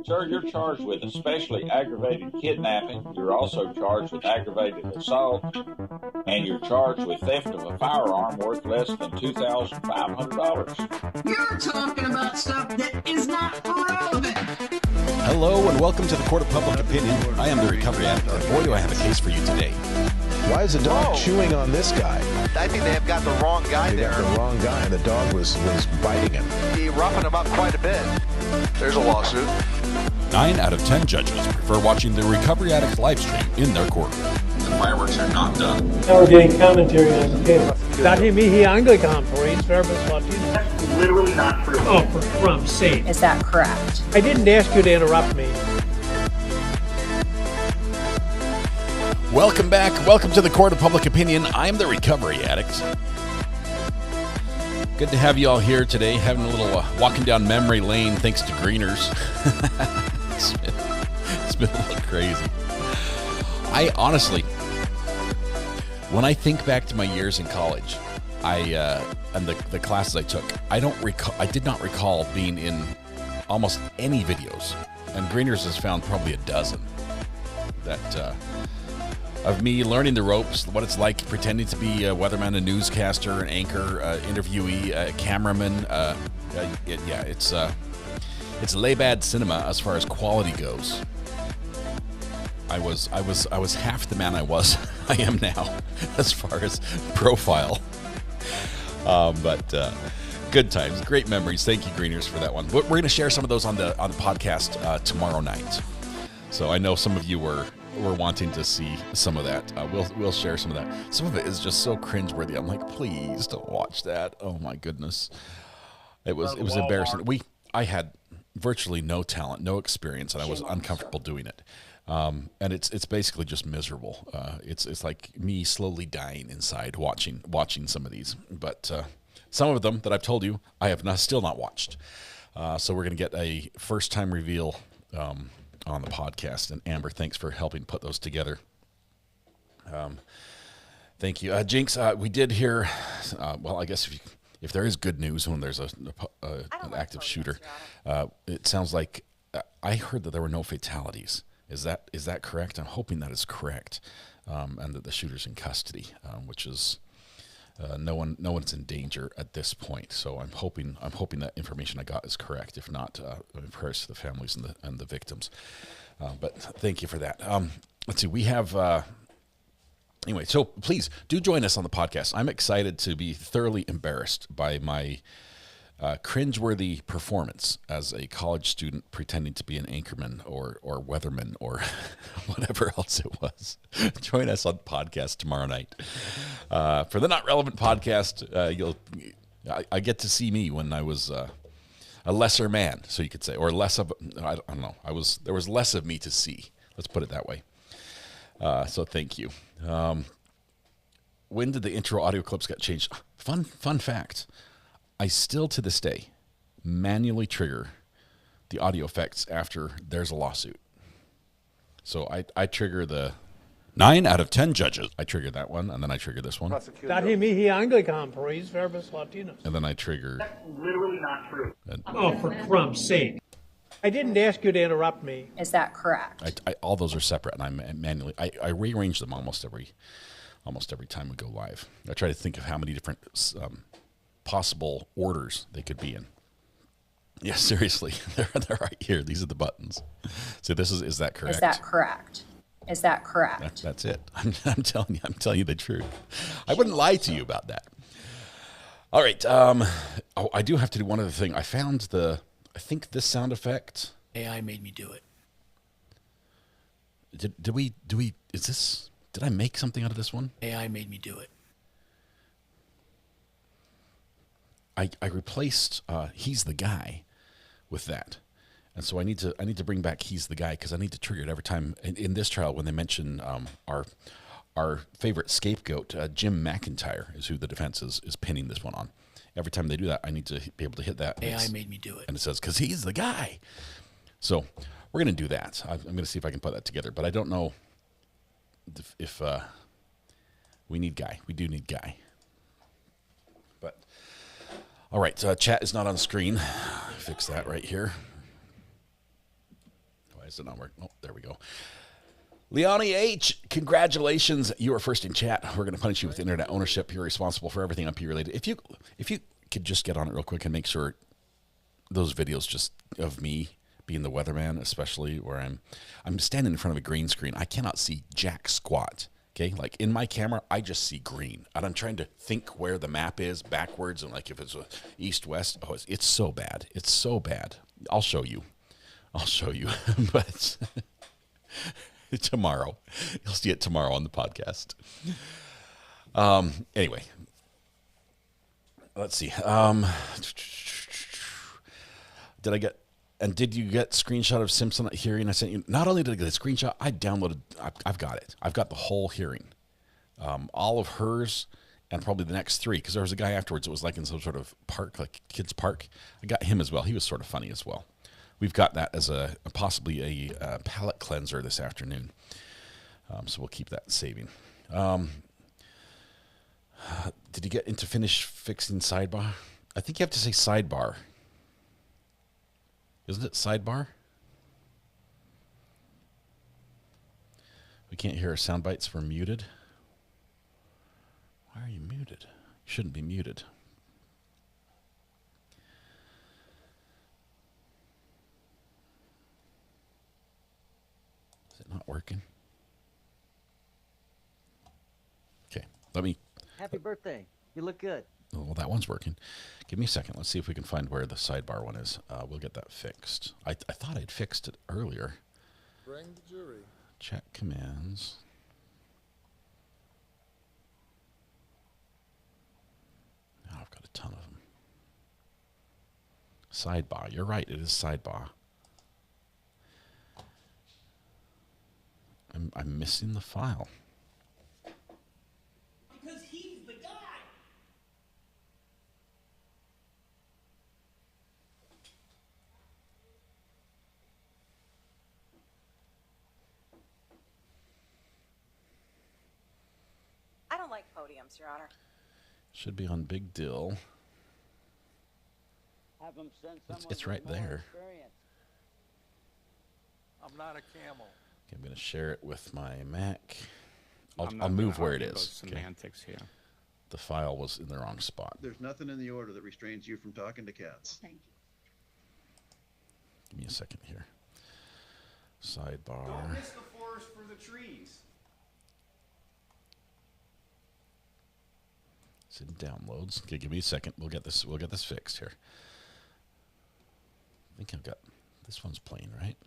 Sir, you're charged with especially aggravated kidnapping. You're also charged with aggravated assault, and you're charged with theft of a firearm worth less than $2,500. You're talking about stuff that is not relevant. Hello and welcome to the Court of Public Opinion. I am the Recovery Addict, and boy do I have a case for you today. Why is the dog chewing on this guy? I think they have got the wrong guy They there. got the wrong guy, and the dog was biting him. He roughened him up quite a bit. There's a lawsuit. 9 out of 10 judges prefer watching the Recovery Addict live stream in their courtroom. The fireworks are not done. Now we're getting commentary on the case. Dati mihi Anglican Police Verbis Latino. That's literally not true. Oh, for crumb's sake. Is that correct? I didn't ask you to interrupt me. Welcome back. Welcome to the Court of Public Opinion. I'm the Recovery Addict. Good to have you all here today, having a little walking down memory lane thanks to Greeners. It's been a little crazy. I honestly, when I think back to my years in college, and the classes I took, I did not recall being in almost any videos, and Greeners has found probably a dozen that of me learning the ropes, what it's like pretending to be a weatherman, a newscaster, an anchor, interviewee, a cameraman. It's lay-bad cinema as far as quality goes. I was half the man I am now as far as profile. But good times, great memories. Thank you, Greeners, for that one. We're going to share some of those on the podcast tomorrow night. So I know some of you were wanting to see some of that. We'll share some of that. Some of it is just so cringeworthy. I'm like, please don't watch that. Oh my goodness, it was embarrassing. I had virtually no talent, no experience, and I was uncomfortable doing it. And it's basically just miserable. It's like me slowly dying inside watching some of these. But some of them that I've told you I have still not watched. So we're gonna get a first time reveal on the podcast. And Amber, thanks for helping put those together. Thank you, Jinx. We did hear. Well, I guess if there is good news when there's an active shooter, it sounds like I heard that there were no fatalities. Is that correct? I'm hoping that is correct, and that the shooter's in custody, which is no one's in danger at this point. So I'm hoping that information I got is correct. If not, prayers to the families and the victims. But thank you for that. Let's see. We have anyway. So please do join us on the podcast. I'm excited to be thoroughly embarrassed by my cringeworthy performance as a college student pretending to be an anchorman or weatherman or whatever else it was. Join us on the podcast tomorrow night. For the Not Relevant podcast, I get to see me when I was a lesser man, so you could say, or less of, I don't know. There was less of me to see. Let's put it that way. So thank you. When did the intro audio clips get changed? Fun fact. I still, to this day, manually trigger the audio effects after there's a lawsuit. So I trigger the 9 out of 10 judges. I trigger that one, and then I trigger this one. Dati mihi Anglican Police Verbis Latino. And then I trigger... That's literally not true. Oh, for crumb's sake. I didn't ask you to interrupt me. Is that correct? All those are separate, and I manually... I rearrange them almost every time we go live. I try to think of how many different... possible orders they could be in. Yeah, seriously, they're right here. These are the buttons. So is that correct? Is that correct? Is that correct? That's it. I'm telling you the truth. I wouldn't lie to you about that. All right. I do have to do one other thing. I found I think this sound effect. AI made me do it. Did I make something out of this one? AI made me do it. I replaced "He's the Guy" with that, and so I need to bring back "He's the Guy" because I need to trigger it every time in this trial when they mention our favorite scapegoat, Jim McIntyre, is who the defense is pinning this one on. Every time they do that, I need to be able to hit that. AI made me do it, and it says because he's the guy. So we're gonna do that. I'm gonna see if I can put that together, but I don't know if we need Guy. We do need Guy. All right, chat is not on screen. Fix that right here. Why is it not working? Oh, there we go. Leonie H., congratulations. You are first in chat. We're going to punish you with internet ownership. You're responsible for everything IP related. If you could just get on it real quick and make sure those videos just of me being the weatherman, especially where I'm standing in front of a green screen. I cannot see jack squat. Okay, like in my camera, I just see green, and I'm trying to think where the map is backwards, and like if it's east west. Oh, it's so bad. It's so bad. I'll show you, but tomorrow, you'll see it tomorrow on the podcast. Anyway, let's see. Did you get screenshot of Simpson hearing I sent you? Not only did I get a screenshot, I downloaded. I've got it. I've got the whole hearing, all of hers, and probably the next 3. Because there was a guy afterwards. It was like in some sort of park, like kids' park. I got him as well. He was sort of funny as well. We've got that as possibly a palate cleanser this afternoon. So we'll keep that saving. Did you get into finish fixing sidebar? I think you have to say sidebar. Isn't it sidebar? We can't hear our sound bites. We're muted. Why are you muted? You shouldn't be muted. Is it not working? Okay, let me... Happy birthday. You look good. Well, that one's working. Give me a second. Let's see if we can find where the sidebar one is. We'll get that fixed. I thought I'd fixed it earlier. Bring the jury. Check commands. Oh, I've got a ton of them. Sidebar. You're right. It is sidebar. I'm missing the file. Because he's the guy. I don't like podiums, Your Honor. Should be on Big Dill. Have them send someone It's right there. Experience. I'm not a camel. Okay, I'm going to share it with my Mac. I'll move where it is. Semantics here. The file was in the wrong spot. There's nothing in the order that restrains you from talking to cats. Thank you. Give me a second here. Sidebar. Don't miss the forest for the trees. It's in downloads. Okay, give me a second. We'll get this fixed here. I think I've got this one's playing, right?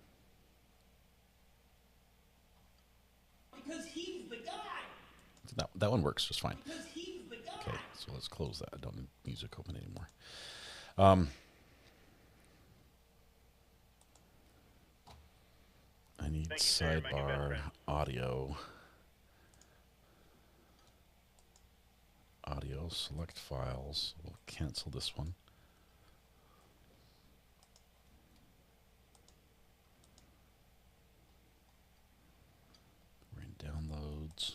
Because he's the guy. That one works just fine. Because he's the guy. Okay, so let's close that. I don't need music open anymore. I need sidebar audio. Audio, select files. We'll cancel this one. We're in downloads.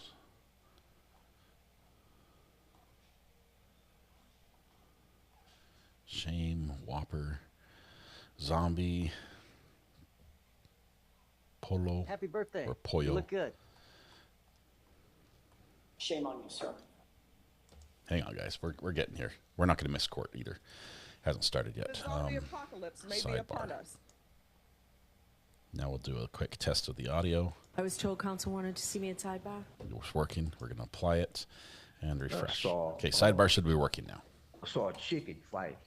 Shame, Whopper, Zombie, Polo. Happy birthday. Or Pollo. You look good. Shame on you, sir. Hang on, guys. We're getting here. We're not going to miss court either. Hasn't started yet. Apocalypse may be upon us. Now we'll do a quick test of the audio. I was told counsel wanted to see me at sidebar. It's working. We're going to apply it and refresh. saw, Okay, sidebar should be working now. I saw a chicken fight.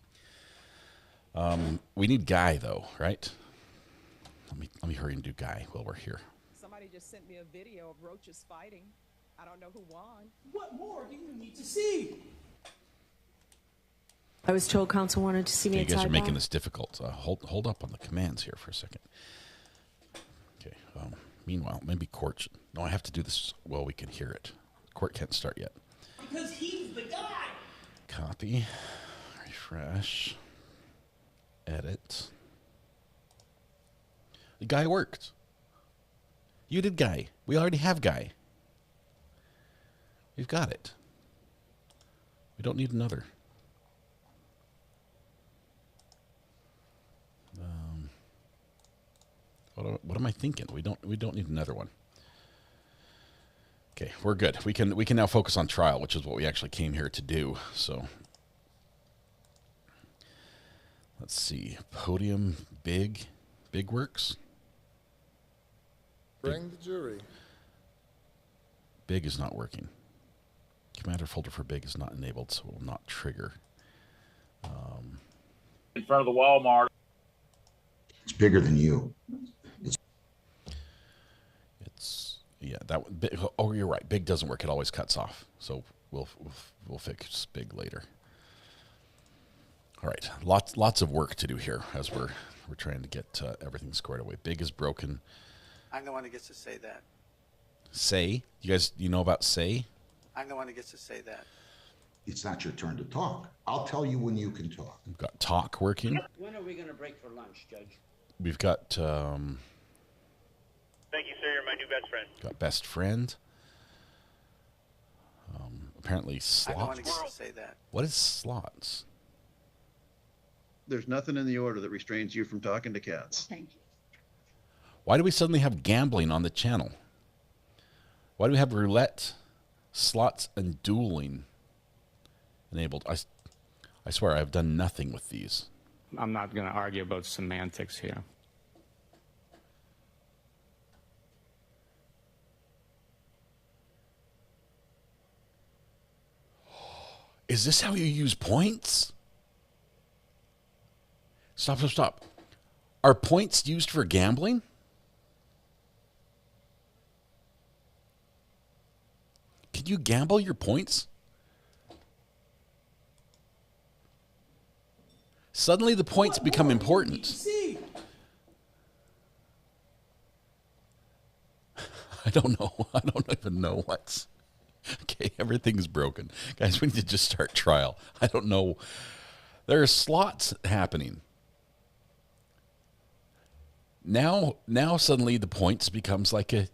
We need Guy though, right? Let me hurry and do Guy while we're here. Somebody just sent me a video of roaches fighting. I don't know who won. What more do you need to see? I was told counsel wanted to see me at You guys sidebar. are making this difficult. Hold up on the commands here for a second. Okay. Meanwhile, maybe court should... No, I have to do this while we can hear it. Court can't start yet. Because he's the guy. Copy. Refresh. Edit. The Guy worked. You did Guy. We already have Guy. We've got it. We don't need another. What am am I thinking? We don't need another one. Okay, we're good. We can now focus on trial, which is what we actually came here to do. So let's see. Podium big works. Bring the jury. Big is not working. Commander folder for big is not enabled, so it will not trigger. In front of the Walmart. It's bigger than you. It's yeah. That big, oh, you're right. Big doesn't work. It always cuts off. So we'll fix big later. All right. Lots of work to do here as we're trying to get everything squared away. Big is broken. I'm the one who gets to say that. Say, you know about say? I'm the one who gets to say that. It's not your turn to talk. I'll tell you when you can talk. We've got talk working. When are we going to break for lunch, Judge? We've got. Thank you, sir. You're my new best friend. Got best friend. Apparently slots. I'm the one who gets to say that. What is slots? There's nothing in the order that restrains you from talking to cats. Thank you. Why do we suddenly have gambling on the channel? Why do we have roulette, slots, and dueling enabled? I swear I've done nothing with these. I'm not going to argue about semantics here. Is this how you use points? Stop. Are points used for gambling? Can you gamble your points? Suddenly the points become important. I don't know. I don't even know what's... Okay, everything's broken. Guys, we need to just start trial. I don't know. There are slots happening. Now suddenly the points becomes like a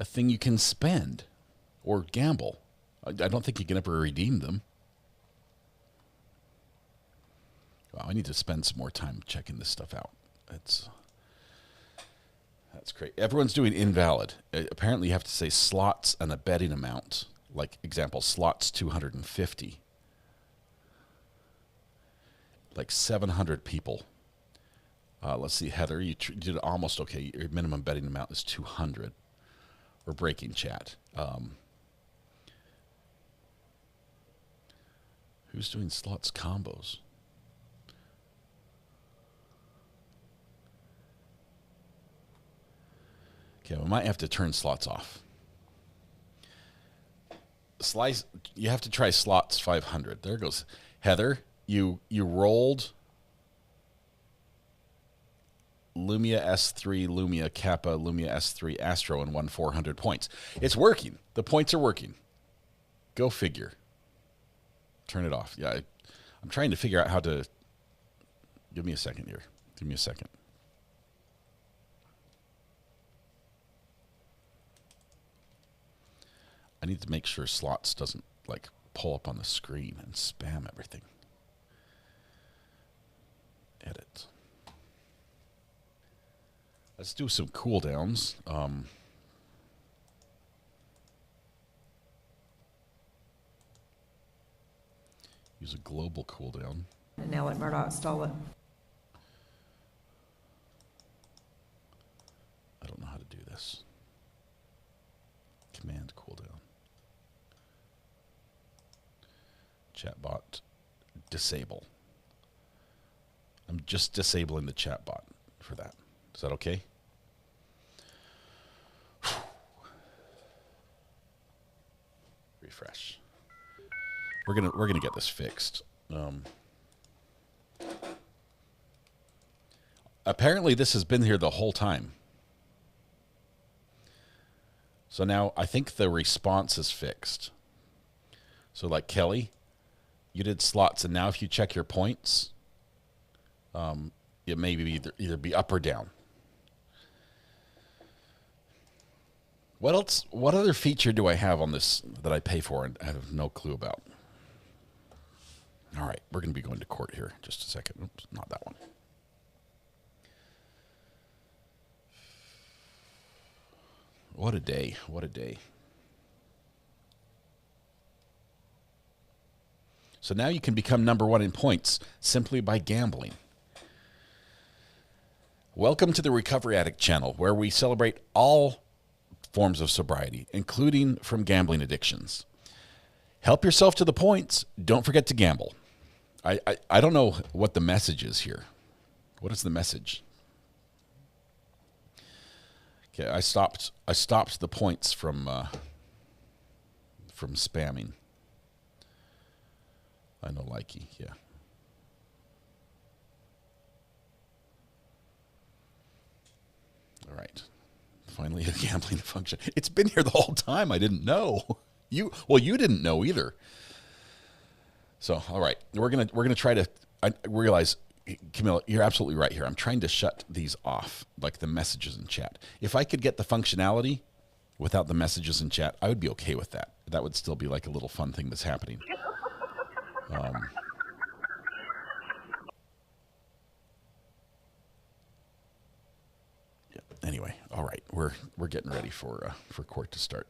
thing you can spend or gamble. I don't think you can ever redeem them. Wow, I need to spend some more time checking this stuff out. That's great. Everyone's doing invalid. Apparently you have to say slots and a betting amount. Like, example, slots 250. Like 700 people. Let's see, Heather, you did almost okay. Your minimum betting amount is 200. We're breaking chat. Who's doing slots combos? Okay, we might have to turn slots off. Slice. You have to try slots 500. There goes Heather. You rolled Lumia S3, Lumia Kappa, Lumia S3 Astro, and won 400 points. It's working. The points are working. Go figure. Turn it off. Yeah, I'm trying to figure out how to. Give me a second here. Give me a second. I need to make sure slots doesn't like pull up on the screen and spam everything. Edit. Let's do some cooldowns. Use a global cooldown. And now let Murdoch stall it. I don't know how to do this. Command cooldown. Chatbot disable. I'm just disabling the chatbot for that. Is that okay? Refresh. We're gonna get this fixed. Apparently this has been here the whole time. So now I think the response is fixed. So like Kelly, you did slots, and now if you check your points, it may be either be up or down. What else? What other feature do I have on this that I pay for and I have no clue about? All right, we're going to be going to court here in just a second. Oops, not that one. What a day. What a day. So now you can become number one in points simply by gambling. Welcome to the Recovery Addict channel, where we celebrate all forms of sobriety, including from gambling addictions. Help yourself to the points. Don't forget to gamble. I don't know what the message is here. What is the message? Okay, I stopped the points from spamming. I know, likey, yeah. All right. Finally, a gambling function. It's been here the whole time. I didn't know. You didn't know either. So, all right, we're gonna try to. I realize, Camilla, you're absolutely right here. I'm trying to shut these off, like the messages in chat. If I could get the functionality without the messages in chat, I would be okay with that. That would still be like a little fun thing that's happening. Anyway, all right, we're getting ready for court to start.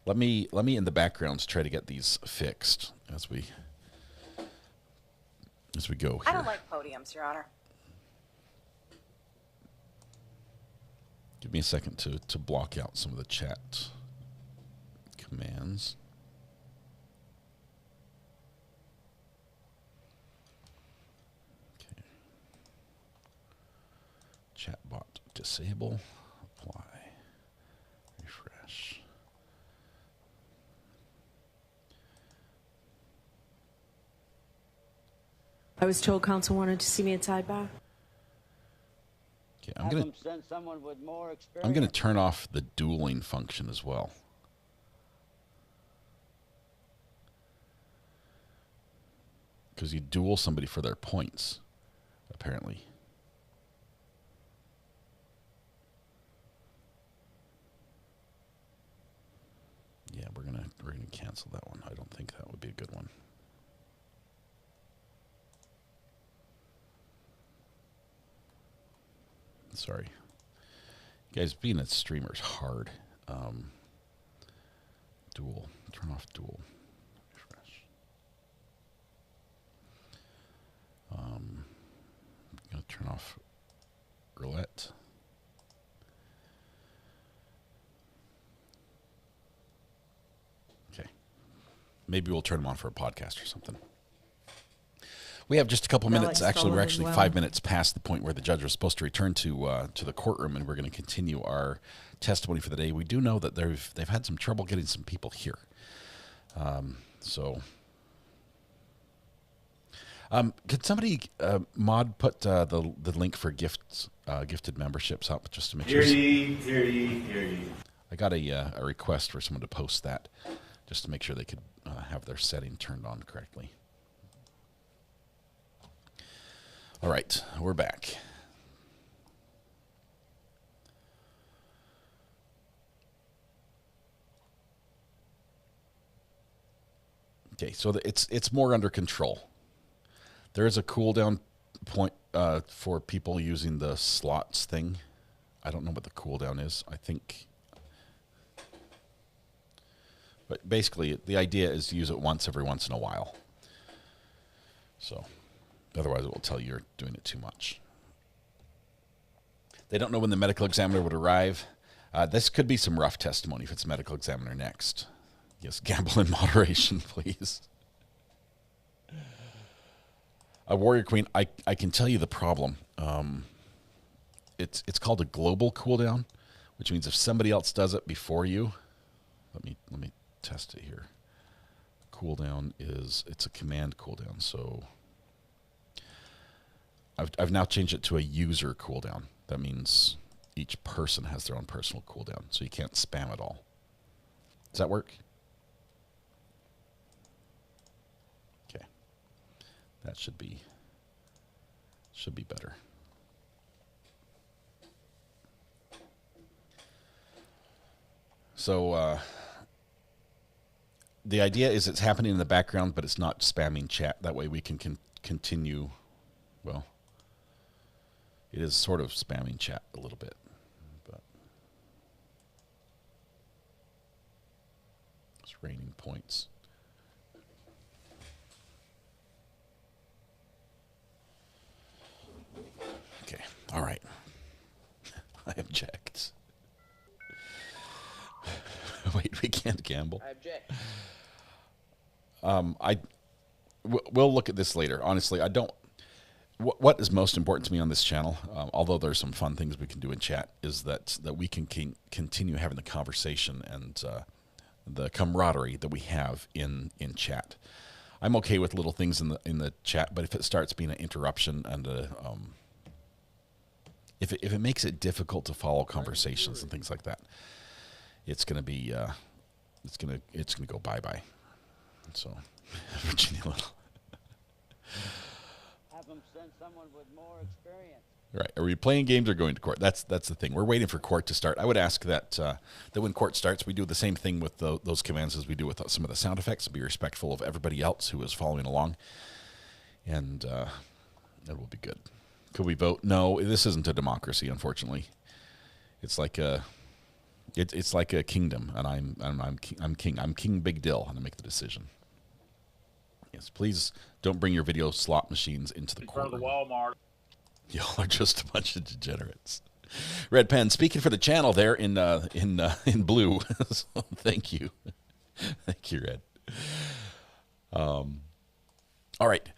Let me in the backgrounds try to get these fixed as we go here. I don't like podiums, Your Honor. Give me a second to block out some of the chat commands. Chatbot disable, apply, refresh. I was told counsel wanted to see me inside back. Okay, I'm gonna turn off the dueling function as well. Because you duel somebody for their points, apparently. Yeah, we're gonna cancel that one. I don't think that would be a good one. Sorry, you guys, being a streamer is hard. Duel, turn off duel. Refresh. I'm gonna turn off roulette. Maybe we'll turn them on for a podcast or something. We have just a couple minutes. Actually, we're actually 5 minutes past the point where the judge was supposed to return to the courtroom, and we're going to continue our testimony for the day. We do know that they've had some trouble getting some people here. Could somebody mod put the link for gifted memberships up just to make sure? Hear ye. I got a request for someone to post that just to make sure they could have their setting turned on correctly. All right, we're back. Okay, so it's more under control. There is a cooldown point for people using the slots thing. I don't know what the cooldown is. I think. But basically, the idea is to use it every once in a while. So, otherwise it will tell you you're doing it too much. They don't know when the medical examiner would arrive. This could be some rough testimony if it's medical examiner next. Yes, gamble in moderation, please. A Warrior Queen, I can tell you the problem. It's called a global cooldown, which means if somebody else does it before you, let me test it here. Cooldown it's a command cooldown, so I've now changed it to a user cooldown. That means each person has their own personal cooldown, so you can't spam at all. Does that work? Okay. That should be better. So the idea is it's happening in the background, but it's not spamming chat. That way we can continue. Well, it is sort of spamming chat a little bit, but Training points. Okay, all right. I object. Wait, we can't gamble. I object. We'll look at this later. Honestly, I don't. What is most important to me on this channel, although there's some fun things we can do in chat, is that we can continue having the conversation and the camaraderie that we have in chat. I'm okay with little things in the chat, but if it starts being an interruption and if it makes it difficult to follow conversations and things like that, it's gonna be it's gonna go bye. So, Virginia Little. Have them send someone with more experience. Right. Are we playing games or going to court? That's the thing. We're waiting for court to start. I would ask that when court starts, we do the same thing with those commands as we do with some of the sound effects. Be respectful of everybody else who is following along, and that will be good. Could we vote? No, this isn't a democracy. Unfortunately, it's like a kingdom, and I'm king. I'm King Big Dill, and I make the decision. Yes, please don't bring your video slot machines into the court. In front of the Walmart. Y'all are just a bunch of degenerates. Red Pen, speaking for the channel there in blue. So thank you. Thank you, Red. All right.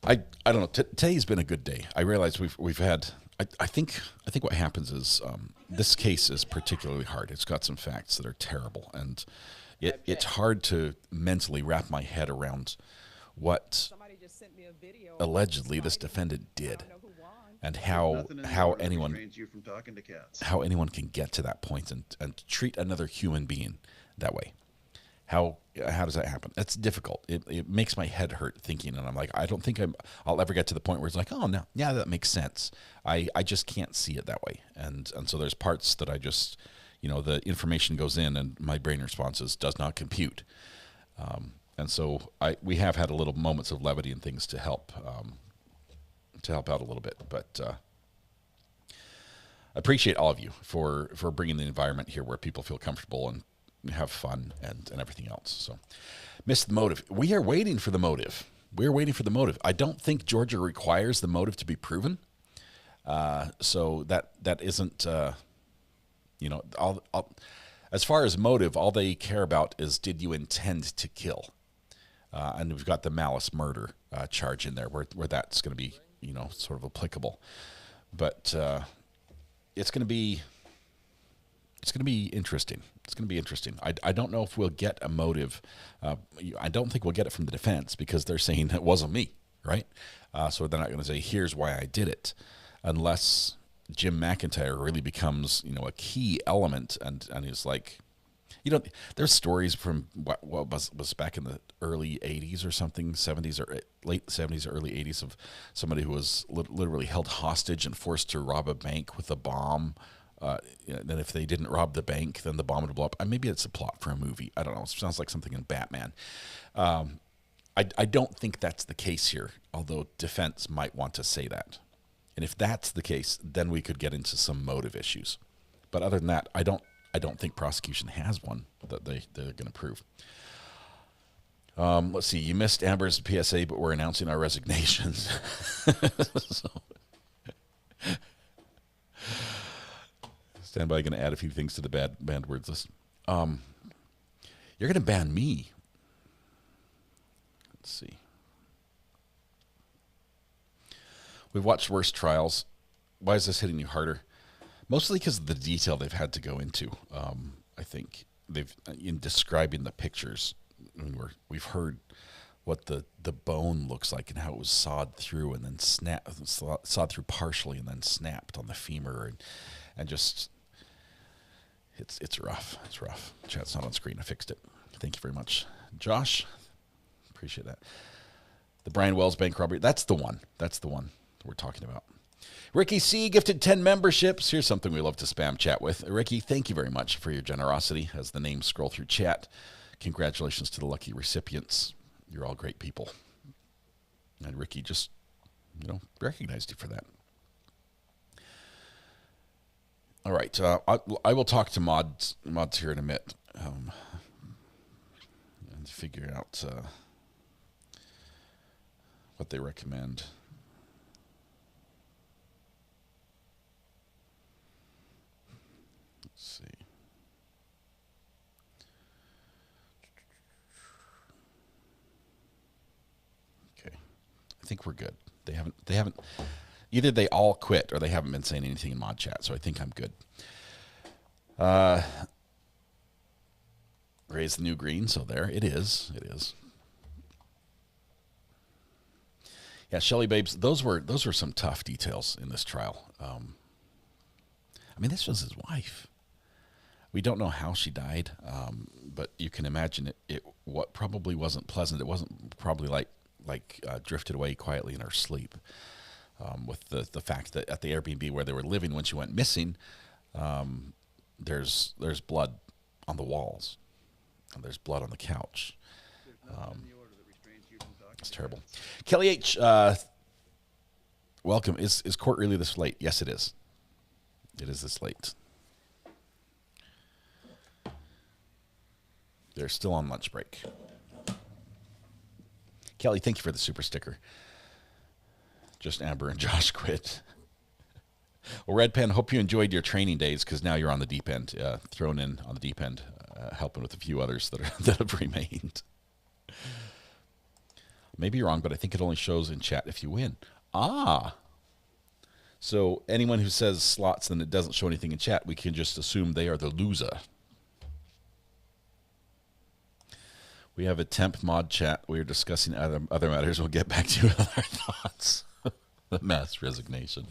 I don't know. Today's been a good day. I realize we've had. I think what happens is this case is particularly hard. It's got some facts that are terrible, and it's hard to mentally wrap my head around what allegedly this defendant did, and how anyone can get to that point and treat another human being that way. How does that happen? That's difficult. It makes my head hurt thinking, and I'm like, I don't think I'll ever get to the point where it's like, oh no, yeah, that makes sense. I just can't see it that way, and so there's parts that I just, the information goes in and my brain responses does not compute, and so we have had a little moments of levity and things to help out a little bit, but I appreciate all of you for bringing the environment here where people feel comfortable and have fun and everything else. So, missed the motive. We are waiting for the motive. We're waiting for the motive. I don't think Georgia requires the motive to be proven. So that isn't, as far as motive, all they care about is, did you intend to kill? And we've got the malice murder charge in there where that's going to be, sort of applicable. But it's going to be interesting. It's going to be interesting. I don't know if we'll get a motive. I don't think we'll get it from the defense because they're saying it wasn't me, right? So they're not going to say, here's why I did it, unless Jim McIntyre really becomes, a key element and is like, there's stories from what was back in the early 80s or something, 70s or late 70s or early 80s of somebody who was literally held hostage and forced to rob a bank with a bomb. Then if they didn't rob the bank, then the bomb would blow up. Maybe it's a plot for a movie. I don't know. It sounds like something in Batman. I don't think that's the case here, although defense might want to say that. And if that's the case, then we could get into some motive issues. But other than that, I don't think prosecution has one that they're going to prove. Let's see. You missed Amber's PSA, but we're announcing our resignations. So. Stand by, going to add a few things to the banned words list. You're going to ban me. Let's see. We've watched worse trials. Why is this hitting you harder? Mostly because of the detail they've had to go into. I think in describing the pictures. We've heard what the bone looks like and how it was sawed through and then sawed through partially and then snapped on the femur and just. It's rough. It's rough. Chat's not on screen. I fixed it. Thank you very much, Josh. Appreciate that. The Brian Wells bank robbery. That's the one. That's the one we're talking about. Ricky C. gifted 10 memberships. Here's something we love to spam chat with. Ricky, thank you very much for your generosity as the names scroll through chat. Congratulations to the lucky recipients. You're all great people. And Ricky just, recognized you for that. All right. I will talk to mods here in a minute. figure out what they recommend. Let's see. Okay, I think we're good. They haven't. Either they all quit or they haven't been saying anything in mod chat, so I think I'm good. Raise the new green, so there it is. It is. Yeah, Shelly Babes, those were some tough details in this trial. I mean, this was his wife. We don't know how she died, but you can imagine what probably wasn't pleasant. It wasn't probably like drifted away quietly in her sleep. With the fact that at the Airbnb where they were living when she went missing, there's blood on the walls, and there's blood on the couch. It's terrible. Kelly H, welcome. Is court really this late? Yes, it is. It is this late. They're still on lunch break. Kelly, thank you for the super sticker. Just Amber and Josh quit. Well, Red Pen, hope you enjoyed your training days, because now you're on the deep end, thrown in on the deep end, helping with a few others that have remained. Maybe you're wrong, but I think it only shows in chat if you win. Ah. So anyone who says slots and it doesn't show anything in chat, we can just assume they are the loser. We have a temp mod chat. We are discussing other matters. We'll get back to you with our thoughts. The mass resignation.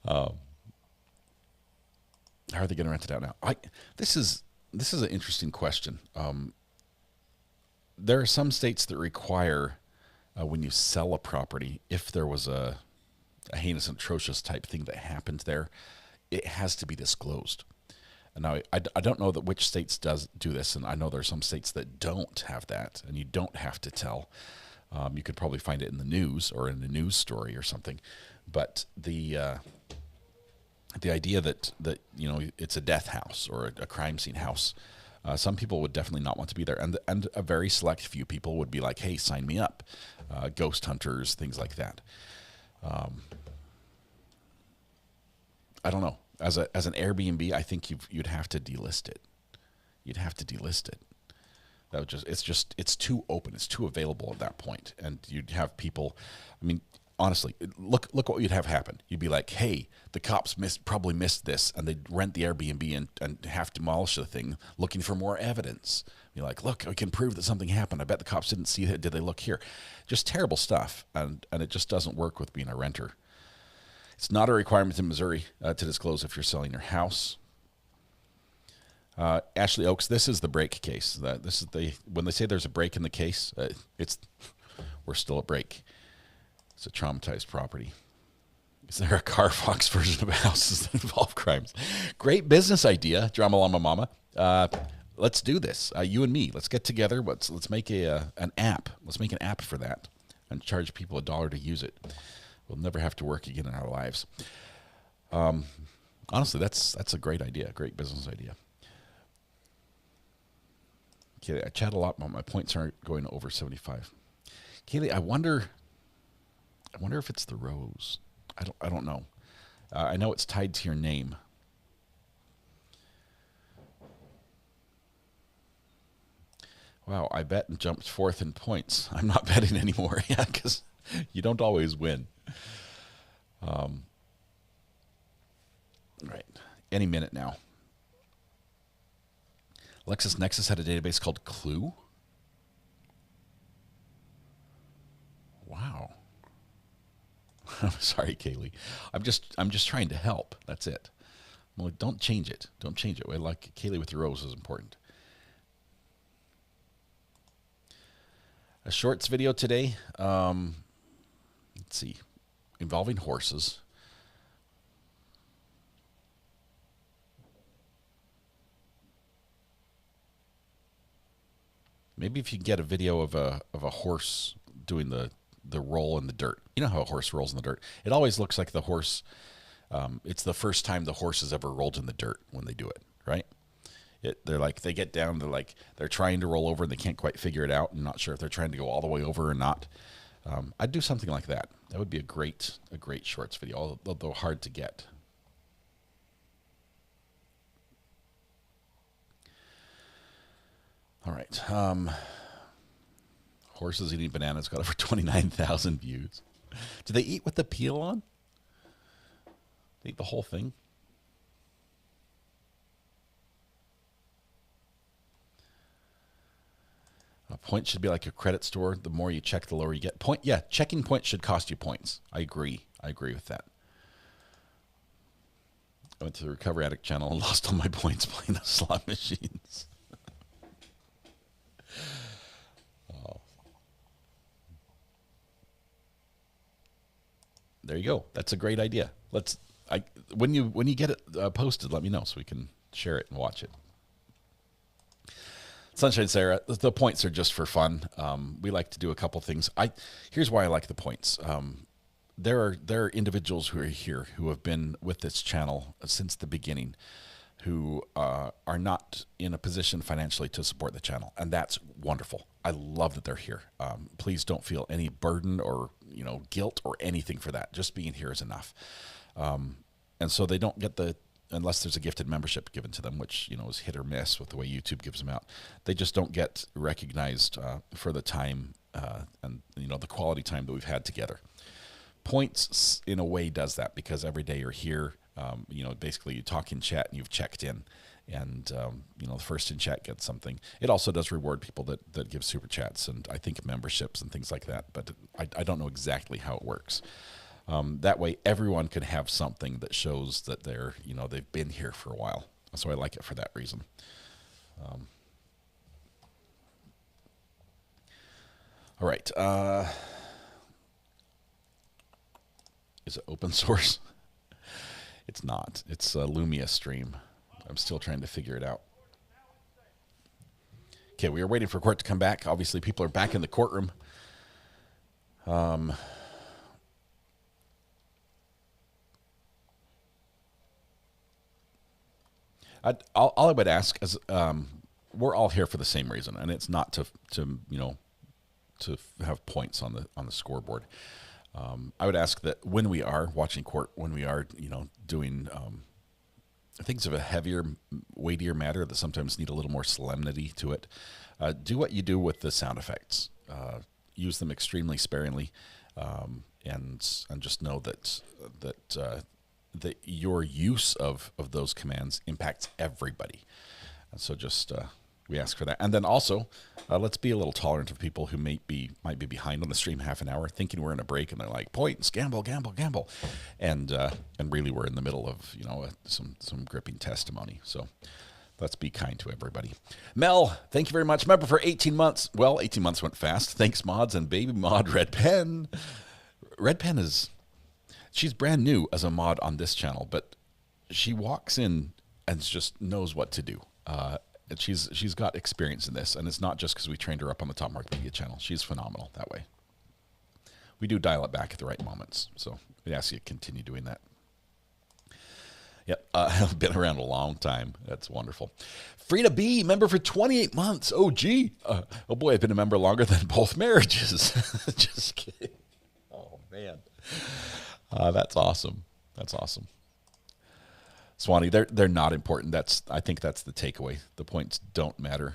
How are they going to rent it out now? This is an interesting question. There are some states that require when you sell a property, if there was a heinous and atrocious type thing that happened there, it has to be disclosed. And now I don't know that which states does do this, and I know there are some states that don't have that, and you don't have to tell. You could probably find it in the news or in a news story or something. But the idea that it's a death house or a crime scene house, some people would definitely not want to be there, and a very select few people would be like, "Hey, sign me up." Ghost hunters, things like that. I don't know. As an Airbnb, I think you'd have to delist it. You'd have to delist it. That would it's too open. It's too available at that point, and you'd have people. I mean, honestly, look what you'd have happen. You'd be like, hey, the cops probably missed this, and they'd rent the Airbnb and have to demolish the thing, looking for more evidence. You're like, look, we can prove that something happened. I bet the cops didn't see it. Did they look here? Just terrible stuff, and it just doesn't work with being a renter. It's not a requirement in Missouri to disclose if you're selling your house. Ashley Oaks, this is the break case. When they say there's a break in the case, we're still at break. It's a traumatized property. Is there a Carfax version of houses that involve crimes? Great business idea, Drama Llama Mama. Let's do this. You and me. Let's get together. Let's make an app. Let's make an app for that and charge people $1 to use it. We'll never have to work again in our lives. Honestly, that's a great idea, a great business idea. Okay, I chat a lot, but my points aren't going over 75. Kaylee, I wonder if it's the rose. I don't know. I know it's tied to your name. Wow, I bet and jumped fourth in points. I'm not betting anymore. Yeah, because you don't always win. Right. Any minute now. LexisNexis had a database called Clue. Wow. I'm sorry, Kaylee. I'm just trying to help. That's it. Well, don't change it. Don't change it. Like Kaylee with the rose is important. A shorts video today. Let's see. Involving horses. Maybe if you can get a video of a horse doing the roll in the dirt. You know how a horse rolls in the dirt. It always looks like the horse. It's the first time the horse has ever rolled in the dirt when they do it, right? They get down, they're trying to roll over and they can't quite figure it out. I'm not sure if they're trying to go all the way over or not. I'd do something like that. That would be a great shorts video, although hard to get. All right. Horses eating bananas got over 29,000 views. Do they eat with the peel on? They eat the whole thing? A point should be like a credit store. The more you check, the lower you get. Checking points should cost you points. I agree with that. I went to the Recovery Addict channel and lost all my points playing the slot machines. Oh. There you go. That's a great idea. When you get it posted, let me know so we can share it and watch it. Sunshine Sarah, the points are just for fun. We like to do a couple things. Here's why I like the points. There are individuals who are here who have been with this channel since the beginning, who are not in a position financially to support the channel, and that's wonderful. I love that they're here. Please don't feel any burden or guilt or anything for that. Just being here is enough. And so they don't get unless there's a gifted membership given to them, which is hit or miss with the way YouTube gives them out. They just don't get recognized for the time and the quality time that we've had together. Points, in a way, does that because every day you're here. Basically you talk in chat and you've checked in, and the first in chat gets something. It also does reward people that give super chats and I think memberships and things like that, but I don't know exactly how it works. That way everyone can have something that shows that they've been here for a while. So I like it for that reason. All right. Is it open source? It's not. It's a Lumia stream. I'm still trying to figure it out. Okay, we are waiting for court to come back. Obviously, people are back in the courtroom. All I would ask is, we're all here for the same reason, and it's not to have points on the scoreboard. I would ask that when we are watching court, when we are doing things of a heavier, weightier matter that sometimes need a little more solemnity to it, do what you do with the sound effects. Use them extremely sparingly, and just know that your use of those commands impacts everybody. And so just we ask for that. And then also, let's be a little tolerant of people who might be behind on the stream half an hour, thinking we're in a break, and they're like, points, gamble, gamble, gamble, and really we're in the middle of some gripping testimony. So let's be kind to everybody. Mel, thank you very much. Member for 18 months. Well, 18 months went fast. Thanks, mods, and baby mod Red Pen. Red Pen she's brand new as a mod on this channel, but she walks in and just knows what to do. And she's got experience in this, and it's not just because we trained her up on the Top Mark Media channel. She's phenomenal that way. We do dial it back at the right moments, so we ask you to continue doing that. Yep, I've been around a long time. That's wonderful. Frida B, member for 28 months. Oh, gee. Oh, boy, I've been a member longer than both marriages. Just kidding. Oh, man. That's awesome. That's awesome. Swanee, they're not important. I think that's the takeaway. The points don't matter.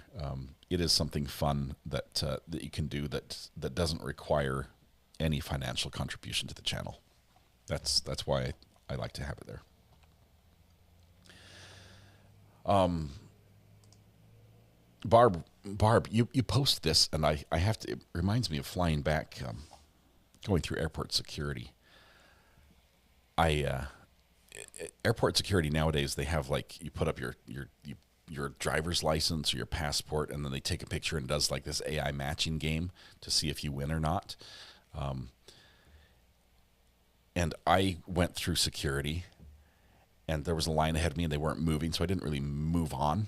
It is something fun that you can do that doesn't require any financial contribution to the channel. That's why I like to have it there. Barb, you post this, and I have to. It reminds me of flying back, going through airport security. Airport security nowadays, they have you put up your driver's license or your passport, and then they take a picture and does this AI matching game to see if you win or not. And I went through security, and there was a line ahead of me, and they weren't moving, so I didn't really move on.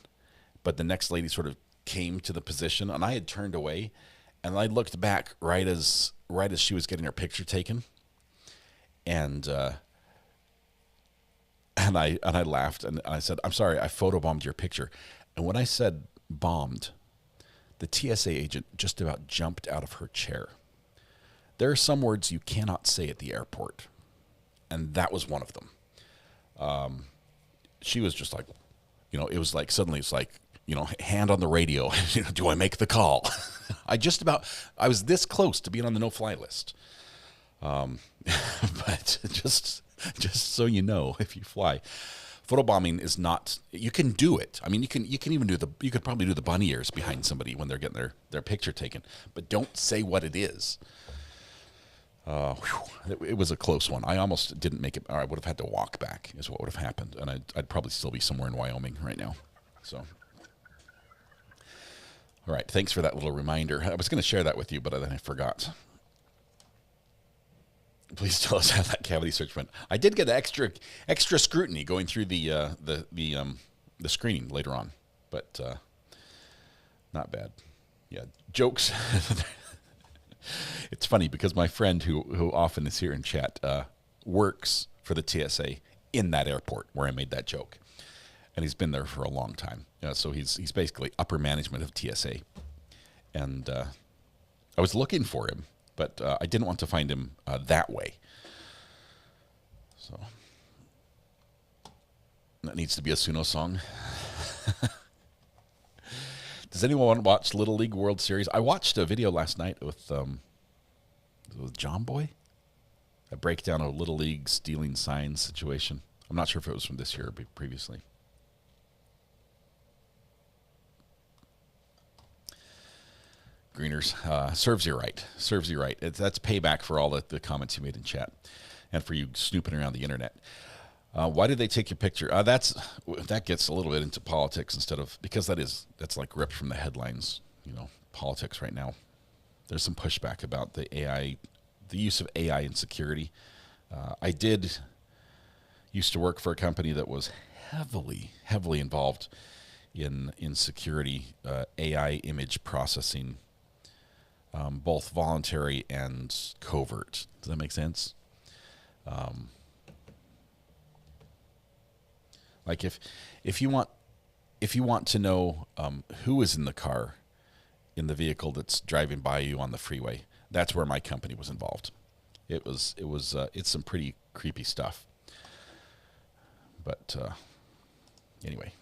But the next lady sort of came to the position, and I had turned away, and I looked back right as she was getting her picture taken, and I laughed, and I said, "I'm sorry, I photobombed your picture." And when I said bombed, the TSA agent just about jumped out of her chair. There are some words you cannot say at the airport, and that was one of them. She was just like, it was like suddenly it's like, hand on the radio. Do I make the call? I was this close to being on the no-fly list. But just so you know, if you fly, photobombing is not. You can do it. I mean, you can even you could probably do the bunny ears behind somebody when they're getting their picture taken. But don't say what it is. It was a close one. I almost didn't make it. Or I would have had to walk back, is what would have happened, and I'd probably still be somewhere in Wyoming right now. So, all right. Thanks for that little reminder. I was going to share that with you, but then I forgot. Please tell us how that cavity search went. I did get extra scrutiny going through the screening later on, but not bad. Yeah, jokes. It's funny because my friend who often is here in chat works for the TSA in that airport where I made that joke, and he's been there for a long time. So he's basically upper management of TSA, and I was looking for him. But I didn't want to find him that way. So that needs to be a Suno song. Does anyone watch Little League World Series? I watched a video last night with John Boy. A breakdown of Little League stealing signs situation. I'm not sure if it was from this year or previously. Greeners, serves you right. Serves you right. That's payback for all the comments you made in chat and for you snooping around the internet. Why did they take your picture? That gets a little bit into politics because that's like ripped from the headlines, politics right now. There's some pushback about the use of AI in security. I used to work for a company that was heavily involved in security, AI image processing, both voluntary and covert. Does that make sense? Like if you want to know who is in the car, in the vehicle that's driving by you on the freeway, that's where my company was involved. It's some pretty creepy stuff. But anyway,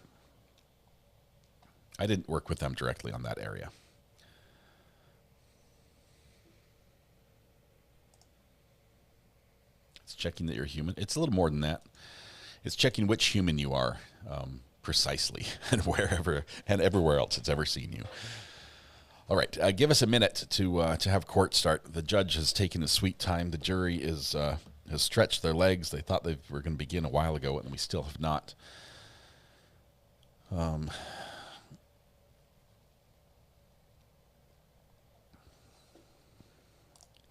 I didn't work with them directly on that area. It's checking that you're human. It's a little more than that. It's checking which human you are precisely and wherever and everywhere else it's ever seen you. All right, give us a minute to have court start. The judge has taken his sweet time. The jury has stretched their legs. They thought they were going to begin a while ago, and we still have not.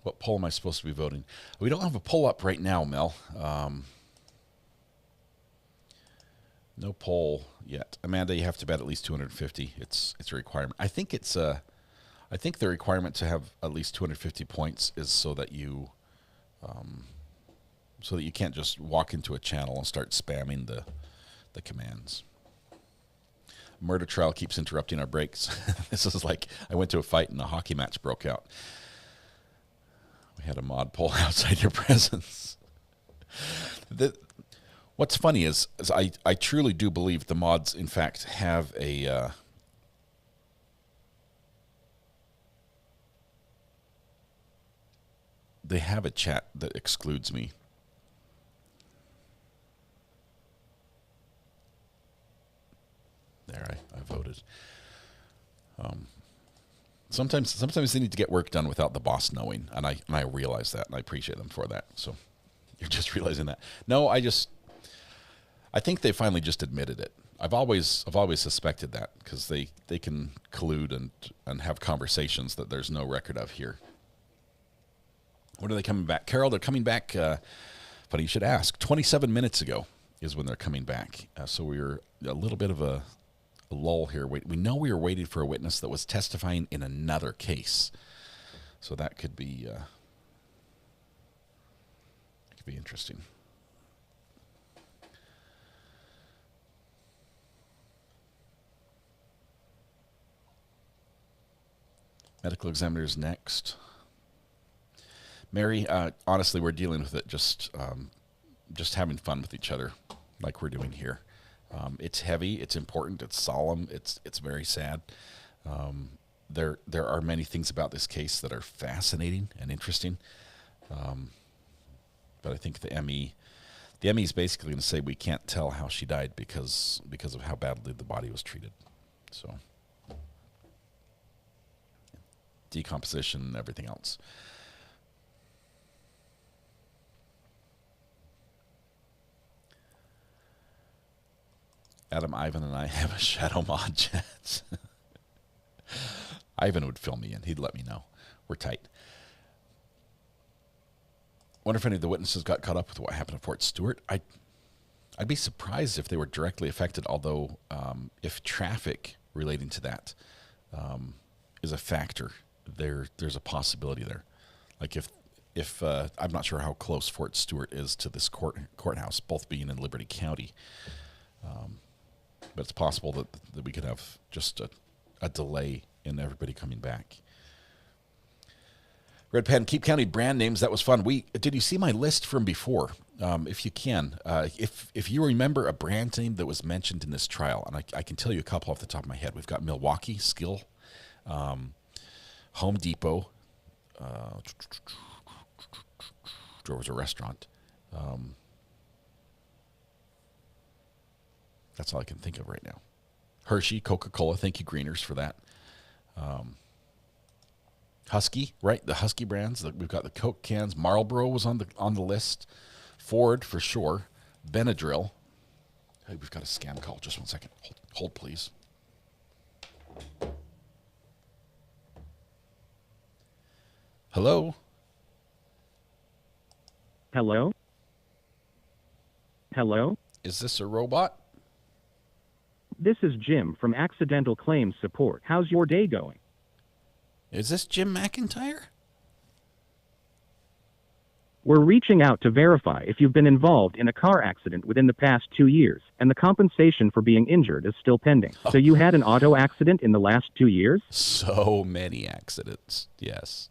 What poll am I supposed to be voting? We don't have a poll up right now, Mel. No poll yet. Amanda, you have to bet at least 250. It's a requirement. I think the requirement to have at least 250 points is so that you can't just walk into a channel and start spamming the commands. Murder trial keeps interrupting our breaks. This is like I went to a fight and a hockey match broke out. We had a mod poll outside your presence. What's funny is I truly do believe the mods, in fact, have a they have a chat that excludes me. There, I voted. Sometimes they need to get work done without the boss knowing, and I realize that, and I appreciate them for that. So you're just realizing that. No, I think they finally just admitted it. I've always suspected that because they can collude and have conversations that there's no record of here. When are they coming back? Carol, they're coming back, funny you should ask, 27 minutes ago is when they're coming back. So we were a little bit of a lull here. We know we were waiting for a witness that was testifying in another case. So that could be interesting. Medical examiner's next. Mary, honestly, we're dealing with it just having fun with each other, like we're doing here. It's heavy, it's important, it's solemn, it's very sad. There are many things about this case that are fascinating and interesting, but I think the ME is basically going to say we can't tell how she died because of how badly the body was treated. So decomposition and everything else. Adam, Ivan, and I have a shadow mod chat. Ivan would fill me in. He'd let me know. We're tight. Wonder if any of the witnesses got caught up with what happened at Fort Stewart. I'd be surprised if they were directly affected, although if traffic relating to that is a factor, there's a possibility there. Like if I'm not sure how close Fort Stewart is to this courthouse, both being in Liberty County, but it's possible that we could have just a delay in everybody coming back. Red Pen, keep counting brand names. That was fun. Did you see my list from before? If you can, if you remember a brand name that was mentioned in this trial, and I can tell you a couple off the top of my head. We've got Milwaukee, Skill, Home Depot. There was a restaurant. That's all I can think of right now. Hershey, Coca-Cola. Thank you, Greeners, for that. Husky, right? The Husky brands. We've got the Coke cans. Marlboro was on the list. Ford, for sure. Benadryl. Hey, we've got a scam call. Just 1 second. Hold, please. Hello? Hello? Hello? Is this a robot? This is Jim from Accidental Claims Support. How's your day going? Is this Jim McIntyre? We're reaching out to verify if you've been involved in a car accident within the past 2 years, and the compensation for being injured is still pending. Oh. So you had an auto accident in the last 2 years? So many accidents, yes.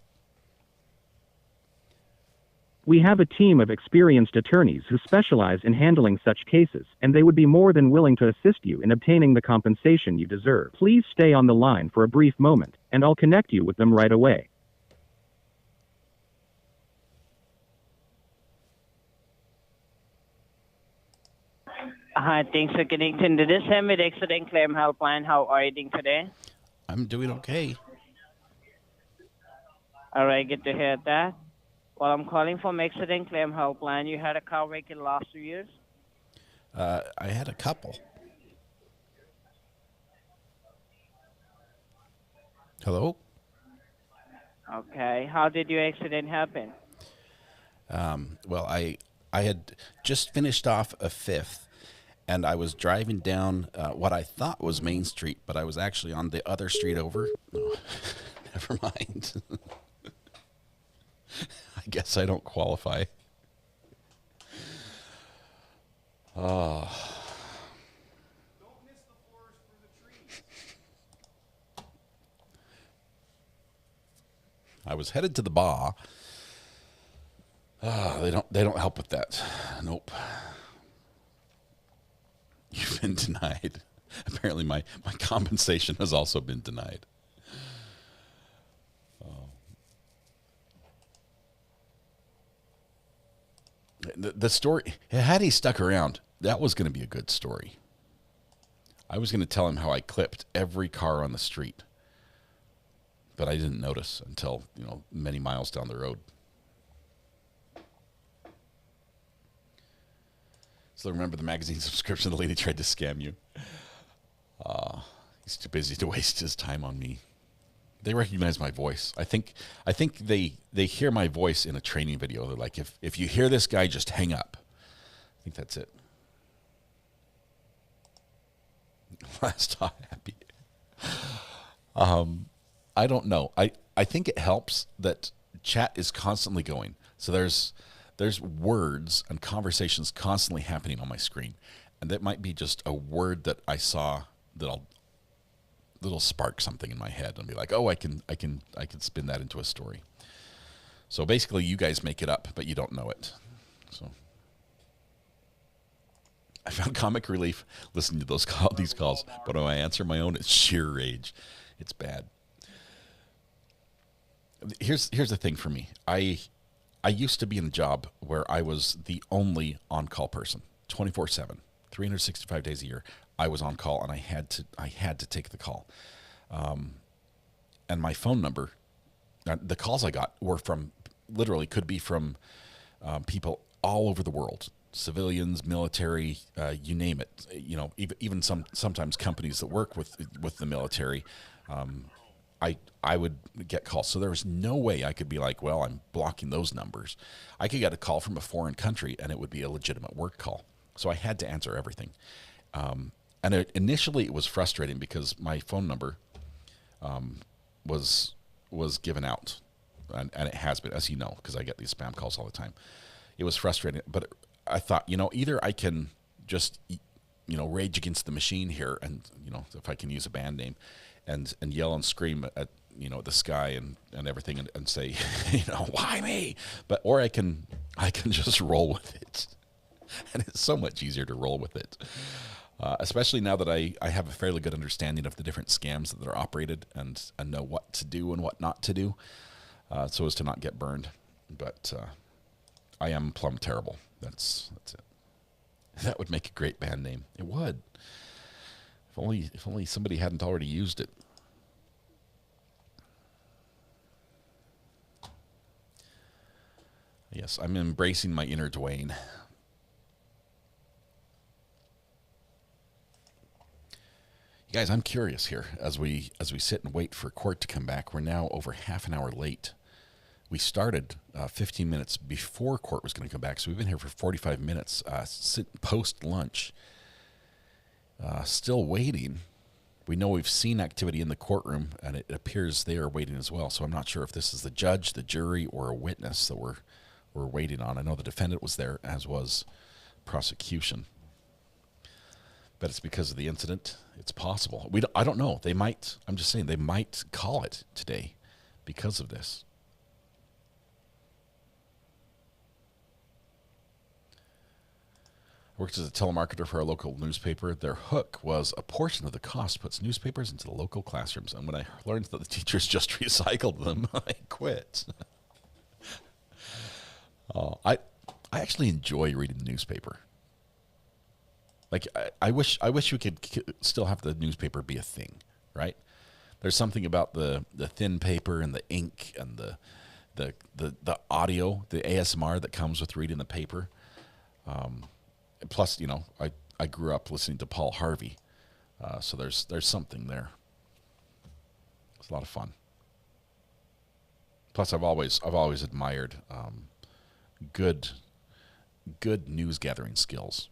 We have a team of experienced attorneys who specialize in handling such cases, and they would be more than willing to assist you in obtaining the compensation you deserve. Please stay on the line for a brief moment, and I'll connect you with them right away. Hi, thanks for connecting to this Hamid Accident Claim Helpline. How are you doing today? I'm doing okay. All right, good to hear that. Well, I'm calling from Accident Claim Helpline. You had a car wreck in the last 2 years? I had a couple. Hello? Okay. How did your accident happen? Well, I had just finished off a fifth, and I was driving down what I thought was Main Street, but I was actually on the other street over. Oh, never mind. I guess I don't qualify. Oh. Don't miss the forest for the trees. I was headed to the bar. They don't help with that. Nope. You've been denied. Apparently my compensation has also been denied. The story, had he stuck around, that was going to be a good story. I was going to tell him how I clipped every car on the street, but I didn't notice until, many miles down the road. So remember the magazine subscription, the lady tried to scam you. He's too busy to waste his time on me. They recognize my voice. I think they hear my voice in a training video. They're like, if you hear this guy, just hang up. I think that's it. Last happy. I don't know. I think it helps that chat is constantly going. So there's words and conversations constantly happening on my screen, and that might be just a word that I saw that little spark something in my head and be like, oh, I can spin that into a story. So basically, you guys make it up, but you don't know it. So I found comic relief listening to these calls, but when I answer my own, it's sheer rage. It's bad. Here's the thing for me. I used to be in a job where I was the only on-call person, 24/7, 365 days a year. I was on call, and I had to take the call. And my phone number, the calls I got were from, literally could be from people all over the world, civilians, military, you name it. You know, even sometimes companies that work with the military. I would get calls. So there was no way I could be like, well, I'm blocking those numbers. I could get a call from a foreign country, and it would be a legitimate work call. So I had to answer everything. Initially, it was frustrating because my phone number was given out, and it has been, as you know, because I get these spam calls all the time. It was frustrating, but I thought, either I can just, rage against the machine here, and if I can use a band name, and yell and scream at the sky and everything, and say, why me? Or I can just roll with it, and it's so much easier to roll with it. Especially now that I have a fairly good understanding of the different scams that are operated and know what to do and what not to do, so as to not get burned. But I am plumb terrible. That's it. That would make a great band name. It would. If only somebody hadn't already used it. Yes, I'm embracing my inner Dwayne. Guys, I'm curious here as we sit and wait for court to come back. We're now over half an hour late. We started 15 minutes before court was going to come back, so we've been here for 45 minutes, post-lunch. Still waiting. We know we've seen activity in the courtroom, and it appears they are waiting as well. So I'm not sure if this is the judge, the jury, or a witness that we're waiting on. I know the defendant was there, as was prosecution. But it's because of the incident. It's possible. I don't know. They might. I'm just saying they might call it today because of this. I worked as a telemarketer for a local newspaper. Their hook was a portion of the cost puts newspapers into the local classrooms. And when I learned that the teachers just recycled them, I quit. I actually enjoy reading the newspaper. Like I wish we could still have the newspaper be a thing, right? There's something about the thin paper and the ink and the audio, the ASMR that comes with reading the paper. Plus, I grew up listening to Paul Harvey, so there's something there. It's a lot of fun. Plus, I've always admired good news gathering skills.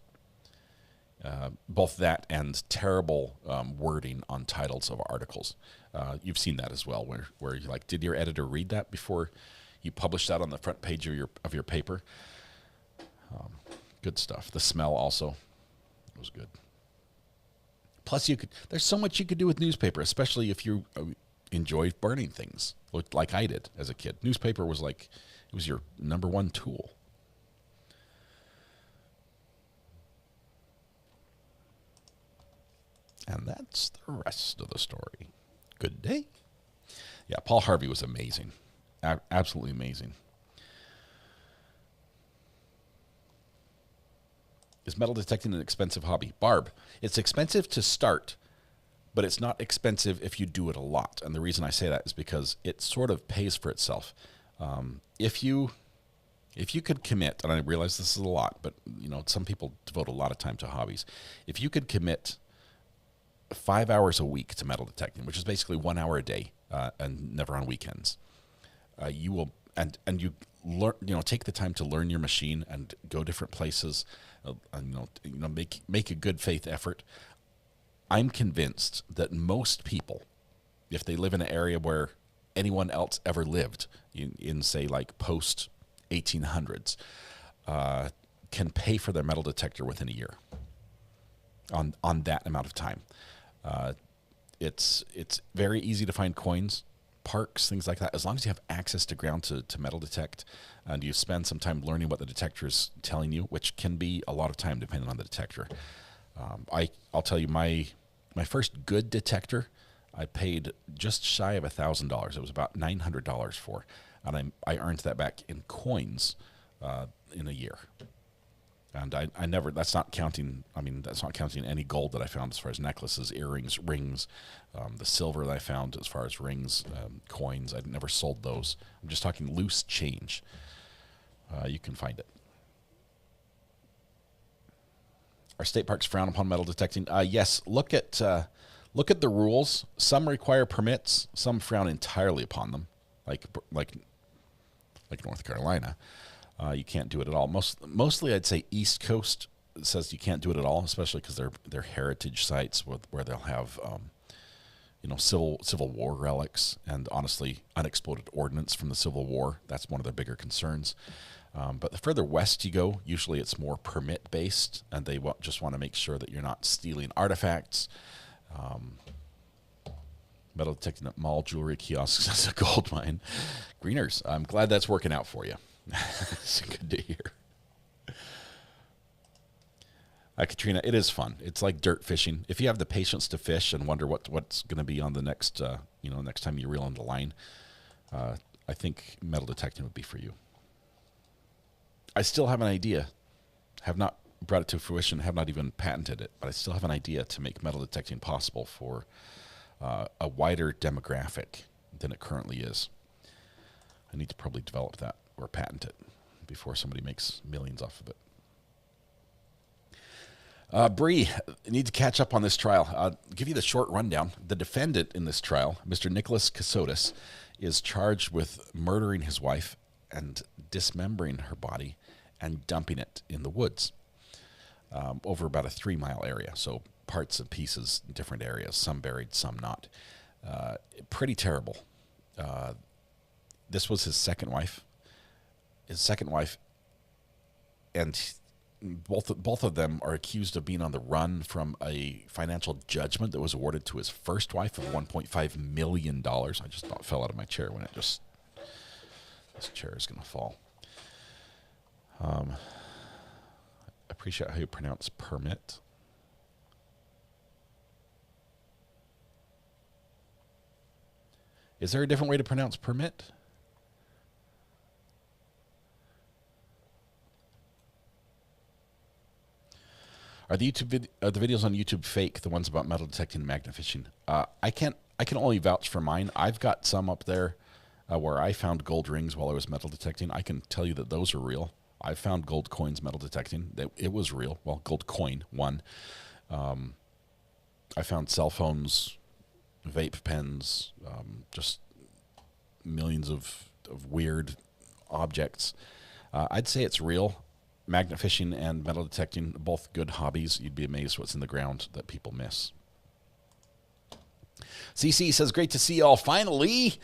Both that and terrible wording on titles of articles. You've seen that as well, where you're like, did your editor read that before you published that on the front page of your paper? Good stuff. The smell also was good. Plus, there's so much you could do with newspaper, especially if you enjoy burning things, like I did as a kid. Newspaper was it was your number one tool. And that's the rest of the story. Good day. Yeah, Paul Harvey was amazing. Absolutely amazing. Is metal detecting an expensive hobby? Barb, it's expensive to start, but it's not expensive if you do it a lot. And the reason I say that is because it sort of pays for itself. If you could commit, and I realize this is a lot, but some people devote a lot of time to hobbies. If you could commit 5 hours a week to metal detecting, which is basically 1 hour a day, and never on weekends, you will, and you learn, take the time to learn your machine and go different places, make a good faith effort. I'm convinced that most people, if they live in an area where anyone else ever lived, in say like post 1800s, can pay for their metal detector within a year on that amount of time. It's very easy to find coins, parks, things like that. As long as you have access to ground to metal detect, and you spend some time learning what the detector is telling you, which can be a lot of time depending on the detector. I'll tell you, my first good detector, I paid just shy of $1,000. It was about $900 for, and I earned that back in coins in a year. And I never, that's not counting any gold that I found as far as necklaces, earrings, rings, the silver that I found as far as rings, coins. I never sold those. I'm just talking loose change. You can find it. Are state parks frown upon metal detecting? Yes. Look at the rules. Some require permits. Some frown entirely upon them, like North Carolina. You can't do it at all. Mostly, I'd say East Coast says you can't do it at all, especially because they're heritage sites where they'll have Civil War relics and honestly unexploded ordnance from the Civil War. That's one of their bigger concerns. But the further west you go, usually it's more permit based, and they just want to make sure that you're not stealing artifacts. Metal detecting at mall, jewelry kiosks, that's a gold mine. Greeners, I'm glad that's working out for you. It's good to hear. Katrina, it is fun. It's like dirt fishing. If you have the patience to fish and wonder what's going to be on the next, next time you reel in the line, I think metal detecting would be for you. I still have an idea. Have not brought it to fruition. Have not even patented it, but I still have an idea to make metal detecting possible for a wider demographic than it currently is. I need to probably develop that or patent it before somebody makes millions off of it. Bree, need to catch up on this trial. I'll give you the short rundown. The defendant in this trial, Mr. Nicholas Kassotis, is charged with murdering his wife and dismembering her body and dumping it in the woods over about a 3-mile area. So parts and pieces in different areas, some buried, some not. Pretty terrible. This was his second wife. And both of them are accused of being on the run from a financial judgment that was awarded to his first wife of $1.5 million. I just fell out of my chair when this chair is going to fall. I appreciate how you pronounce permit. Is there a different way to pronounce permit? Are the videos on YouTube fake? The ones about metal detecting and magnet fishing? I can only vouch for mine. I've got some up there where I found gold rings while I was metal detecting. I can tell you that those are real. I found gold coins metal detecting. It was real. Well, gold coin, one. I found cell phones, vape pens, just millions of weird objects. I'd say it's real. Magnet fishing and metal detecting, both good hobbies. You'd be amazed what's in the ground that people miss. CC says, great to see y'all finally.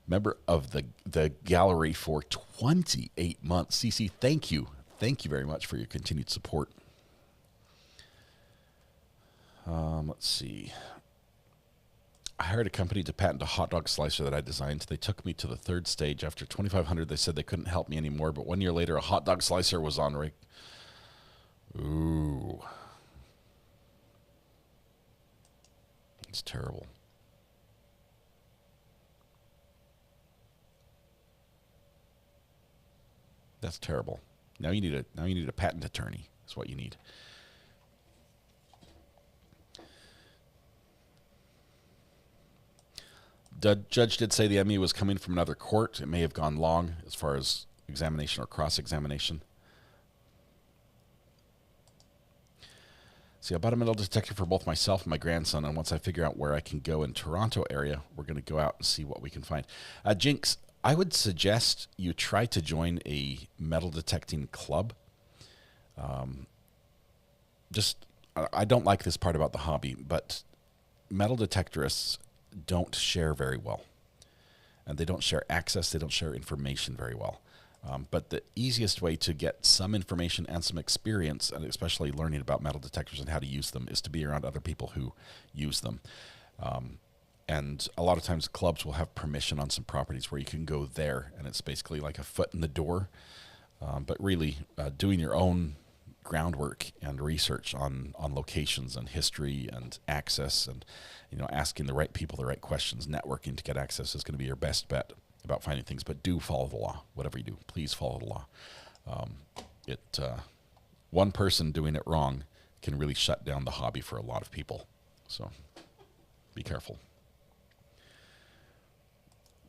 Member of the gallery for 28 months. CC, thank you. Thank you very much for your continued support. Let's see. I hired a company to patent a hot dog slicer that I designed. They took me to the third stage. After 2,500, they said they couldn't help me anymore. But 1 year later, a hot dog slicer was on rig. Ooh. It's terrible. That's terrible. Now you need a patent attorney. That's what you need. The judge did say the ME was coming from another court. It may have gone long as far as examination or cross-examination. See, I bought a metal detector for both myself and my grandson, and once I figure out where I can go in Toronto area, we're going to go out and see what we can find. Jinx, I would suggest you try to join a metal detecting club. I don't like this part about the hobby, but metal detectorists don't share very well. And they don't share access, they don't share information very well. But the easiest way to get some information and some experience, and especially learning about metal detectors and how to use them, is to be around other people who use them. And a lot of times clubs will have permission on some properties where you can go there, and it's basically like a foot in the door. But really, doing your own groundwork and research on locations and history and access, and asking the right people the right questions, networking to get access is going to be your best bet about finding things. But do follow the law. Whatever you do, please follow the law. One person doing it wrong can really shut down the hobby for a lot of people. So be careful.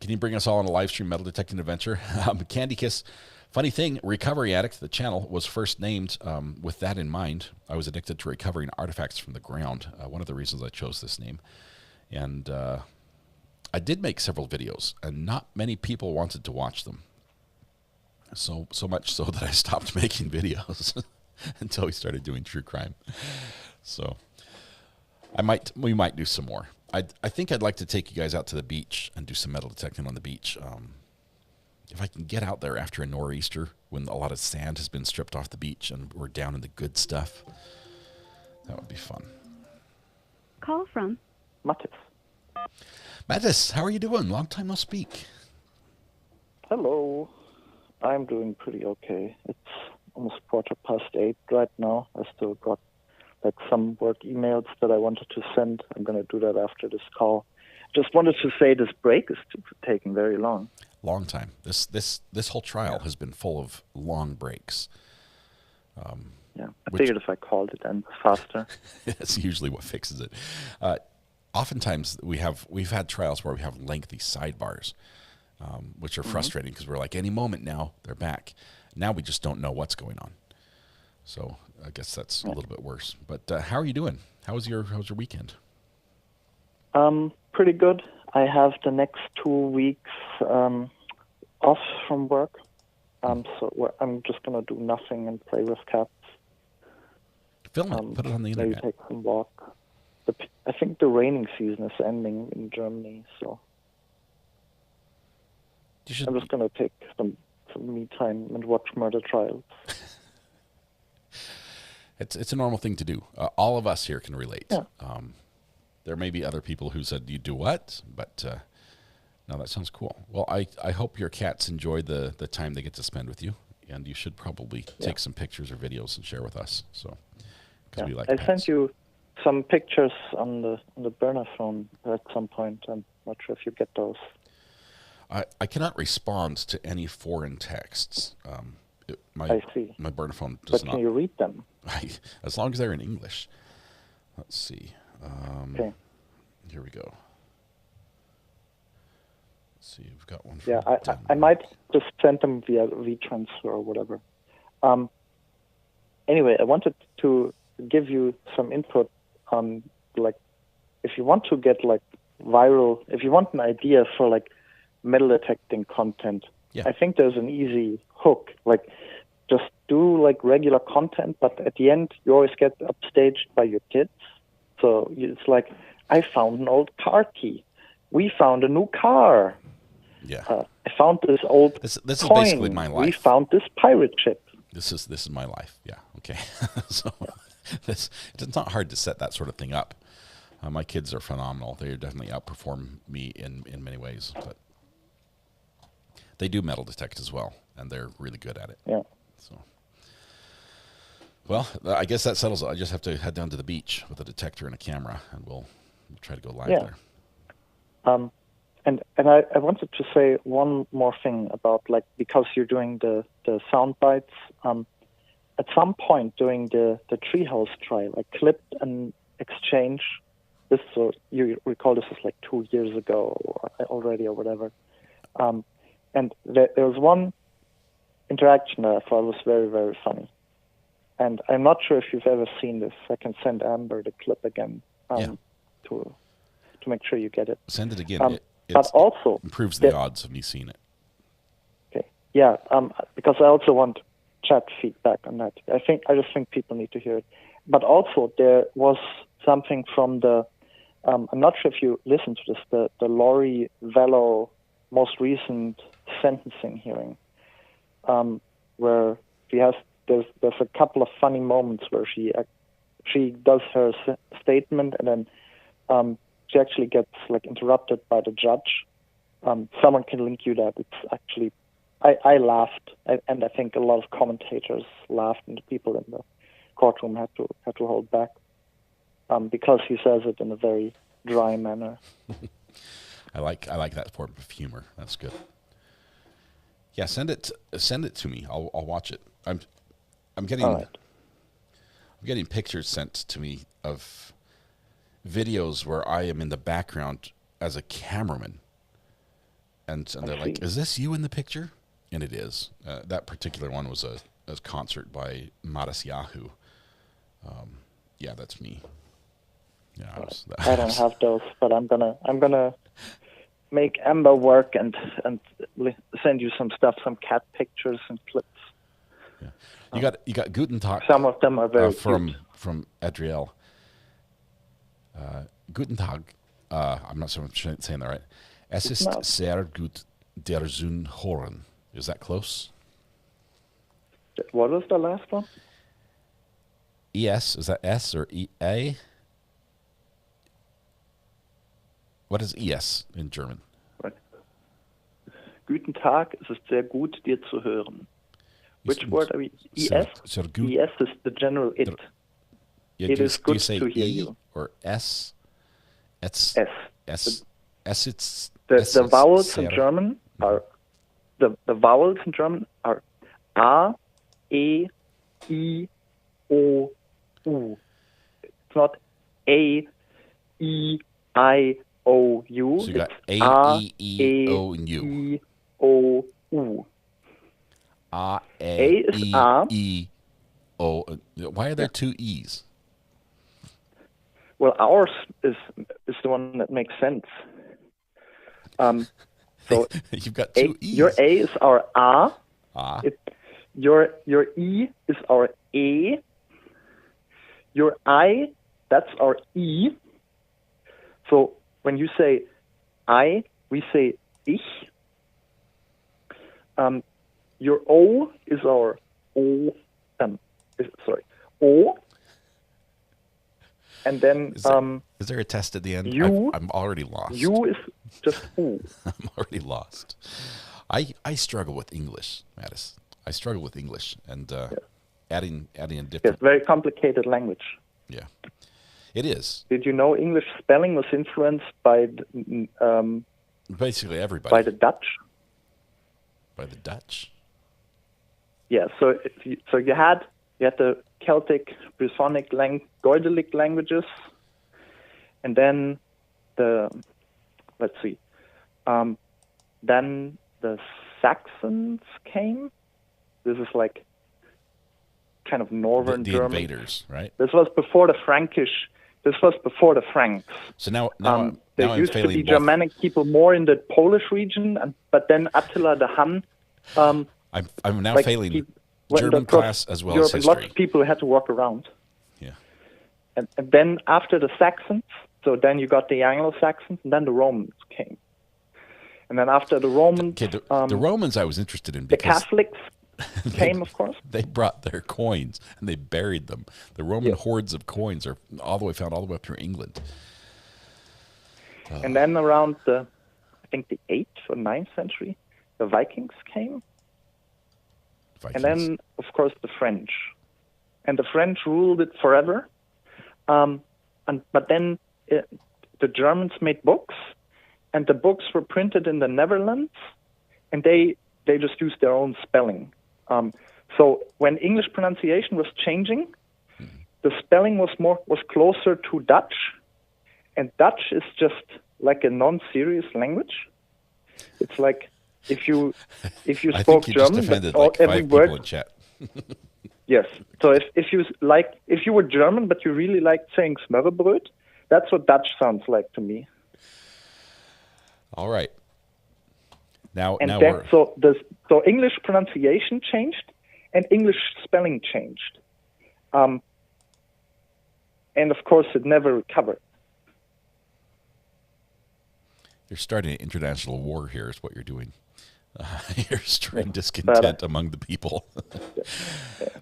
Can you bring us all on a live stream metal detecting adventure? Candy Kiss. Funny thing, Recovery Addict, the channel, was first named with that in mind. I was addicted to recovering artifacts from the ground. One of the reasons I chose this name. And I did make several videos, and not many people wanted to watch them. So much so that I stopped making videos until we started doing true crime. So we might do some more. I think I'd like to take you guys out to the beach and do some metal detecting on the beach. If I can get out there after a nor'easter when a lot of sand has been stripped off the beach and we're down in the good stuff, that would be fun. Call from Mattis. Mattis, how are you doing? Long time no speak. Hello. I'm doing pretty okay. It's almost 8:15 right now. I still got some work emails that I wanted to send. I'm going to do that after this call. Just wanted to say this break is taking very long. Long time. This whole trial has been full of long breaks. I figured if I called it then faster. That's usually what fixes it. Oftentimes we've had trials where we have lengthy sidebars, which are frustrating because we're like, any moment now they're back. Now we just don't know what's going on. So I guess that's a little bit worse. But how are you doing? How's your weekend? Pretty good. I have the next 2 weeks off from work. So I'm just going to do nothing and play with cats. Film it. Put it on the internet. Maybe take some walk. I think the raining season is ending in Germany, so I'm just going to take some me time and watch murder trials. It's a normal thing to do. All of us here can relate. Yeah. There may be other people who said, you do what? But no, that sounds cool. Well, I hope your cats enjoy the time they get to spend with you, and you should probably take some pictures or videos and share with us. So, because we like I pets. sent you some pictures on the burner phone at some point. I'm not sure if you get those. I cannot respond to any foreign texts. I see. My burner phone does not. But can you read them? As long as they're in English. Let's see. Okay. Here we go. Let's see. We've got one. From I might just send them via WeTransfer or whatever. Anyway, I wanted to give you some input on if you want to get viral, if you want an idea for metal detecting content. Yeah. I think there's an easy hook. Just do regular content, but at the end you always get upstaged by your kids. So it's I found an old car key. We found a new car. Yeah. I found this old This is coin. basically my life. We found this pirate ship. This is my life. Yeah. Okay. So it's not hard to set that sort of thing up. My kids are phenomenal. They definitely outperform me in many ways, but they do metal detect as well, and they're really good at it. Yeah. So, well, I guess that settles it. I just have to head down to the beach with a detector and a camera, and we'll try to go live there. And I wanted to say one more thing about because you're doing the sound bites. At some point during the Treehouse trial, I clipped an exchange. So you recall this was 2 years ago already or whatever. And there was one interaction that I thought was very, very funny. And I'm not sure if you've ever seen this. I can send Amber the clip again to make sure you get it. Send it again. But also improves the odds of me seeing it. Okay. Yeah. Because I also want chat feedback on that. I just think people need to hear it. But also there was something from the. I'm not sure if you listened to this. The Lori Vallow most recent sentencing hearing, where there's a couple of funny moments where she does her statement and then she actually gets like interrupted by the judge, someone can link you that. It's actually, I laughed, and I think a lot of commentators laughed, and the people in the courtroom had to hold back because he says it in a very dry manner. I like that form of humor. That's good. Yeah, send it to me. I'll watch it. I'm getting pictures sent to me of videos where I am in the background as a cameraman, and they're like, "Is this you in the picture?" And it is. That particular one was a concert by Maras Yahoo. Yeah, that's me. Yeah, I don't have those, but I'm gonna make Amber work and send you some stuff, some cat pictures and clips. Yeah. You got Guten Tag. Some of them are very from Adriel. Guten Tag. I'm not sure if I'm saying that right. Es ist sehr gut der Sohn hören. Is that close? What was the last one? ES, is that S or EA? What is ES in German? Right. Guten Tag, es ist sehr gut, dir zu hören. Which word are we? ES? ES is the general it. Yeah, it is good say to hear E you. Or S? S. It's the vowels in German are the vowels in German are A, E, I, O, U. It's not A, E, I, O, U. So you got it's A, E, O, and U. E, O, U. A is E, A. E, O. Why are there two E's? Well, ours is the one that makes sense. So you've got two E's. Your A is our A. Your E is our E. Your I, that's our E. So when you say I, we say ich. Your O is our O. O. And then is there a test at the end? U, I'm already lost. U is just U. I'm already lost. I struggle with English, Mattis. I struggle with English and adding a different. It's very complicated language. Yeah, it is. Did you know English spelling was influenced by basically everybody? By the Dutch. By the Dutch. Yeah. So you had the Celtic, Brythonic, Goidelic languages, and then then the Saxons came. This is like kind of northern the German. Invaders, right? This was before the Frankish. This was before the Franks. So now there used to be Germanic people more in the Polish region, but then Attila the Hun. I'm now failing German class as well as history. Lots of people had to walk around. Yeah. And then after the Saxons, so then you got the Anglo-Saxons, and then the Romans came. And then after the Romans... the Romans I was interested in because... The Catholics came, of course. They brought their coins, and they buried them. The Roman hoards of coins are found all the way up through England. And then around I think the 8th or 9th century, the Vikings came. And then, of course, the French. And the French ruled it forever. But then the Germans made books, and the books were printed in the Netherlands, and they just used their own spelling. So when English pronunciation was changing, the spelling was closer to Dutch, and Dutch is just like a non-serious language. It's like if you spoke German, like every word. In chat. Yes. So if you were German but you really liked saying smørrebrød, that's what Dutch sounds like to me. All right. Now we're so English pronunciation changed and English spelling changed, and of course it never recovered. You're starting an international war here, is what you're doing. You're stirring discontent among the people.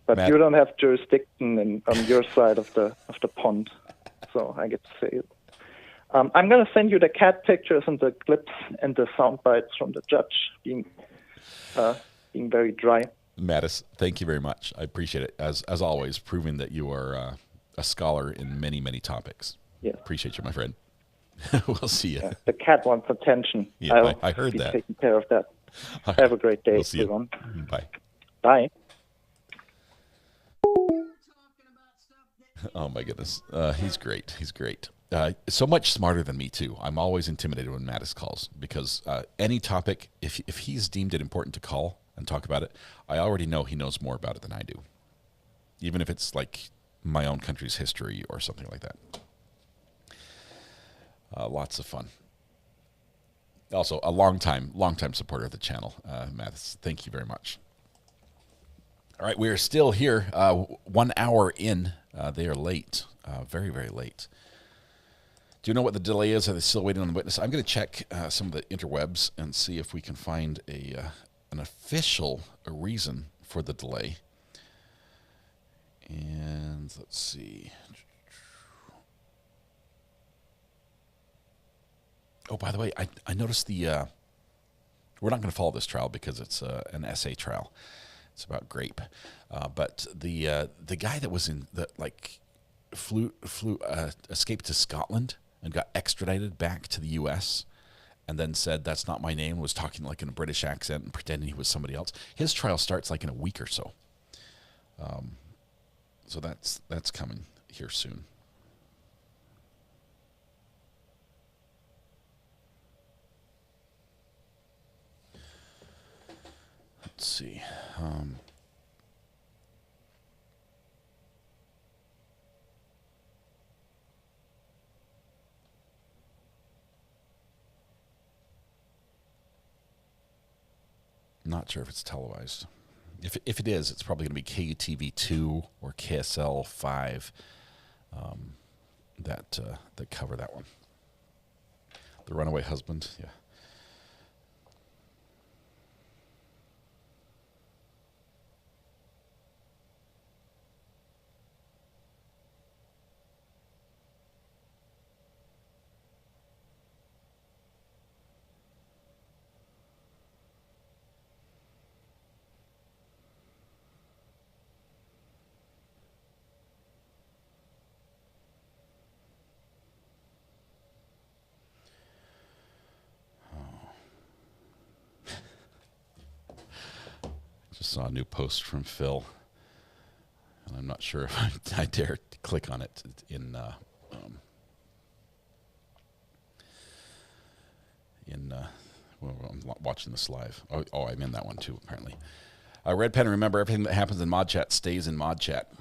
But Matt, you don't have jurisdiction on your side of the pond, so I get to say it. I'm going to send you the cat pictures and the clips and the sound bites from the judge being very dry. Mattis, thank you very much. I appreciate it. As always, proving that you are a scholar in many, many topics. Yeah. Appreciate you, my friend. We'll see you. Yeah, the cat wants attention. Yeah, I heard be that. Taking care of that. Have a great day, We'll see everyone. You. Bye. Bye. Oh my goodness, he's great. He's great. So much smarter than me too. I'm always intimidated when Mattis calls because any topic, if he's deemed it important to call and talk about it, I already know he knows more about it than I do. Even if it's like my own country's history or something like that. Lots of fun. Also, a long time supporter of the channel, Mattis. Thank you very much. All right, we are still here. 1 hour in. They are late, very, very late. Do you know what the delay is? Are they still waiting on the witness? I'm going to check some of the interwebs and see if we can find an official reason for the delay. And let's see. Oh, by the way, I noticed the. We're not going to follow this trial because it's an essay trial. It's about grape, but the guy that was in the escaped to Scotland and got extradited back to the U.S. and then said that's not my name, was talking like in a British accent and pretending he was somebody else. His trial starts like in a week or so. So that's coming here soon. Let's see. Not sure if it's televised. If it is, it's probably going to be KUTV2 or KSL5 that cover that one. The runaway husband, yeah. Saw a new post from Phil, and I'm not sure if I dare click on it well, I'm watching this live. Oh, I'm in that one too, apparently. Red Pen, remember everything that happens in Mod Chat stays in Mod Chat.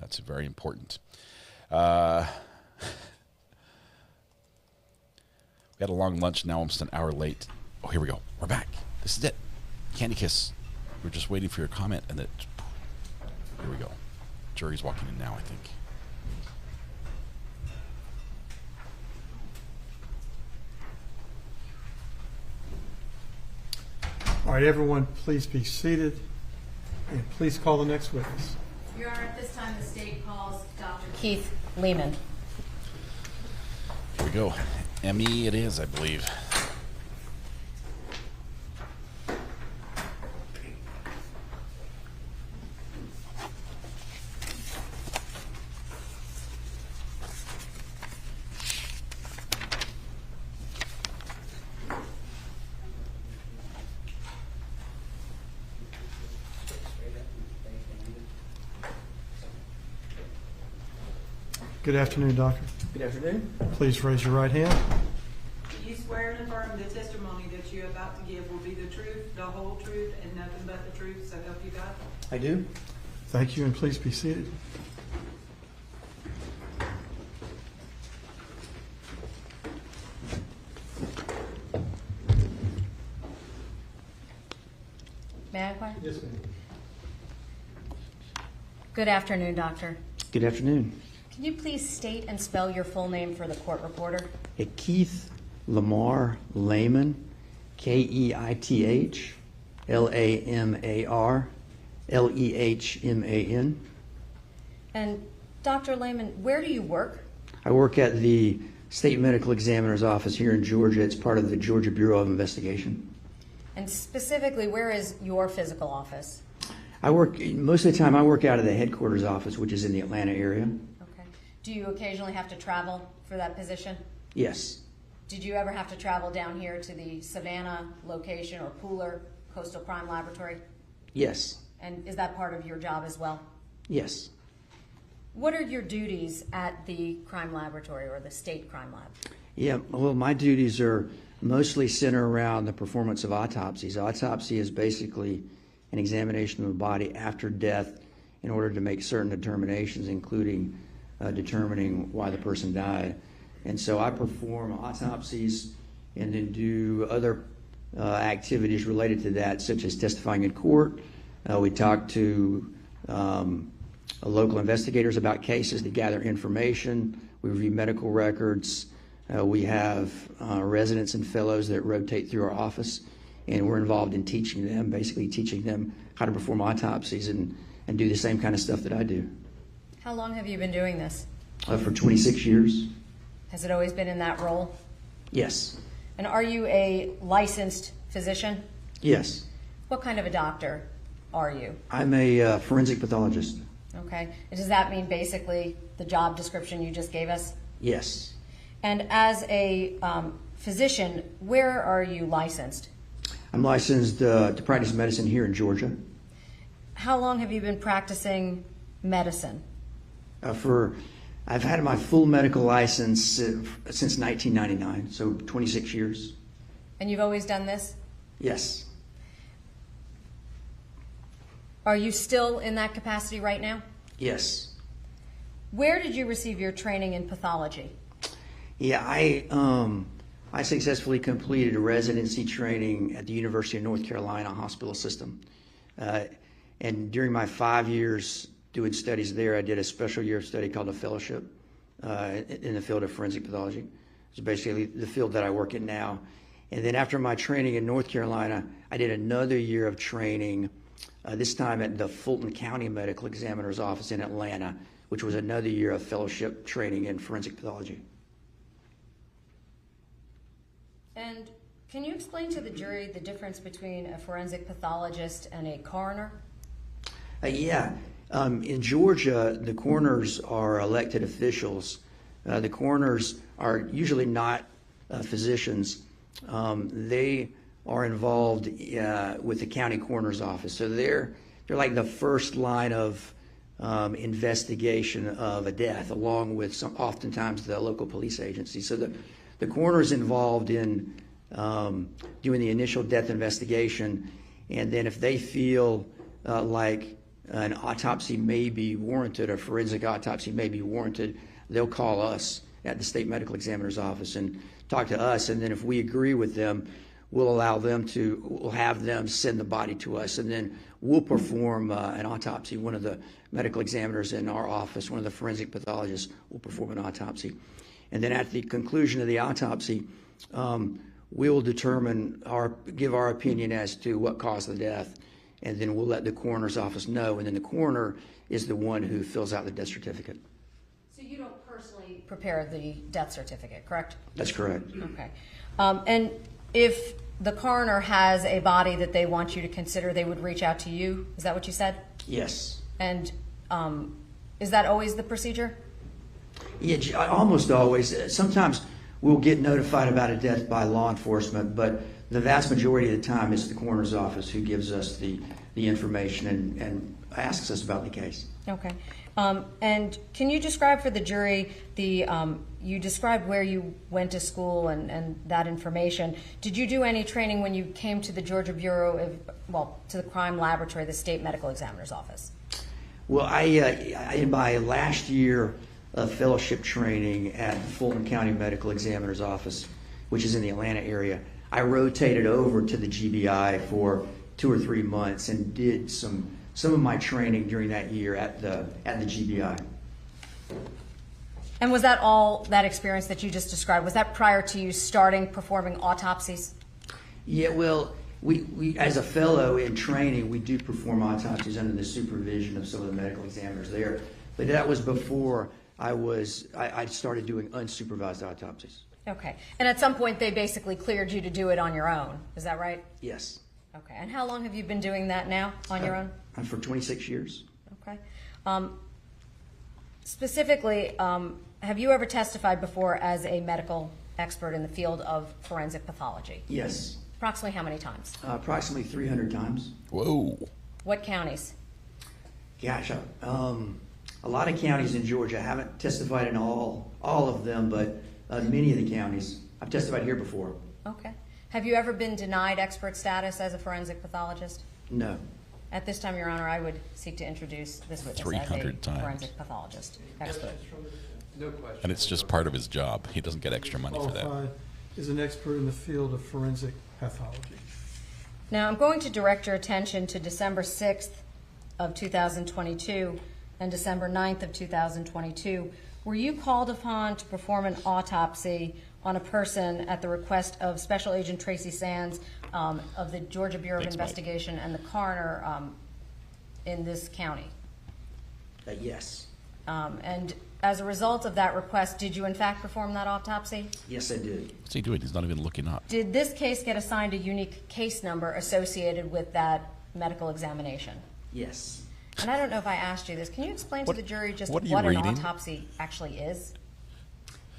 That's very important. We had a long lunch, now almost an hour late. Oh, here we go. We're back. This is it. Candy Kiss. We're just waiting for your comment, and here we go. Jury's walking in now, I think. All right, everyone, please be seated, and please call the next witness. Your Honor, at this time, the state calls Dr. Keith Lehman. Here we go. ME it is, I believe. Good afternoon, Doctor. Good afternoon. Please raise your right hand. Do you swear and affirm the testimony that you're about to give will be the truth, the whole truth, and nothing but the truth, so help you God? I do. Thank you, and please be seated. May I inquire? Yes, ma'am. Good afternoon, Doctor. Good afternoon. Can you please state and spell your full name for the court reporter? Keith Lamar Lehman, Keith Lamar Lehman. And Dr. Lehman, where do you work? I work at the State Medical Examiner's Office here in Georgia. It's part of the Georgia Bureau of Investigation. And specifically, where is your physical office? Most of the time I work out of the headquarters office, which is in the Atlanta area. Okay. Do you occasionally have to travel for that position? Yes. Did you ever have to travel down here to the Savannah location or Pooler Coastal Crime Laboratory? Yes. And is that part of your job as well? Yes. What are your duties at the crime laboratory or the state crime lab? Yeah, well, my duties are mostly centered around the performance of autopsies. Autopsy is basically an examination of the body after death in order to make certain determinations, including determining why the person died. And so I perform autopsies and then do other activities related to that, such as testifying in court. We talk to local investigators about cases to gather information. We review medical records. We have residents and fellows that rotate through our office, and we're involved in teaching them, basically teaching them how to perform autopsies and do the same kind of stuff that I do. How long have you been doing this? For 26 years. Has it always been in that role? Yes. And are you a licensed physician? Yes. What kind of a doctor are you? I'm a forensic pathologist. Okay. And does that mean basically the job description you just gave us? Yes. And as a physician, where are you licensed? I'm licensed to practice medicine here in Georgia. How long have you been practicing medicine? I've had my full medical license since 1999, so 26 years. And you've always done this? Yes. Are you still in that capacity right now? Yes. Where did you receive your training in pathology? Yeah, I successfully completed a residency training at the University of North Carolina Hospital System. And during my 5 years doing studies there, I did a special year of study called a fellowship in the field of forensic pathology. It's basically the field that I work in now. And then after my training in North Carolina, I did another year of training, this time at the Fulton County Medical Examiner's Office in Atlanta, which was another year of fellowship training in forensic pathology. And can you explain to the jury the difference between a forensic pathologist and a coroner? Yeah. In Georgia, the coroners are elected officials. The coroners are usually not physicians. They are involved with the county coroner's office. So they're like the first line of investigation of a death, along with oftentimes the local police agency. So the coroner is involved in doing the initial death investigation, and then if they feel like an autopsy may be warranted, a forensic autopsy may be warranted, they'll call us at the state medical examiner's office and talk to us, and then if we agree with them, we'll have them send the body to us, and then we'll perform an autopsy. One of the medical examiners in our office, one of the forensic pathologists, will perform an autopsy. And then at the conclusion of the autopsy, we will give our opinion as to what caused the death, and then we'll let the coroner's office know, and then the coroner is the one who fills out the death certificate. So you don't personally prepare the death certificate, correct? That's correct. Okay. And if the coroner has a body that they want you to consider, they would reach out to you? Is that what you said? Yes. And is that always the procedure? Yeah, almost always. Sometimes we'll get notified about a death by law enforcement, but the vast majority of the time it's the coroner's office who gives us the information and asks us about the case. Okay. And can you describe for the jury you described where you went to school and that information. Did you do any training when you came to the Georgia Bureau to the crime laboratory, the state medical examiner's office? Well, in my last year of fellowship training at the Fulton County Medical Examiner's Office, which is in the Atlanta area, I rotated over to the GBI for 2 or 3 months and did some of my training during that year at the GBI. And was that all that experience that you just described? Was that prior to you starting performing autopsies? Yeah, well, we as a fellow in training, we do perform autopsies under the supervision of some of the medical examiners there. But that was before I started doing unsupervised autopsies. Okay. And at some point, they basically cleared you to do it on your own. Is that right? Yes. Okay. And how long have you been doing that now on your own? For 26 years. Okay. Specifically, have you ever testified before as a medical expert in the field of forensic pathology? Yes. Approximately how many times? Approximately 300 times. Whoa. What counties? Gosh, a lot of counties in Georgia. I haven't testified in all of them, but many of the counties. I've testified here before. Okay. Have you ever been denied expert status as a forensic pathologist? No. At this time, Your Honor, I would seek to introduce this witness 300 as a times. forensic pathologist expert. No question. And it's just part of his job. He doesn't get extra money for that. Qualified is an expert in the field of forensic pathology. Now, I'm going to direct your attention to December 6th of 2022 and December 9th of 2022. Were you called upon to perform an autopsy on a person at the request of Special Agent Tracy Sands of the Georgia Bureau of Investigation and the coroner in this county? Yes. And as a result of that request, did you in fact perform that autopsy? Yes, I did. What's he doing? He's not even looking up. Did this case get assigned a unique case number associated with that medical examination? Yes. And I don't know if I asked you this. Can you explain to the jury just what what are an you reading? autopsy actually is?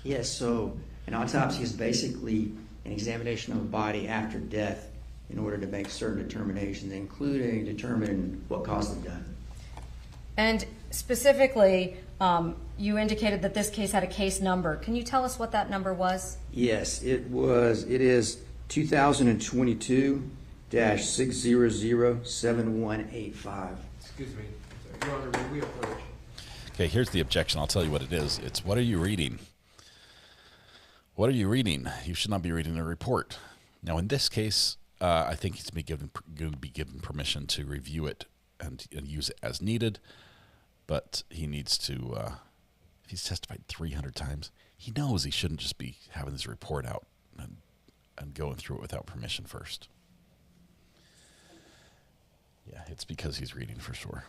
Yes, so an autopsy is basically an examination of a body after death in order to make certain determinations, including determining what caused the death. And specifically, you indicated that this case had a case number. Can you tell us what that number was? Yes, it is 2022-6007185. Excuse me, Your Honor, may we approach? Okay, here's the objection. I'll tell you what it is. It's, what are you reading? What are you reading? You should not be reading a report. Now, in this case, I think he's going to be given permission to review it and use it as needed. But he needs to, if he's testified 300 times, he knows he shouldn't just be having this report out and going through it without permission first. Yeah, it's because he's reading for sure.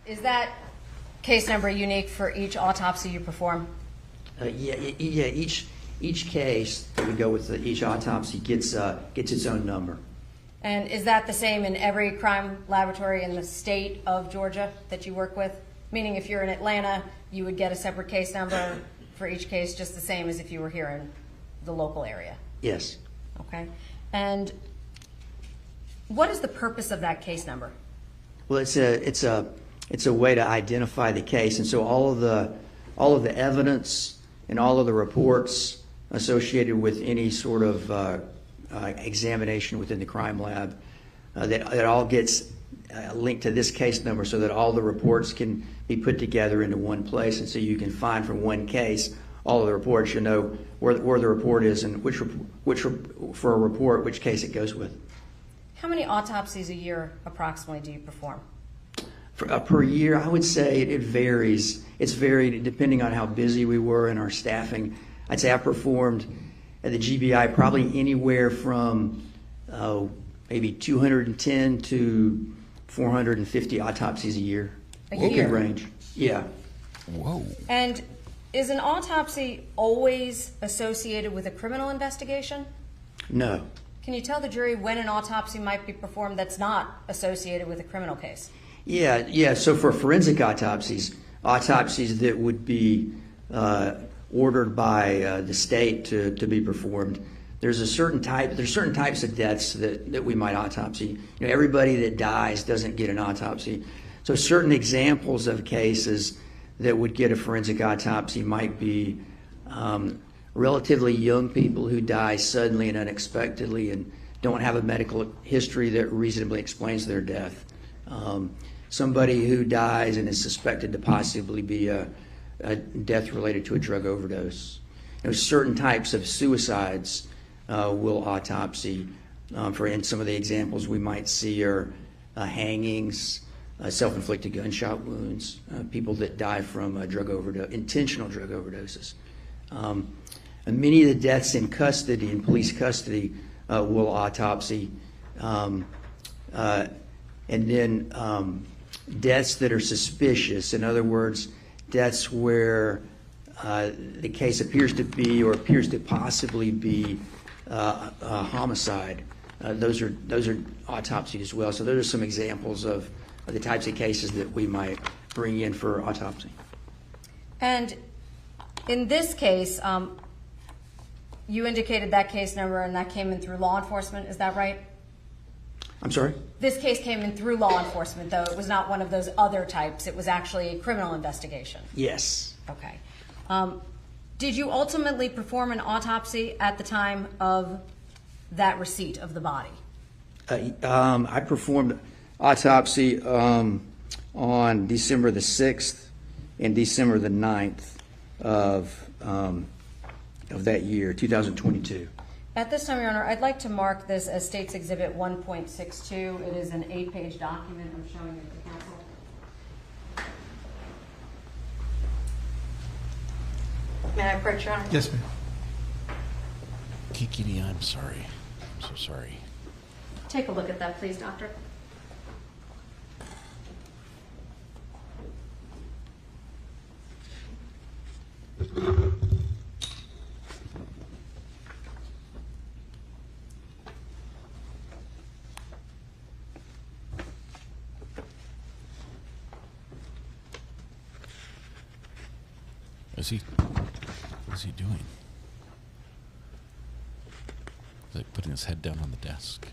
Is that case number unique for each autopsy you perform? Yeah. Each case that we go with, each autopsy gets its own number. And is that the same in every crime laboratory in the state of Georgia that you work with? Meaning if you're in Atlanta, you would get a separate case number for each case, just the same as if you were here in the local area? Yes. Okay. And what is the purpose of that case number? Well, it's a way to identify the case, and so all of the evidence and all of the reports associated with any sort of examination within the crime lab, that all gets linked to this case number, so that all the reports can be put together into one place, and so you can find from one case all of the reports. You know where the report is and which for a report which case it goes with. How many autopsies a year approximately do you perform? Per year, I would say it varies. It's varied depending on how busy we were in our staffing. I'd say I performed at the GBI probably anywhere from maybe 210 to 450 autopsies a year. A year? Good range. Yeah. Whoa. And is an autopsy always associated with a criminal investigation? No. Can you tell the jury when an autopsy might be performed that's not associated with a criminal case? Yeah. So for forensic autopsies that would be ordered by the state to be performed, there's certain types of deaths that we might autopsy. You know, everybody that dies doesn't get an autopsy. So certain examples of cases that would get a forensic autopsy might be relatively young people who die suddenly and unexpectedly and don't have a medical history that reasonably explains their death. Somebody who dies and is suspected to possibly be a death related to a drug overdose. You know, certain types of suicides will autopsy. And some of the examples we might see are hangings, self-inflicted gunshot wounds, people that die from drug overdose, intentional drug overdoses. And many of the deaths in custody, in police custody, will autopsy. And then deaths that are suspicious, in other words, deaths where the case appears to be or appears to possibly be a homicide. Those are autopsied as well. So those are some examples of the types of cases that we might bring in for autopsy. And in this case, you indicated that case number and that came in through law enforcement, is that right? I'm sorry? This case came in through law enforcement, though. It was not one of those other types. It was actually a criminal investigation. Yes. Okay. Did you ultimately perform an autopsy at the time of that receipt of the body? I performed autopsy on December the 6th and December the 9th of that year, 2022. At this time, Your Honor, I'd like to mark this as State's Exhibit 1.62. It is an 8-page document. I'm showing it to counsel. May I approach, Your Honor? Yes, ma'am. Kikini, I'm sorry. I'm so sorry. Take a look at that, please, Doctor. What is he doing? He's like putting his head down on the desk.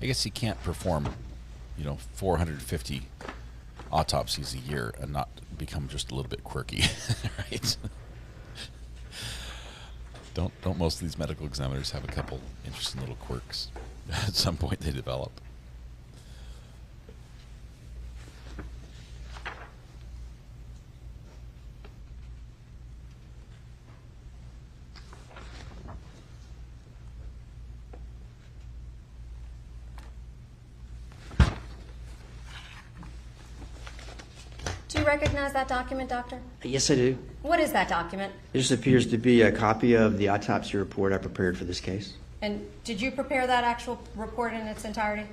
I guess he can't perform, 450 autopsies a year and not become just a little bit quirky, right? Don't most of these medical examiners have a couple interesting little quirks at some point they develop? Do you recognize that document, Doctor? Yes, I do. What is that document? It just appears to be a copy of the autopsy report I prepared for this case. And did you prepare that actual report in its entirety?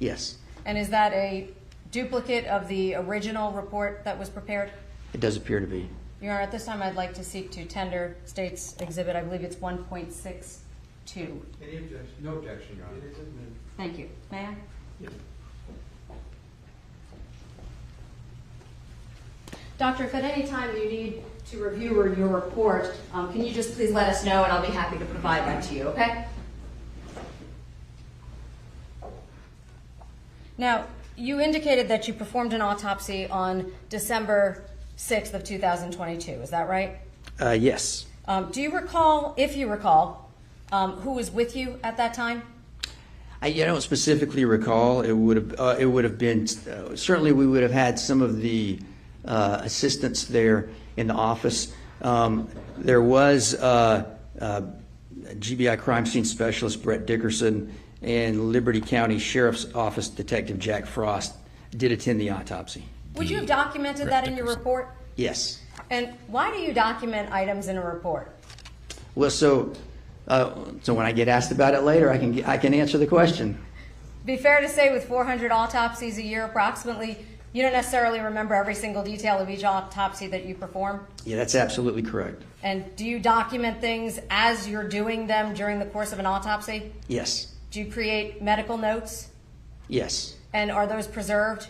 Yes. And is that a duplicate of the original report that was prepared? It does appear to be. Your Honor, at this time I'd like to seek to tender State's Exhibit, I believe it's 1.62. Any objection? No objection, Your Honor. Thank you. May I? Yes. Doctor, if at any time you need to review your report, can you just please let us know and I'll be happy to provide that to you, okay? Now, you indicated that you performed an autopsy on December 6th of 2022, is that right? Yes. Do you recall, if you recall, who was with you at that time? I don't specifically recall. It would have been, certainly we would have had some of the assistants there in the office. There was GBI crime scene specialist Brett Dickerson and Liberty County Sheriff's Office Detective Jack Frost did attend the autopsy. Would you have documented that in your report? Yes. And why do you document items in a report? Well, so when I get asked about it later, I can answer the question. Be fair to say with 400 autopsies a year approximately, you don't necessarily remember every single detail of each autopsy that you perform? Yeah, that's absolutely correct. And do you document things as you're doing them during the course of an autopsy? Yes. Do you create medical notes? Yes. And are those preserved?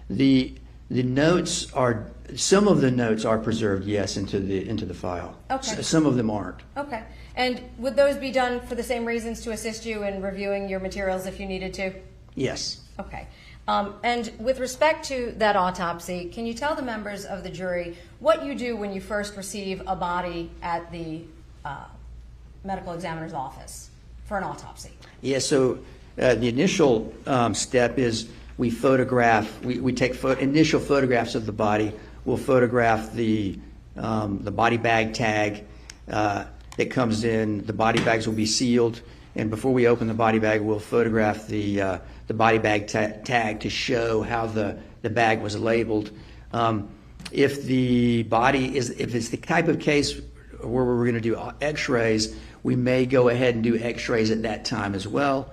The notes are, some of the notes are preserved, yes, into the file. Okay. Some of them aren't. Okay. And would those be done for the same reasons to assist you in reviewing your materials if you needed to? Yes. Okay. And with respect to that autopsy, can you tell the members of the jury what you do when you first receive a body at the medical examiner's office for an autopsy? Yeah, so the initial step is we photograph, we take initial photographs of the body. We'll photograph the body bag tag that comes in. The body bags will be sealed, and before we open the body bag, we'll photograph the body bag tag to show how the bag was labeled. If the body is, if it's the type of case where we're going to do x-rays, we may go ahead and do x-rays at that time as well.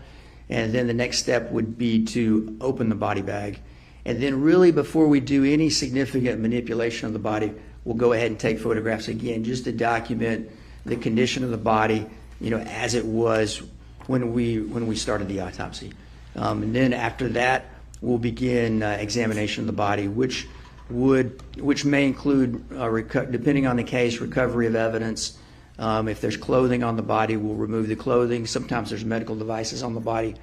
And then the next step would be to open the body bag. And then really before we do any significant manipulation of the body, we'll go ahead and take photographs again just to document the condition of the body, as it was when we started the autopsy. And then after that, we'll begin examination of the body, which may include, depending on the case, recovery of evidence. If there's clothing on the body, we'll remove the clothing. Sometimes there's medical devices on the body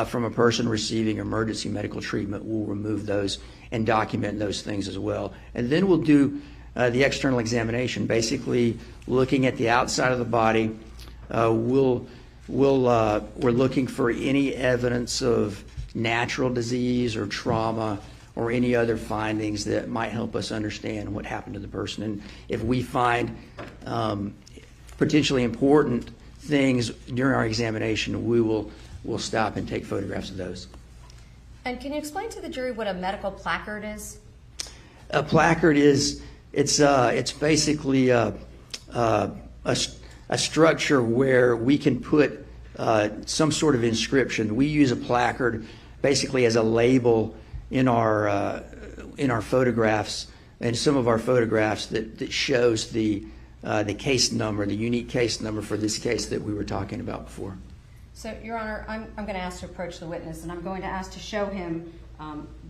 from a person receiving emergency medical treatment. We'll remove those and document those things as well. And then we'll do the external examination, basically looking at the outside of the body. We're looking for any evidence of natural disease or trauma or any other findings that might help us understand what happened to the person. And if we find potentially important things during our examination, we'll stop and take photographs of those. And can you explain to the jury what a medical placard is? A placard is it's basically a structure where we can put some sort of inscription. We use a placard basically as a label in our photographs, and some of our photographs that shows the case number, the unique case number for this case that we were talking about before. So, Your Honor, I'm going to ask to approach the witness, and I'm going to ask to show him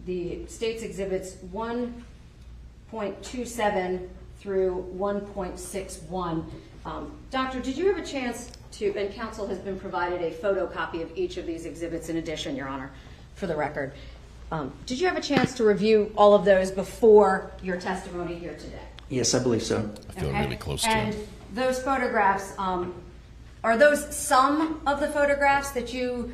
the state's exhibits 1.27 through 1.61. Doctor, did you have a chance to, and counsel has been provided a photocopy of each of these exhibits in addition, Your Honor, for the record. Did you have a chance to review all of those before your testimony here today? Yes, I believe so. I feel really close to And it. those photographs, are those some of the photographs that you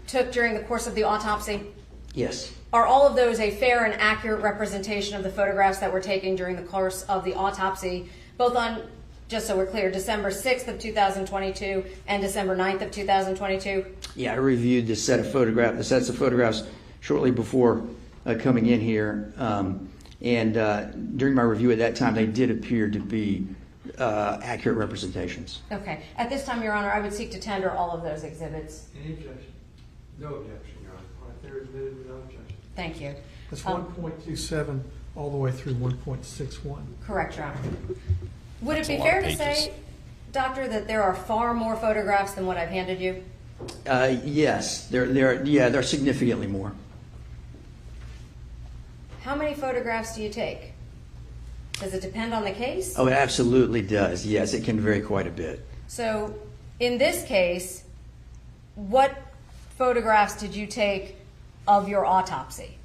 took during the course of the autopsy? Yes. Are all of those a fair and accurate representation of the photographs that were taken during the course of the autopsy, both on, just so we're clear, December 6th of 2022 and December 9th of 2022? Yeah, I reviewed the sets of photographs shortly before coming in here, and during my review at that time, they did appear to be accurate representations. Okay. At this time, Your Honor, I would seek to tender all of those exhibits. Any objection? No objection, Your Honor. All right, they're admitted without objection. Thank you. That's 1.27 all the way through 1.61. Correct, Your Honor. Would That's it a be lot fair of to say, Doctor, that there are far more photographs than what I've handed you? Yes, there are significantly more. How many photographs do you take? Does it depend on the case? Oh, it absolutely does. Yes, it can vary quite a bit. So, in this case, what photographs did you take of your autopsy?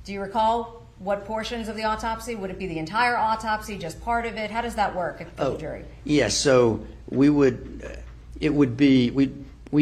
Do you recall what portions of the autopsy? Would it be the entire autopsy, just part of it? How does that work for the jury? Yes, so we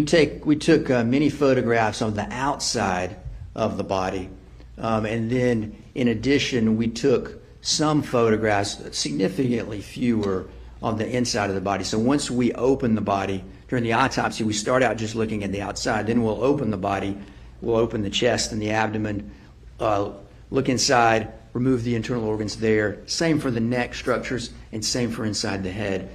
took many photographs on the outside of the body, and then in addition we took some photographs, significantly fewer, on the inside of the body. So once we open the body during the autopsy, we start out just looking at the outside, then we'll open the body, we'll open the chest and the abdomen, look inside, remove the internal organs there. Same for the neck structures and same for inside the head.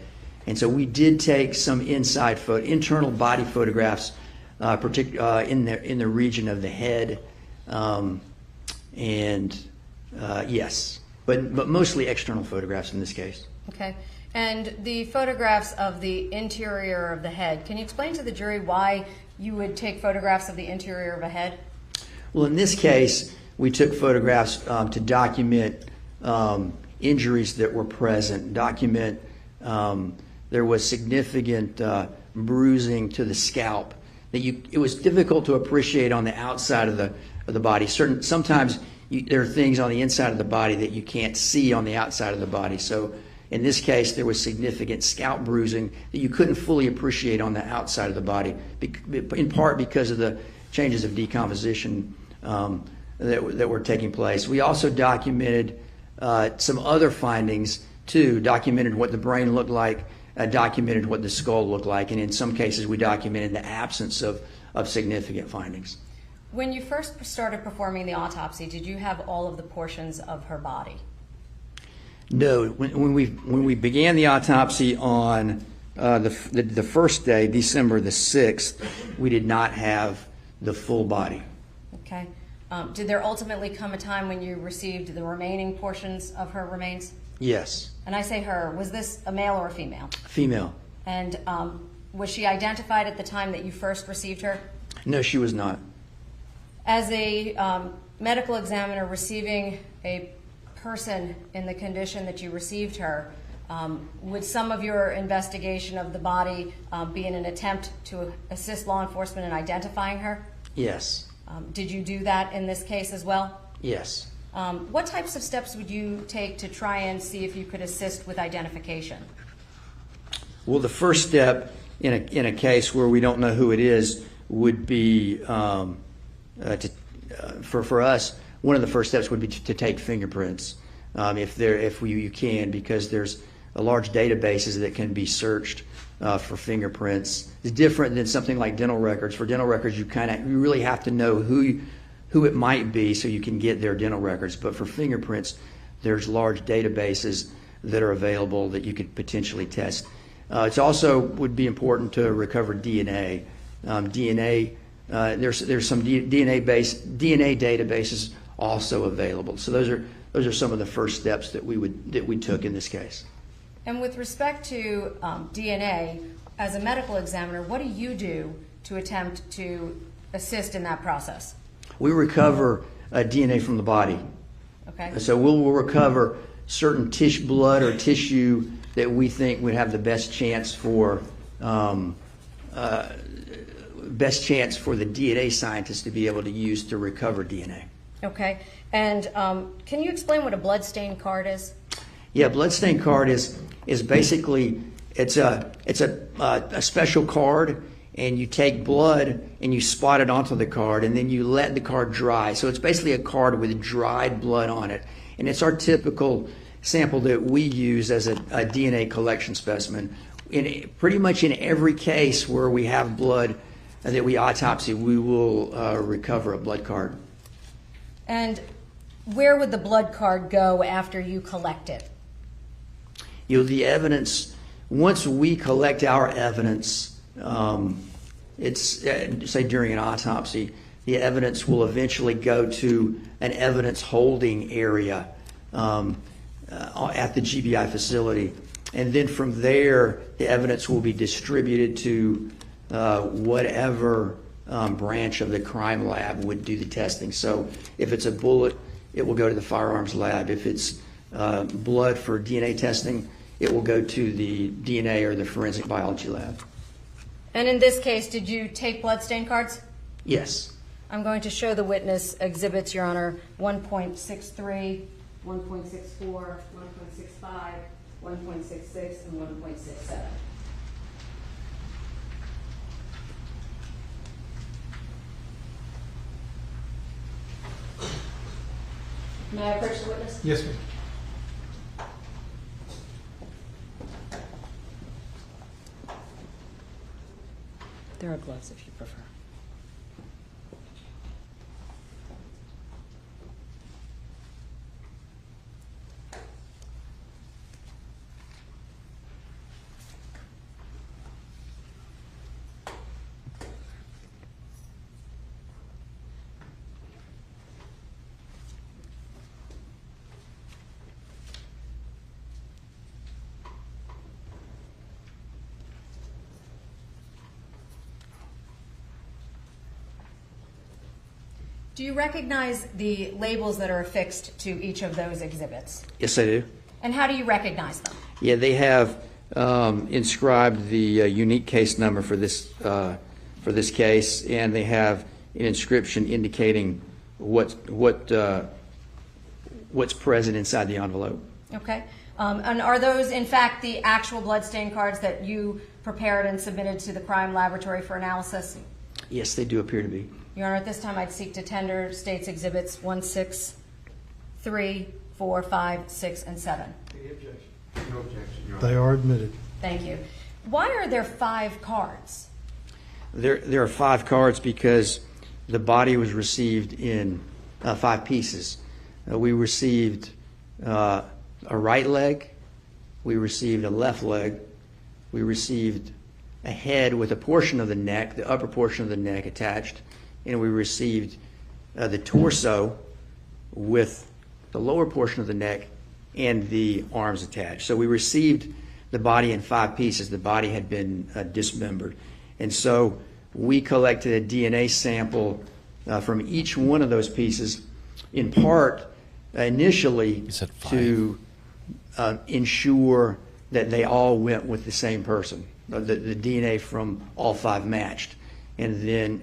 And so we did take some internal body photographs, in the region of the head, yes, but mostly external photographs in this case. Okay. And the photographs of the interior of the head, can you explain to the jury why you would take photographs of the interior of a head? Well, in this case, we took photographs to document injuries that were present, document there was significant bruising to the scalp. It was difficult to appreciate on the outside of the body. Sometimes there are things on the inside of the body that you can't see on the outside of the body. So in this case, there was significant scalp bruising that you couldn't fully appreciate on the outside of the body, in part because of the changes of decomposition that were taking place. We also documented some other findings too, documented what the brain looked like, documented what the skull looked like, and in some cases we documented the absence of significant findings. When you first started performing the autopsy, did you have all of the portions of her body? No. When we began the autopsy on the first day, December the 6th, we did not have the full body. Okay. Did there ultimately come a time when you received the remaining portions of her remains? Yes. And I say her, was this a male or a female? Female. And was she identified at the time that you first received her? No, she was not. As a medical examiner receiving a person in the condition that you received her, would some of your investigation of the body be in an attempt to assist law enforcement in identifying her? Yes. Did you do that in this case as well? Yes. What types of steps would you take to try and see if you could assist with identification? Well, the first step in a case where we don't know who it is would be for us. One of the first steps would be to take fingerprints, if you can, because there's a large databases that can be searched for fingerprints. It's different than something like dental records. For dental records, you really have to know who it might be so you can get their dental records. But for fingerprints, there's large databases that are available that you could potentially test. It also would be important to recover DNA. There's some DNA databases also available. So those are some of the first steps that we took in this case. And with respect to DNA, as a medical examiner, what do you do to attempt to assist in that process? We recover DNA from the body. Okay. So we'll recover certain blood or tissue that we think would have the best chance for the DNA scientists to be able to use to recover DNA. Okay. And can you explain what a bloodstain card is? Yeah, bloodstain card is basically it's a special card, and you take blood and you spot it onto the card, and then you let the card dry. So it's basically a card with dried blood on it, and it's our typical sample that we use as a DNA collection specimen. Pretty much in every case where we have blood that we autopsy, we will recover a blood card. And where would the blood card go after you collect it? The evidence, once we collect our evidence, it's say during an autopsy, the evidence will eventually go to an evidence holding area at the GBI facility. And then from there, the evidence will be distributed to whatever branch of the crime lab would do the testing. So if it's a bullet, it will go to the firearms lab. If it's blood for DNA testing, it will go to the DNA or the forensic biology lab. And in this case, did you take bloodstain cards? Yes. I'm going to show the witness exhibits, Your Honor, 1.63, 1.64, 1.65, 1.66, and 1.67. May I approach the witness? Yes, ma'am. There are gloves if you prefer. Do you recognize the labels that are affixed to each of those exhibits? Yes, I do. And how do you recognize them? Yeah, they have inscribed the unique case number for this case, and they have an inscription indicating what's present inside the envelope. Okay. And are those, in fact, the actual bloodstain cards that you prepared and submitted to the crime laboratory for analysis? Yes, they do appear to be. Your Honor, at this time I'd seek to tender State's Exhibits 1, 6, 3, 4, 5, 6, and 7. Any objection? No objection, Your Honor. They are admitted. Thank you. Why are there 5 cards? There are 5 cards because the body was received in 5 pieces. We received a right leg, we received a left leg, we received a head with a portion of the neck, the upper portion of the neck attached, and we received the torso with the lower portion of the neck and the arms attached. So we received the body in 5 pieces. The body had been dismembered. And so we collected a DNA sample from each one of those pieces, in part initially to ensure that they all went with the same person. The DNA from all 5 matched. And then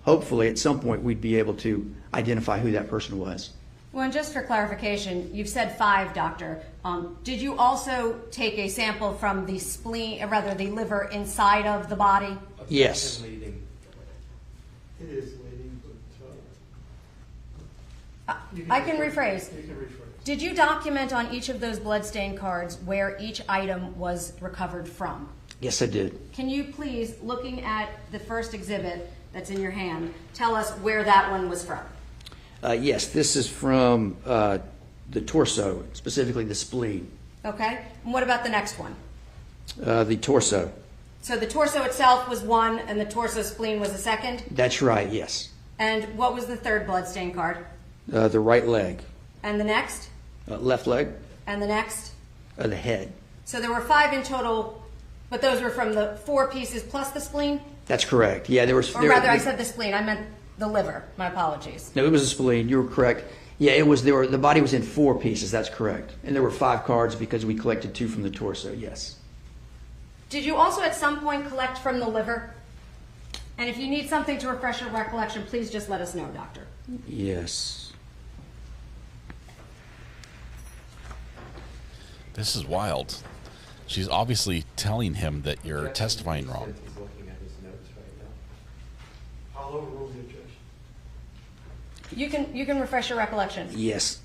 hopefully at some point we'd be able to identify who that person was. Well, and just for clarification, you've said 5, doctor. Did you also take a sample from the spleen, or rather the liver inside of the body? Yes. It is leading, but I can rephrase. You can rephrase. Did you document on each of those bloodstain cards where each item was recovered from? Yes, I did. Can you please, looking at the first exhibit that's in your hand, tell us where that one was from? Yes, this is from the torso, specifically the spleen. Okay. And what about the next one? The torso. So the torso itself was one, and the torso spleen was the second? That's right, yes. And what was the third bloodstain card? The right leg. And the next? Left leg. And the next? The head. So there were 5 in total, but those were from the 4 pieces plus the spleen? That's correct. Yeah, there was. Or rather, I said the spleen. I meant the liver. My apologies. No, it was a spleen. You were correct. Yeah, it was. The body was in 4 pieces. That's correct. And there were 5 cards because we collected 2 from the torso. Yes. Did you also at some point collect from the liver? And if you need something to refresh your recollection, please just let us know, doctor. Yes. This is wild. She's obviously telling him that you're testifying wrong. He's looking at his notes right now. I'll overrule the judge. You can refresh your recollection. Yes.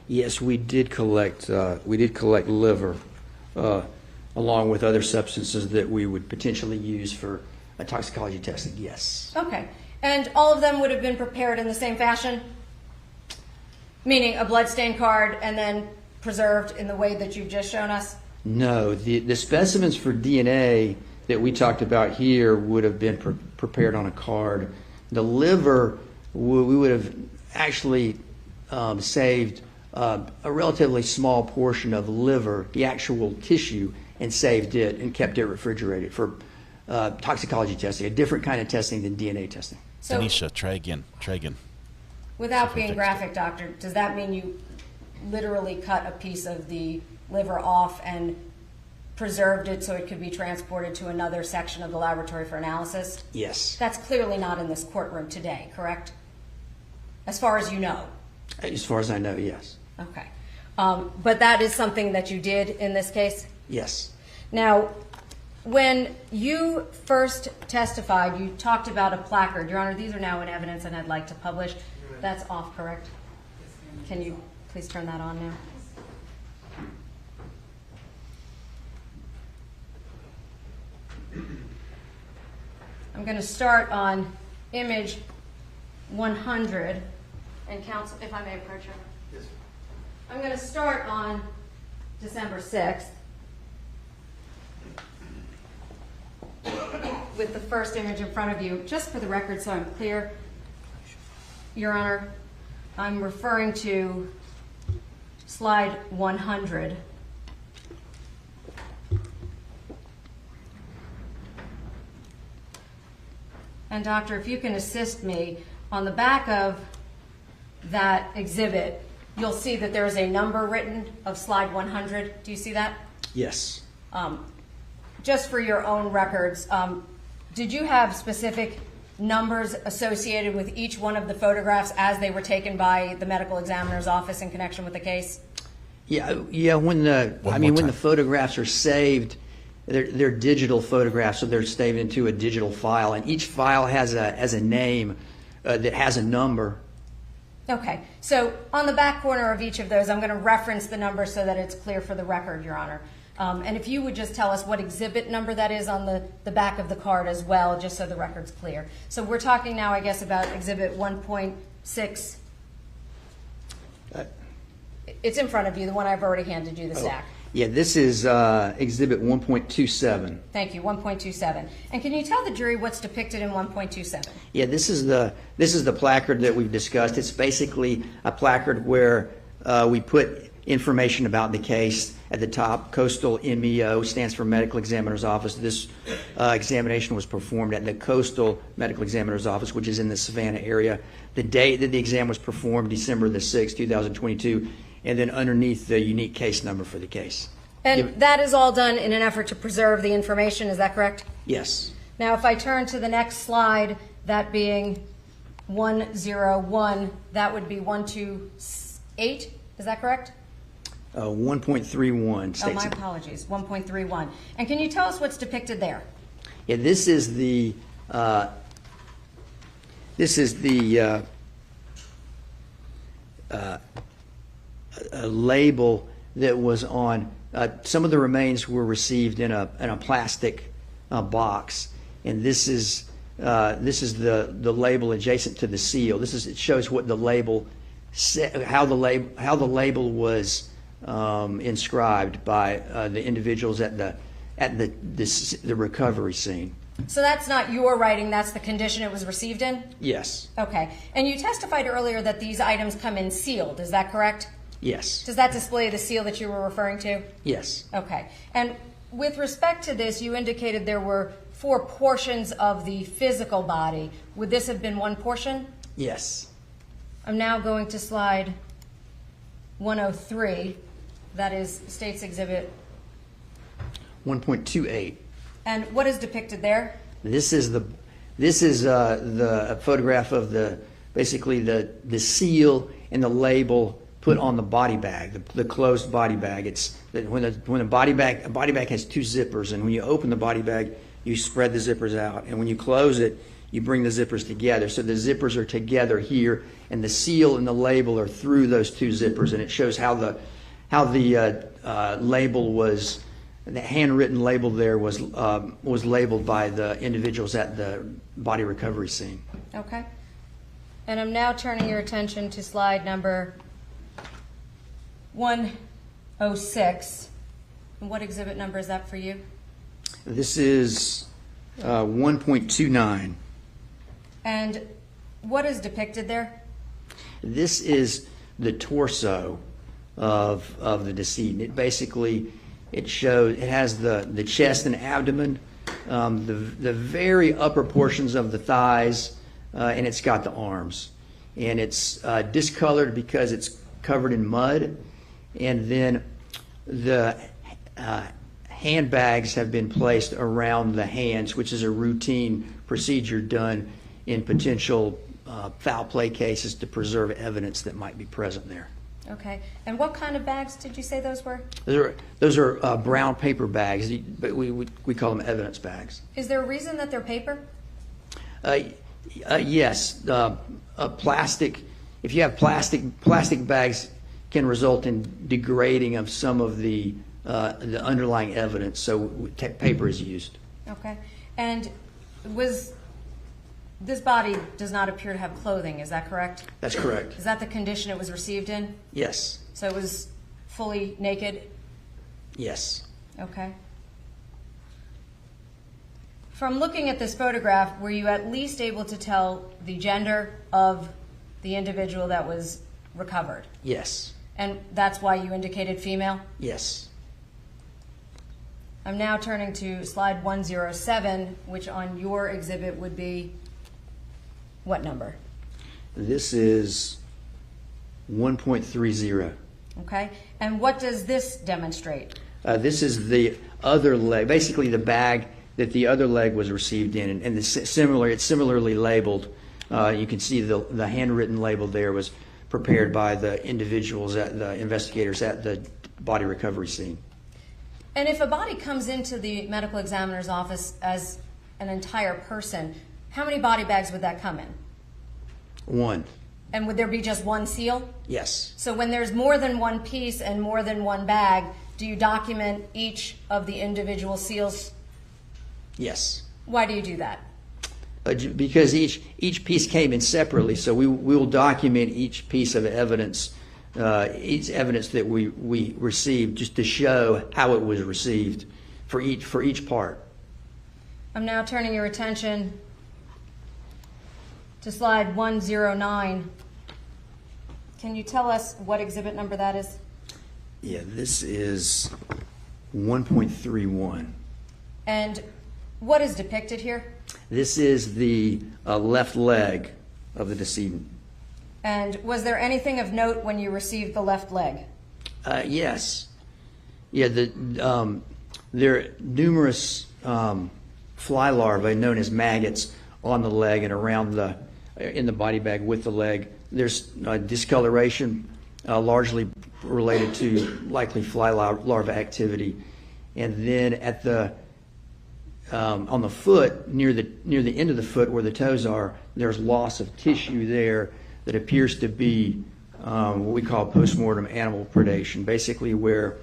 Yes, we did collect liver, along with other substances that we would potentially use for toxicology testing. Yes. Okay. And all of them would have been prepared in the same fashion? Meaning a bloodstain card and then preserved in the way that you've just shown us? No, the specimens for DNA that we talked about here would have been prepared on a card. The liver, we would have actually saved a relatively small portion of liver, the actual tissue, and saved it and kept it refrigerated for toxicology testing, a different kind of testing than DNA testing. So, Tanisha, try again. without being graphic, doctor, does that mean you literally cut a piece of the liver off and preserved it so it could be transported to another section of the laboratory for analysis? Yes. That's clearly not in this courtroom today, correct? As far as you know? As far as I know, yes. Okay. But that is something that you did in this case? Yes. Now, when you first testified, you talked about a placard. Your Honor, these are now in evidence and I'd like to publish. That's off, correct? Can you please turn that on now? I'm going to start on image 100. And counsel, if I may approach her. Yes. I'm going to start on December 6th with the first image in front of you. Just for the record, so I'm clear, Your Honor, I'm referring to slide 100. And doctor, if you can assist me, on the back of that exhibit, you'll see that there is a number written of slide 100. Do you see that? Yes. Just for your own records, did you have specific numbers associated with each one of the photographs as they were taken by the medical examiner's office in connection with the case? Yeah. When the photographs are saved, they're digital photographs, so they're saved into a digital file, and each file has a name that has a number. Okay, so on the back corner of each of those, I'm going to reference the number so that it's clear for the record, Your Honor. And if you would just tell us what exhibit number that is on the back of the card as well, just so the record's clear. So we're talking now, I guess, about exhibit 1.6. It's in front of you, the one I've already handed you, the stack. Yeah, this is exhibit 1.27. Thank you, 1.27. And can you tell the jury what's depicted in 1.27? Yeah, this is the placard that we've discussed. It's basically a placard where we put information about the case at the top. Coastal MEO stands for Medical Examiner's Office. This examination was performed at the Coastal Medical Examiner's Office, which is in the Savannah area. The date that the exam was performed, December the 6th, 2022, and then underneath the unique case number for the case. And that is all done in an effort to preserve the information, is that correct? Yes. Now, if I turn to the next slide, that being 101, that would be 128, is that correct? 1.31. Oh, my apologies, 1.31. And can you tell us what's depicted there? Yeah, this is the label that was on some of the remains were received in a plastic box, and this is the label adjacent to the seal. It shows what the label how the label was inscribed by the individuals at the recovery scene. So that's not your writing, that's the condition it was received in? Yes. Okay. And you testified earlier that these items come in sealed, is that correct? Yes. Does that display the seal that you were referring to? Yes. Okay. And with respect to this, you indicated there were 4 portions of the physical body. Would this have been one portion? Yes. I'm now going to slide 103. That is State's Exhibit 1.28. And what is depicted there? This is the photograph of basically the seal and the label put on the body bag, the closed body bag. It's when a body bag has 2 zippers, and when you open the body bag, you spread the zippers out, and when you close it, you bring the zippers together. So the zippers are together here, and the seal and the label are through those 2 zippers, and it shows how the label was. The handwritten label there was labeled by the individuals at the body recovery scene. Okay. And I'm now turning your attention to slide number 106. And what exhibit number is that for you? This is 1.29. And what is depicted there? This is the torso of the decedent. It has the chest and abdomen, the very upper portions of the thighs, and it's got the arms. And it's discolored because it's covered in mud. And then the handbags have been placed around the hands, which is a routine procedure done in potential foul play cases to preserve evidence that might be present there. Okay. And what kind of bags did you say those were? Those are brown paper bags, but we call them evidence bags. Is there a reason that they're paper? Yes. Plastic. If you have plastic bags, can result in degrading of some of the underlying evidence. So paper is used. Okay. And this body does not appear to have clothing, is that correct? That's correct. Is that the condition it was received in? Yes. So it was fully naked? Yes. Okay. From looking at this photograph, were you at least able to tell the gender of the individual that was recovered? Yes. And that's why you indicated female? Yes. I'm now turning to slide 107, which on your exhibit would be what number? This is 1.30. Okay. And what does this demonstrate? This is the other leg. Basically, the bag the other leg was received in, and it's similarly labeled. You can see the handwritten label there was prepared by the individuals, the investigators at the body recovery scene. And if a body comes into the medical examiner's office as an entire person, how many body bags would that come in? One. And would there be just one seal? Yes. So when there's more than one piece and more than one bag, do you document each of the individual seals? Yes. Why do you do that? Because each piece came in separately, so we will document each piece of evidence, each evidence that we received, just to show how it was received for each part. I'm now turning your attention to slide 109. Can you tell us what exhibit number that is? Yeah, this is 1.31. And what is depicted here? This is the left leg of the decedent. And was there anything of note when you received the left leg? Yes. Yeah, there are numerous fly larvae known as maggots on the leg and around in the body bag with the leg. There's discoloration, largely related to likely fly larva activity. And then at on the foot, near the end of the foot where the toes are, there's loss of tissue there that appears to be what we call postmortem animal predation, basically where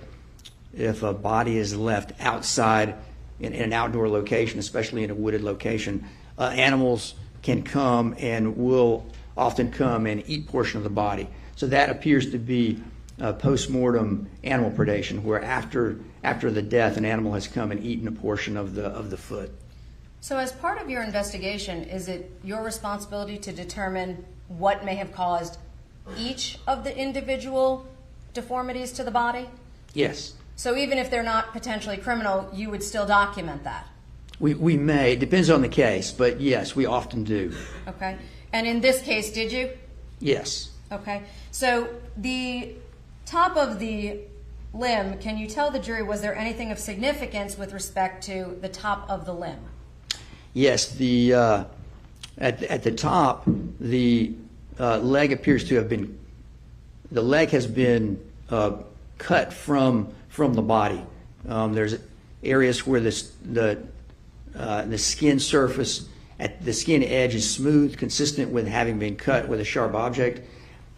if a body is left outside in an outdoor location, especially in a wooded location, animals can come and will often come and eat portion of the body. So that appears to be postmortem animal predation, where after the death, an animal has come and eaten a portion of the foot. So as part of your investigation, is it your responsibility to determine what may have caused each of the individual deformities to the body? Yes. So even if they're not potentially criminal, you would still document that? We may. It depends on the case, but yes, we often do. Okay. And in this case, did you? Yes. Okay. So the top of the limb, can you tell the jury, was there anything of significance with respect to the top of the limb? Yes. At the top, the leg appears to have been, the leg has been cut from the body. There's areas where the skin surface at the skin edge is smooth, consistent with having been cut with a sharp object,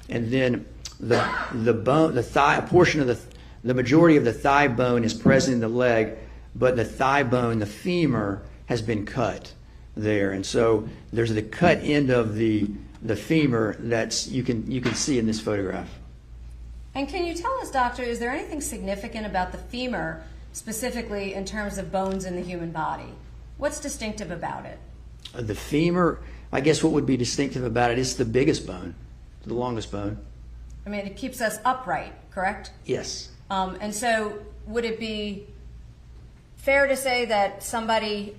and then the bone, the thigh, a portion of the majority of the thigh bone is present in the leg, but the thigh bone, the femur, has been cut there, and so there's the cut end of the femur that's you can see in this photograph. And can you tell us, doctor, is there anything significant about the femur, specifically in terms of bones in the human body? What's distinctive about it? The femur, I guess what would be distinctive about it is the biggest bone, the longest bone. I mean, it keeps us upright, correct? Yes. And so would it be fair to say that somebody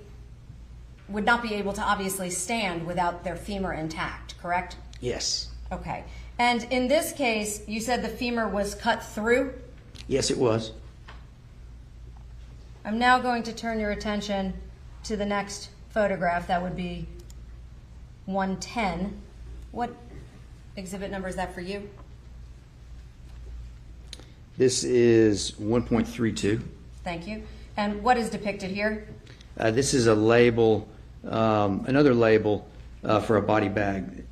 would not be able to obviously stand without their femur intact, correct? Yes. Okay. And in this case, you said the femur was cut through? Yes, it was. I'm now going to turn your attention to the next photograph. That would be 110. What exhibit number is that for you? This is 1.32. Thank you. And what is depicted here? This is a label, another label for a body bag.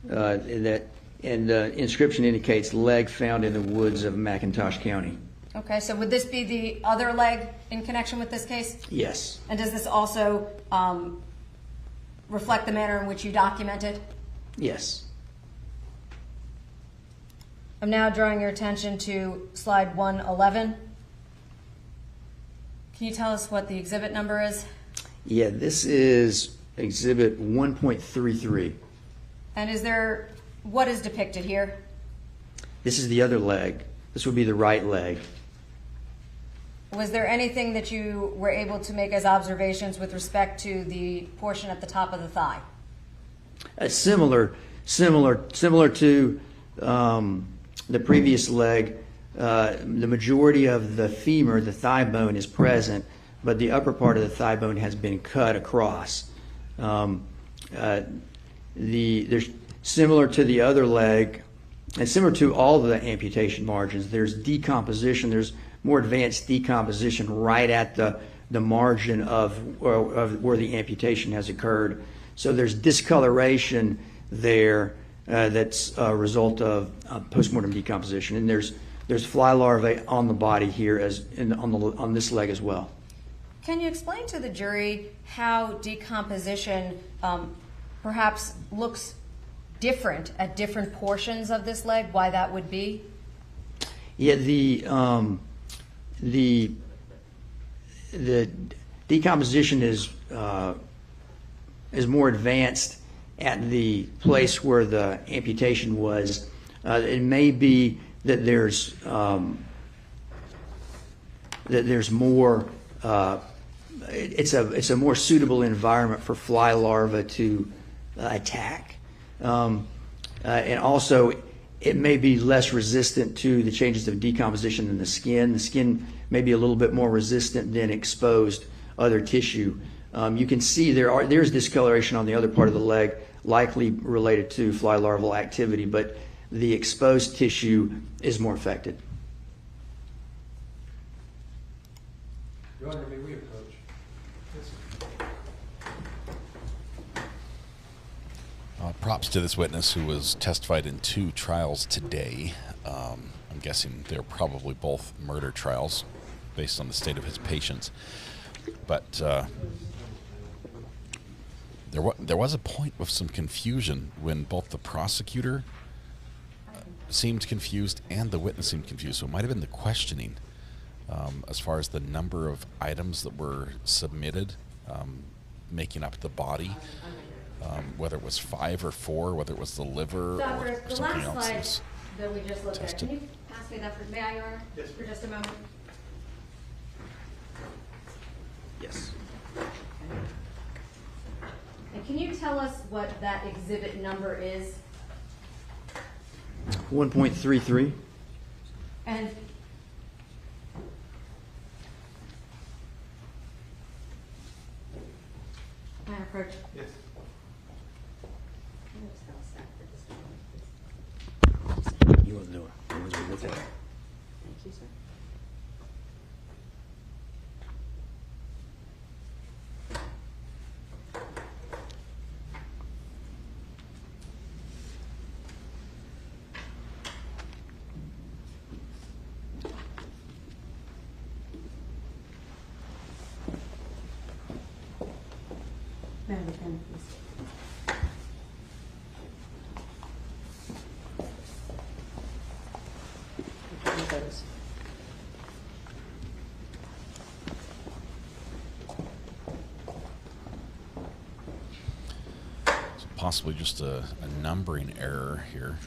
And the inscription indicates leg found in the woods of McIntosh County. Okay, so would this be the other leg in connection with this case? Yes. And does this also reflect the manner in which you documented? Yes. I'm now drawing your attention to slide 111. Can you tell us what the exhibit number is? Yeah, this is exhibit 1.33. And what is depicted here? This is the other leg. This would be the right leg. Was there anything that you were able to make as observations with respect to the portion at the top of the thigh? Similar to the previous leg. The majority of the femur, the thigh bone, is present, but the upper part of the thigh bone has been cut across. There's similar to the other leg, and similar to all the amputation margins, there's decomposition. There's more advanced decomposition right at the margin of where the amputation has occurred. So there's discoloration there that's a result of postmortem decomposition, and there's fly larvae on the body here on this leg as well. Can you explain to the jury how decomposition perhaps looks different at different portions of this leg? Why that would be? Yeah, the decomposition is more advanced at the place where the amputation was. It may be that there's more. It's a more suitable environment for fly larvae to attack, and also it may be less resistant to the changes of decomposition than the skin. The skin may be a little bit more resistant than exposed other tissue. You can see there's discoloration on the other part of the leg, likely related to fly larval activity, but the exposed tissue is more affected. Your Honor, may we approach? Props to this witness who was testified in 2 trials today. I'm guessing they're probably both murder trials based on the state of his patients. But there was a point of some confusion when both the prosecutor seemed confused and the witness seemed confused. So it might have been the questioning as far as the number of items that were submitted making up the body. Whether it was 5 or 4, whether it was the liver Doctor, or something the else. last slide that we just looked at, tested. can you pass me that may I, Your Honor? Yes. For just a moment. Yes. And can you tell us what that exhibit number is? 1.33. And may I approach? Yes. You want to do it? You want to do it? Thank you, sir. May I have a pen, please? Those. It's possibly just a numbering error here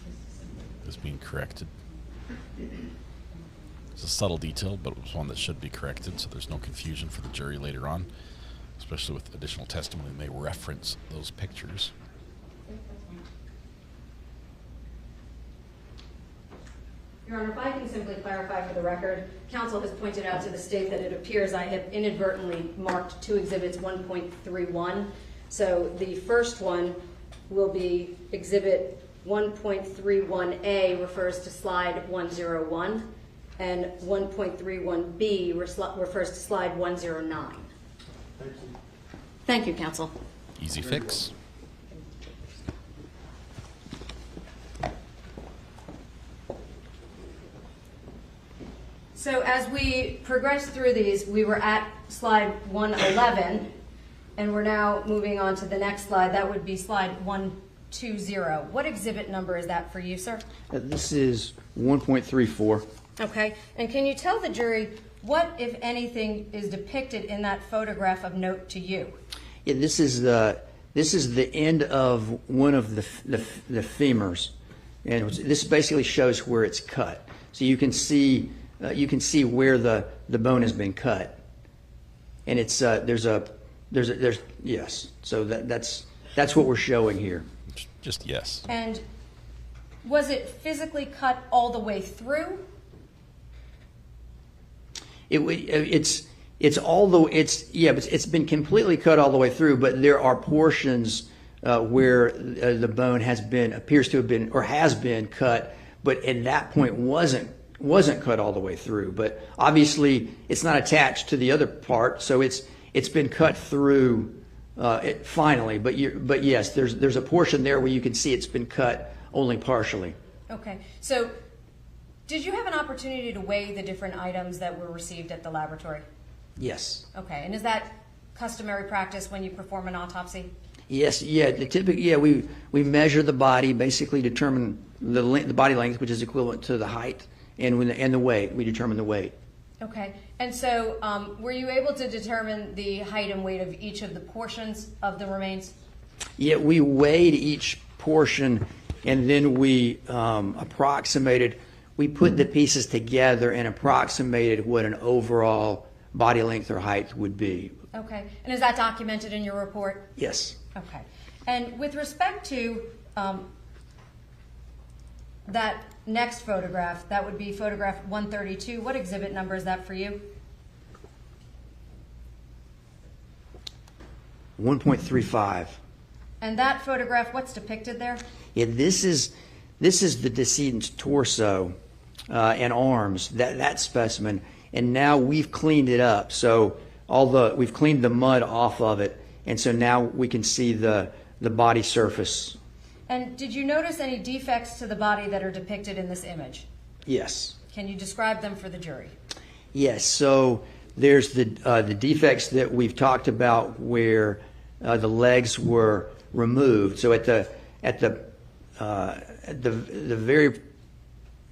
is being corrected. It's a subtle detail, but it was one that should be corrected, so there's no confusion for the jury later on, especially with additional testimony that may reference those pictures. Your Honor, if I can simply clarify for the record, counsel has pointed out to the state that it appears I have inadvertently marked 2 exhibits 1.31. So the first one will be exhibit 1.31A refers to slide 101, and 1.31B refers to slide 109. Thank you. Thank you, counsel. Easy fix. So as we progress through these, we were at slide 111, and we're now moving on to the next slide. That would be slide 120. What exhibit number is that for you, sir? This is 1.34. Okay. And can you tell the jury what, if anything, is depicted in that photograph of note to you? Yeah, this is the end of one of the femurs, and this basically shows where it's cut. So you can see where the bone has been cut, and it's there's yes. So that's what we're showing here. Just yes. And was it physically cut all the way through? It's it's been completely cut all the way through, but there are portions where the bone appears to have been or has been cut, but at that point wasn't cut all the way through. But obviously it's not attached to the other part, so it's been cut through finally. But yes, there's a portion there where you can see it's been cut only partially. Okay, so did you have an opportunity to weigh the different items that were received at the laboratory? Yes. Okay, and is that customary practice when you perform an autopsy? Yes, we measure the body, basically determine the body length, which is equivalent to the height, and the weight. We determine the weight. Okay, and so were you able to determine the height and weight of each of the portions of the remains? Yeah, we weighed each portion, and then we approximated. We put the pieces together and approximated what an overall body length or height would be. Okay, and is that documented in your report? Yes. Okay, and with respect to that next photograph, that would be photograph 132. What exhibit number is that for you? 1.35. And that photograph, what's depicted there? Yeah, this is the decedent's torso and arms, that specimen, and now we've cleaned it up. So we've cleaned the mud off of it, and so now we can see the body surface. And did you notice any defects to the body that are depicted in this image? Yes. Can you describe them for the jury? Yes. So there's the defects that we've talked about where the legs were removed. So at the very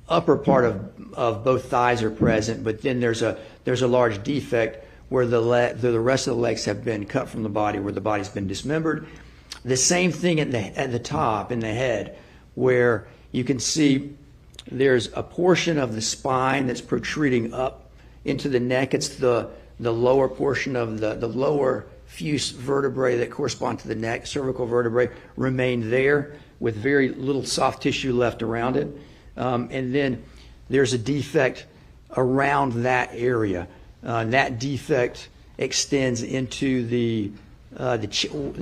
upper part of both thighs are present, but then there's a large defect where the rest of the legs have been cut from the body, where the body's been dismembered. The same thing at the top in the head, where you can see there's a portion of the spine that's protruding up into the neck. It's the lower portion of the lower fused vertebrae that correspond to the neck, cervical vertebrae, remain there with very little soft tissue left around it. And then there's a defect around that area. That defect extends into the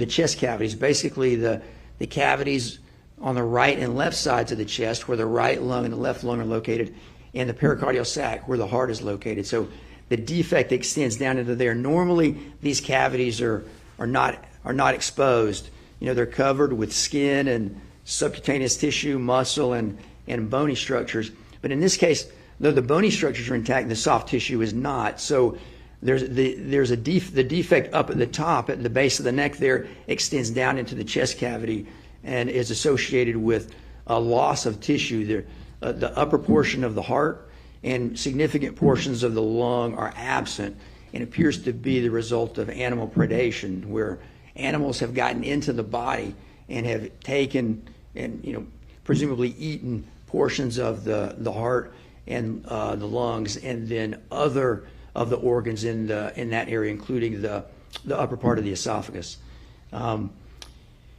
chest cavities, basically the cavities on the right and left sides of the chest, where the right lung and the left lung are located, and the pericardial sac, where the heart is located. So the defect extends down into there. Normally, these cavities are not exposed. They're covered with skin and subcutaneous tissue, muscle, and bony structures. But in this case, though the bony structures are intact, the soft tissue is not. So the defect up at the top, at the base of the neck there, extends down into the chest cavity and is associated with a loss of tissue. The upper portion of the heart and significant portions of the lung are absent, and appears to be the result of animal predation, where animals have gotten into the body and have taken and presumably eaten portions of the heart and the lungs, and then other of the organs in that area, including the upper part of the esophagus.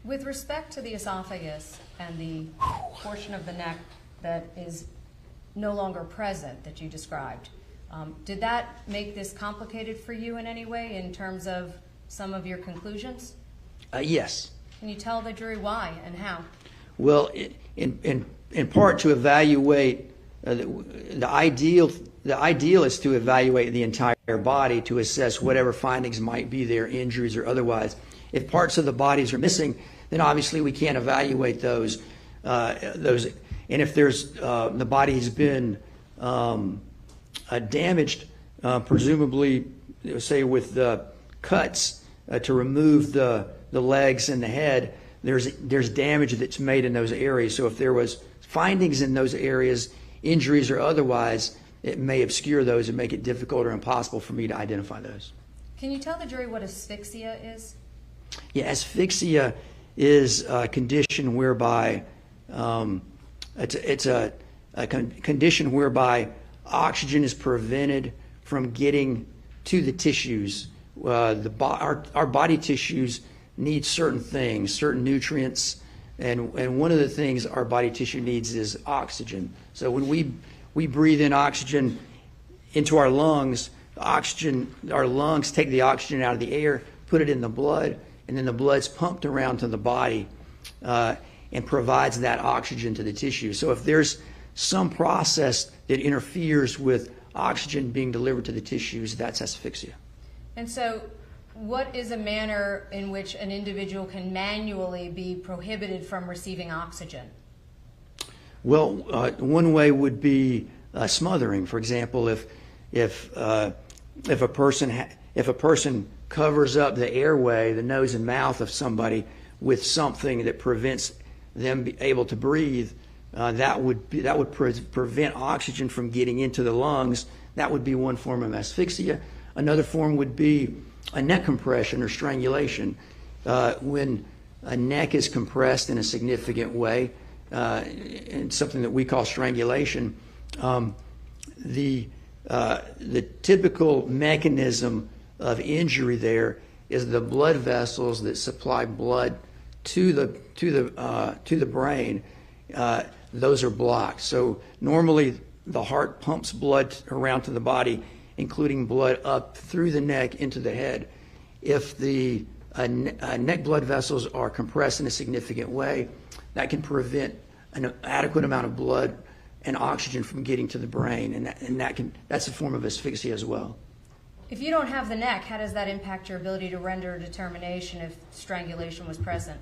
With respect to the esophagus and the portion of the neck that is no longer present that you described, did that make this complicated for you in any way in terms of some of your conclusions? Yes. Can you tell the jury why and how? Well, in part to evaluate the ideal is to evaluate the entire body to assess whatever findings might be there, injuries or otherwise. If parts of the bodies are missing, then obviously we can't evaluate those. And if there's the body has been damaged, presumably, say with the cuts to remove the legs and the head, there's damage that's made in those areas. So if there was findings in those areas, injuries or otherwise, it may obscure those and make it difficult or impossible for me to identify those. Can you tell the jury what asphyxia is? Yeah, asphyxia is a condition whereby it's a condition whereby oxygen is prevented from getting to the tissues. Our body tissues need certain things, certain nutrients, and one of the things our body tissue needs is oxygen. So when we breathe in oxygen into our lungs, oxygen, our lungs take the oxygen out of the air, put it in the blood, and then the blood's pumped around to the body and provides that oxygen to the tissue. So if there's some process that interferes with oxygen being delivered to the tissues, that's asphyxia. And so what is a manner in which an individual can manually be prohibited from receiving oxygen? Well, one way would be smothering. For example, if a person covers up the airway, the nose and mouth of somebody with something that prevents them able to breathe, that would prevent oxygen from getting into the lungs. That would be one form of asphyxia. Another form would be a neck compression or strangulation. When a neck is compressed in a significant way, and something that we call strangulation, the typical mechanism of injury there is the blood vessels that supply blood to the brain. Those are blocked. So normally the heart pumps blood around to the body, including blood up through the neck into the head. If the neck blood vessels are compressed in a significant way, that can prevent an adequate amount of blood and oxygen from getting to the brain, and that's a form of asphyxia as well. If you don't have the neck, how does that impact your ability to render a determination if strangulation was present?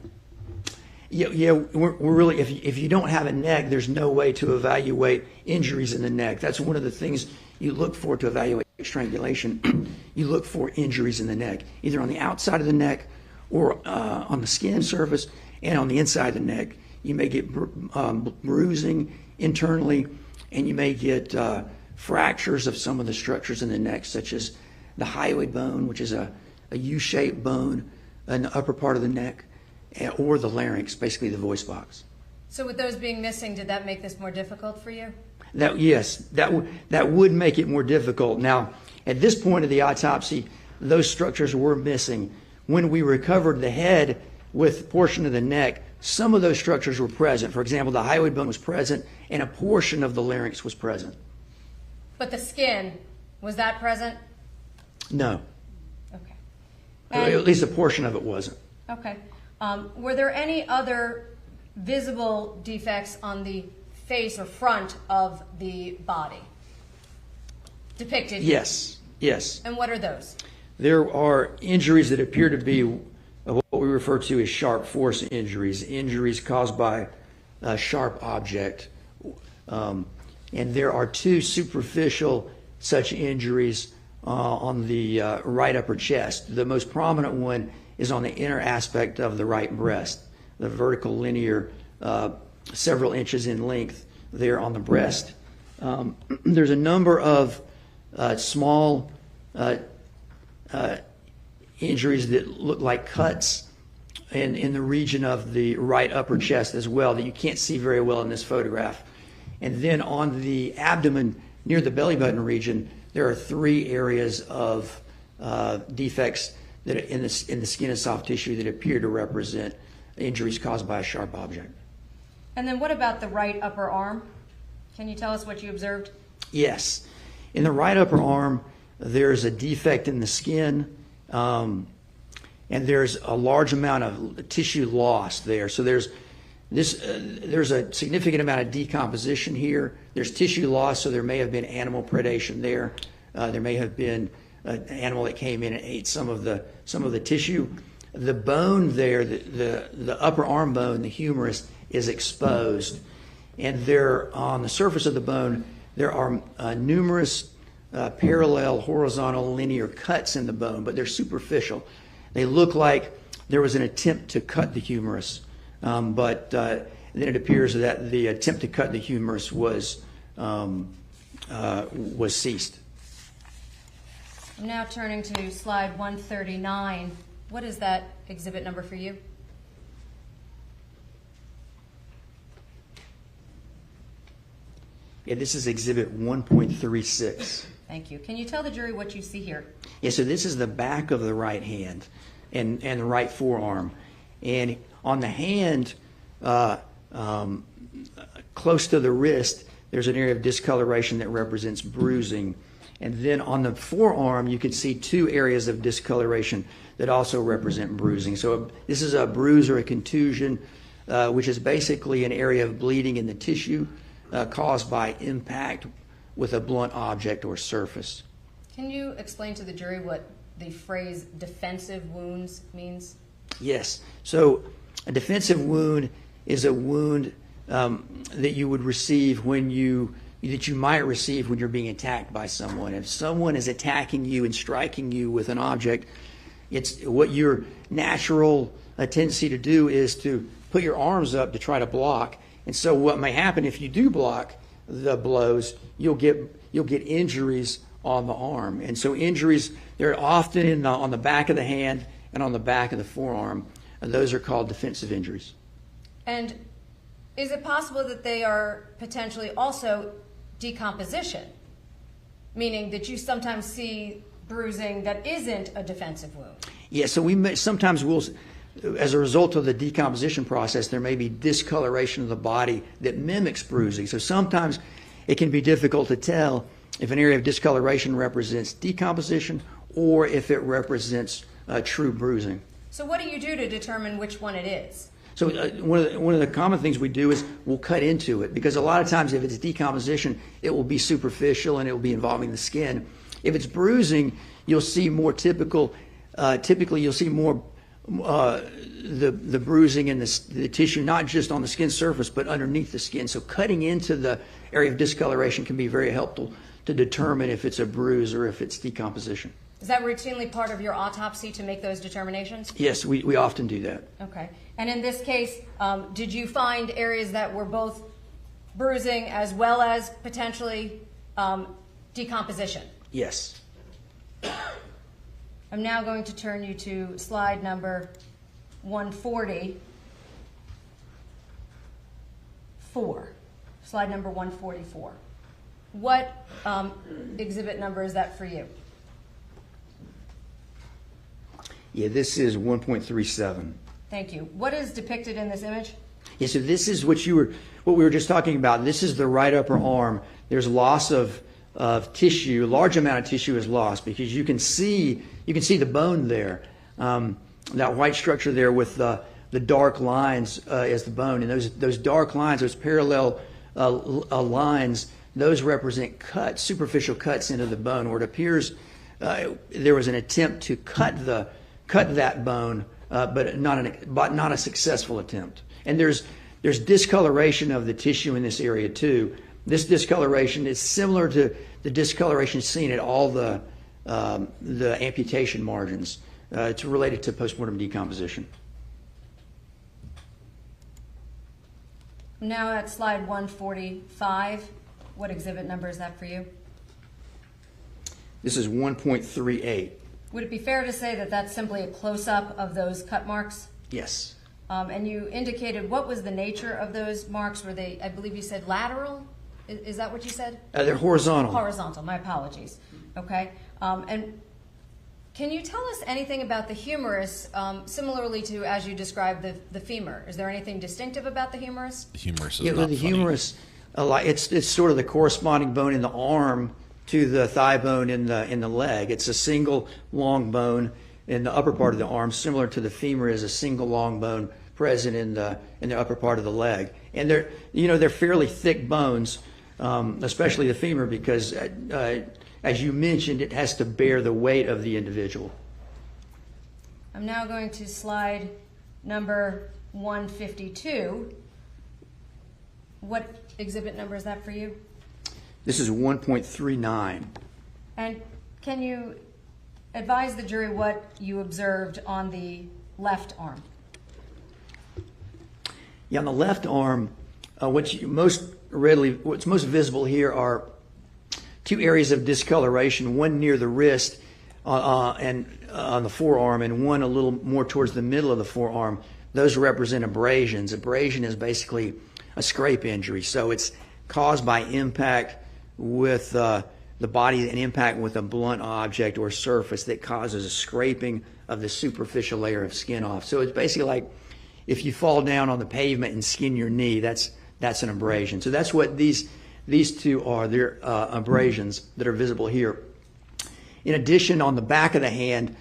Yeah, we're really, if you don't have a neck, there's no way to evaluate injuries in the neck. That's one of the things you look for to evaluate strangulation. You look for injuries in the neck, either on the outside of the neck or on the skin surface and on the inside of the neck. You may get bruising internally, and you may get fractures of some of the structures in the neck, such as the hyoid bone, which is a U-shaped bone in the upper part of the neck, or the larynx, basically the voice box. So with those being missing, did that make this more difficult for you? Yes, that would make it more difficult. Now, at this point of the autopsy, those structures were missing. When we recovered the head with a portion of the neck, some of those structures were present. For example, the hyoid bone was present, and a portion of the larynx was present. But the skin, was that present? No. Okay. At least a portion of it wasn't. Okay. Were there any other visible defects on the face or front of the body depicted? Yes. And what are those? There are injuries that appear to be what we refer to as sharp force injuries caused by a sharp object. And there are two superficial such injuries on the right upper chest. The most prominent one is on the inner aspect of the right breast, the vertical linear, several inches in length there on the breast. There's a number of small injuries that look like cuts in the region of the right upper chest as well that you can't see very well in this photograph. And then on the abdomen near the belly button region, there are three areas of defects that are in the skin and soft tissue that appear to represent injuries caused by a sharp object. And then what about the right upper arm? Can you tell us what you observed? Yes. In the right upper arm, there's a defect in the skin, and there's a large amount of tissue loss there. So there's a significant amount of decomposition here. There's tissue loss, so there may have been animal predation there. There may have been an animal that came in and ate some of the tissue. The bone there, the upper arm bone, the humerus, is exposed, and there on the surface of the bone there are numerous parallel, horizontal, linear cuts in the bone, but they're superficial. They look like there was an attempt to cut the humerus, but then it appears that the attempt to cut the humerus was ceased. I'm now turning to slide 139. What is that exhibit number for you? Yeah, this is exhibit 1.36. Thank you. Can you tell the jury what you see here? Yeah, so this is the back of the right hand and the right forearm. And on the hand, close to the wrist, there's an area of discoloration that represents bruising. And then on the forearm, you can see 2 areas of discoloration that also represent bruising. So this is a bruise or a contusion, which is basically an area of bleeding in the tissue caused by impact with a blunt object or surface. Can you explain to the jury what the phrase defensive wounds means? Yes. So a defensive wound is a wound that you would receive that you might receive when you're being attacked by someone. If someone is attacking you and striking you with an object, it's what your natural tendency to do is to put your arms up to try to block. And so what may happen if you do block the blows, you'll get injuries on the arm. And so injuries, they're often on the back of the hand and on the back of the forearm. And those are called defensive injuries. And is it possible that they are potentially also decomposition, meaning that you sometimes see bruising that isn't a defensive wound? Yeah, so sometimes we'll, as a result of the decomposition process, there may be discoloration of the body that mimics bruising. So sometimes it can be difficult to tell if an area of discoloration represents decomposition or if it represents true bruising. So what do you do to determine which one it is? So one of the common things we do is we'll cut into it, because a lot of times if it's decomposition, it will be superficial and it will be involving the skin. If it's bruising, you'll see more typically you'll see more the bruising in the tissue, not just on the skin surface, but underneath the skin. So cutting into the area of discoloration can be very helpful to determine if it's a bruise or if it's decomposition. Is that routinely part of your autopsy to make those determinations? Yes, we often do that. Okay. And in this case, did you find areas that were both bruising as well as potentially decomposition? Yes. I'm now going to turn you to slide number 144. Slide number 144. What exhibit number is that for you? Yeah, this is 1.37. Thank you. What is depicted in this image? Yeah, so this is what we were just talking about. This is the right upper arm. There's loss of tissue. A large amount of tissue is lost because you can see the bone there. That white structure there with the dark lines as the bone, and those dark lines, those parallel lines, those represent cuts, superficial cuts into the bone, where it appears there was an attempt to cut that bone, but not a successful attempt. And there's discoloration of the tissue in this area too. This discoloration is similar to the discoloration seen at all the amputation margins. It's related to postmortem decomposition. Now at slide 145, what exhibit number is that for you? This is 1.38. Would it be fair to say that that's simply a close-up of those cut marks? Yes. And you indicated what was the nature of those marks? Were they, I believe you said lateral? Is that what you said? They're horizontal. Horizontal, my apologies. Okay. And can you tell us anything about the humerus, similarly to as you described the femur? Is there anything distinctive about the humerus? The humerus is not funny. Humerus, it's sort of the corresponding bone in the arm to the thigh bone in the leg. It's a single long bone in the upper part of the arm, similar to the femur is a single long bone present in the upper part of the leg. And they're fairly thick bones, especially the femur, because as you mentioned, it has to bear the weight of the individual. I'm now going to slide number 152. What exhibit number is that for you? This is 1.39. And can you advise the jury what you observed on the left arm? Yeah, on the left arm, what's most visible here are two areas of discoloration, one near the wrist and on the forearm, and one a little more towards the middle of the forearm. Those represent abrasions. Abrasion is basically a scrape injury, so it's caused by impact with the body, an impact with a blunt object or surface that causes a scraping of the superficial layer of skin off. So it's basically like if you fall down on the pavement and skin your knee, that's an abrasion. So that's what these two are. They're abrasions that are visible here. In addition, on the back of the hand,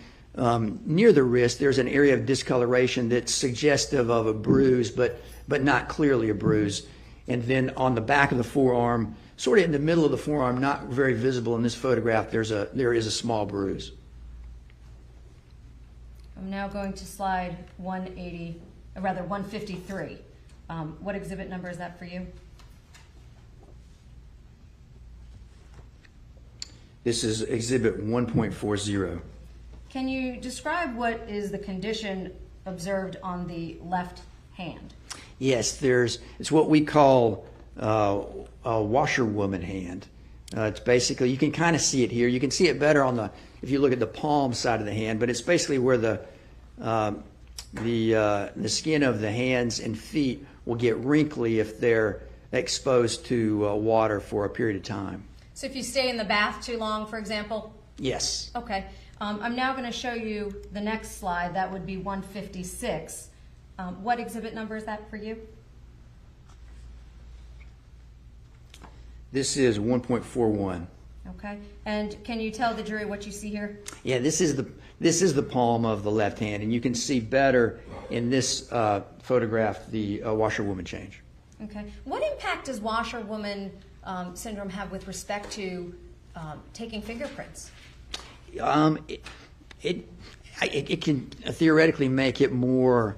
near the wrist, there's an area of discoloration that's suggestive of a bruise, but not clearly a bruise. And then on the back of the forearm, sort of in the middle of the forearm, not very visible in this photograph, there is a small bruise. I'm now going to slide 153. What exhibit number is that for you? This is exhibit 1.40. Can you describe what is the condition observed on the left hand? Yes, it's what we call a washerwoman hand. It's basically, you can kind of see it here. You can see it better if you look at the palm side of the hand, but it's basically where the skin of the hands and feet will get wrinkly if they're exposed to water for a period of time. So if you stay in the bath too long, for example? Yes. Okay. I'm now going to show you the next slide. That would be 156. What exhibit number is that for you? This is 1.41. Okay. And can you tell the jury what you see here? Yeah, this is the palm of the left hand, and you can see better in this photograph the washerwoman change. Okay. What impact does washerwoman syndrome have with respect to taking fingerprints? It can theoretically make it more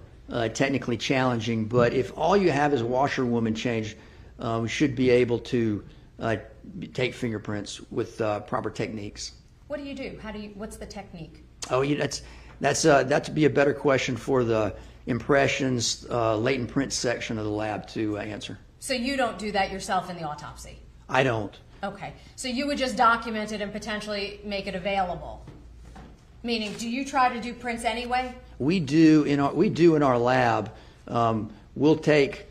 technically challenging, but if all you have is washerwoman change, we should be able to take fingerprints with proper techniques. What do you do? What's the technique? Oh, that'd be a better question for the impressions latent print section of the lab to answer. So you don't do that yourself in the autopsy? I don't. Okay. So you would just document it and potentially make it available? Meaning, do you try to do prints anyway? We do in our lab. We'll take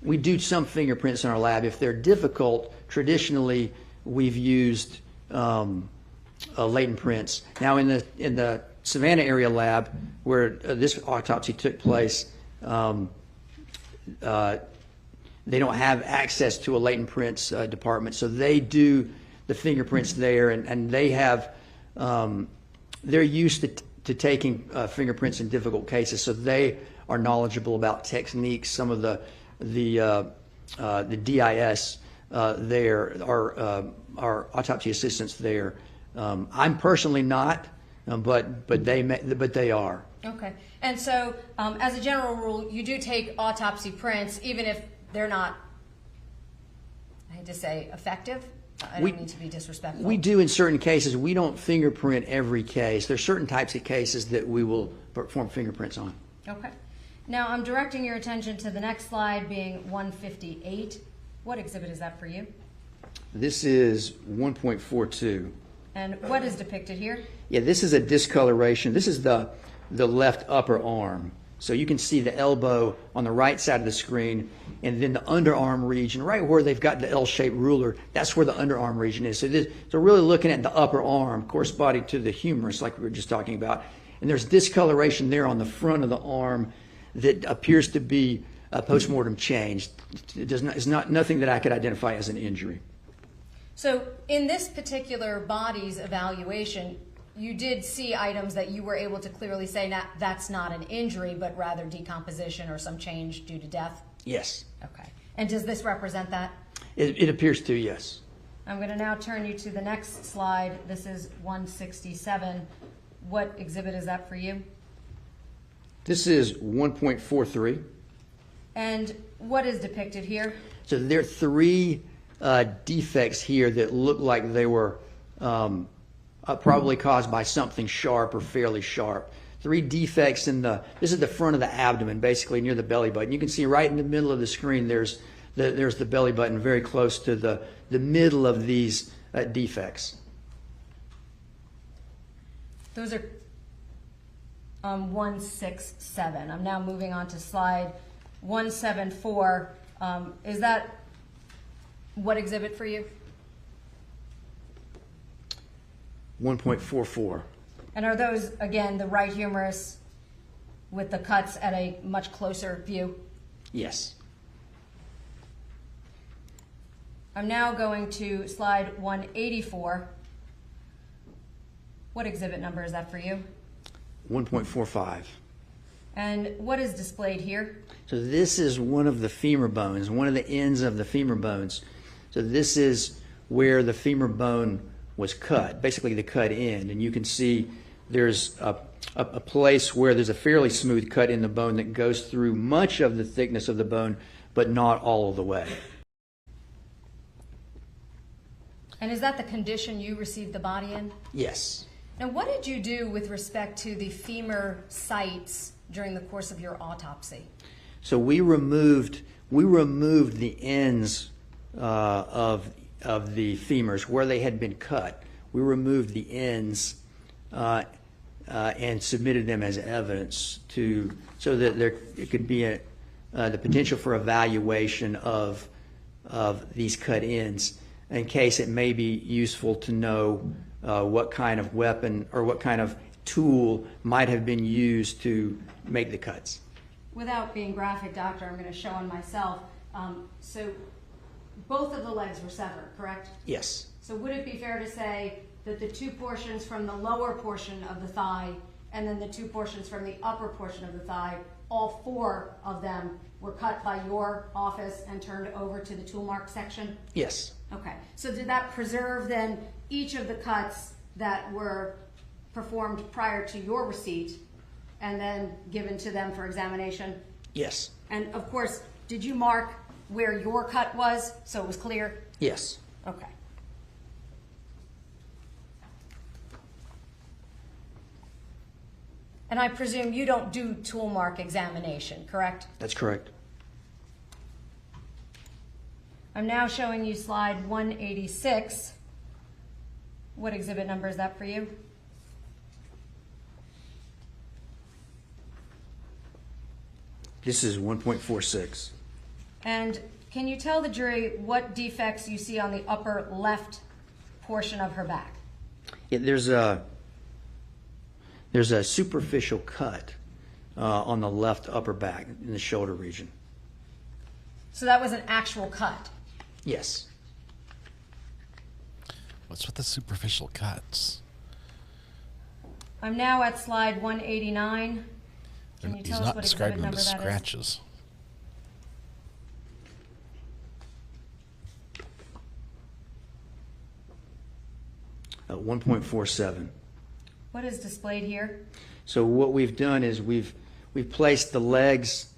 we do some fingerprints in our lab. If they're difficult, traditionally we've used latent prints. Now in the Savannah area lab where this autopsy took place, they don't have access to a latent prints department, so they do the fingerprints there, and they have they're used to taking fingerprints in difficult cases, so they are knowledgeable about techniques. Some of the DIS there, our autopsy assistants there. I'm personally not, but they are. Okay, and so as a general rule, you do take autopsy prints, even if they're not, I hate to say, effective. I don't mean to be disrespectful. We do in certain cases. We don't fingerprint every case. There's certain types of cases that we will perform fingerprints on. Okay. Now I'm directing your attention to the next slide, being 158. What exhibit is that for you? This is 1.42. And what is depicted here? Yeah, this is a discoloration. This is the left upper arm. So you can see the elbow on the right side of the screen, and then the underarm region, right where they've got the L-shaped ruler, that's where the underarm region is. So really looking at the upper arm corresponding to the humerus, like we were just talking about. And there's discoloration there on the front of the arm that appears to be a postmortem change. It's not nothing that I could identify as an injury. So in this particular body's evaluation, you did see items that you were able to clearly say that's not an injury, but rather decomposition or some change due to death? Yes. Okay. And does this represent that? It appears to, yes. I'm going to now turn you to the next slide. This is 167. What exhibit is that for you? This is 1.43. And what is depicted here? So there are three defects here that look like they were probably caused by something sharp or fairly sharp. Three defects this is the front of the abdomen, basically near the belly button. You can see right in the middle of the screen there's the belly button, very close to the middle of these defects. Those are 167. I'm now moving on to slide 174. Is that what exhibit for you? 1.44. And are those, again, the right humerus with the cuts at a much closer view? Yes. I'm now going to slide 184. What exhibit number is that for you? 1.45. And what is displayed here? So this is one of the femur bones, one of the ends of the femur bones. So this is where the femur bone was cut, basically the cut end. And you can see there's a place where there's a fairly smooth cut in the bone that goes through much of the thickness of the bone, but not all of the way. And is that the condition you received the body in? Yes. Now, what did you do with respect to the femur sites during the course of your autopsy? So we removed the ends of the femurs where they had been cut. We removed the ends and submitted them as evidence so that it could be the potential for evaluation of these cut ends in case it may be useful to know what kind of weapon or what kind of tool might have been used to make the cuts. Without being graphic, doctor, I'm going to show on myself. So both of the legs were severed, correct? Yes. So would it be fair to say that the two portions from the lower portion of the thigh and then the two portions from the upper portion of the thigh, all four of them were cut by your office and turned over to the tool mark section? Yes. Okay. So did that preserve then each of the cuts that were performed prior to your receipt and then given to them for examination? Yes. And of course, did you mark where your cut was so it was clear? Yes. Okay. And I presume you don't do tool mark examination, correct? That's correct. I'm now showing you slide 186. What exhibit number is that for you? This is 1.46. And can you tell the jury what defects you see on the upper left portion of her back? Yeah, there's a superficial cut on the left upper back in the shoulder region. So that was an actual cut? Yes. What's with the superficial cuts? I'm now at slide 189. Can you tell us He's not what describing exhibit them as number that is? scratches. At 1.47. What is displayed here? So what we've done is we've placed the legs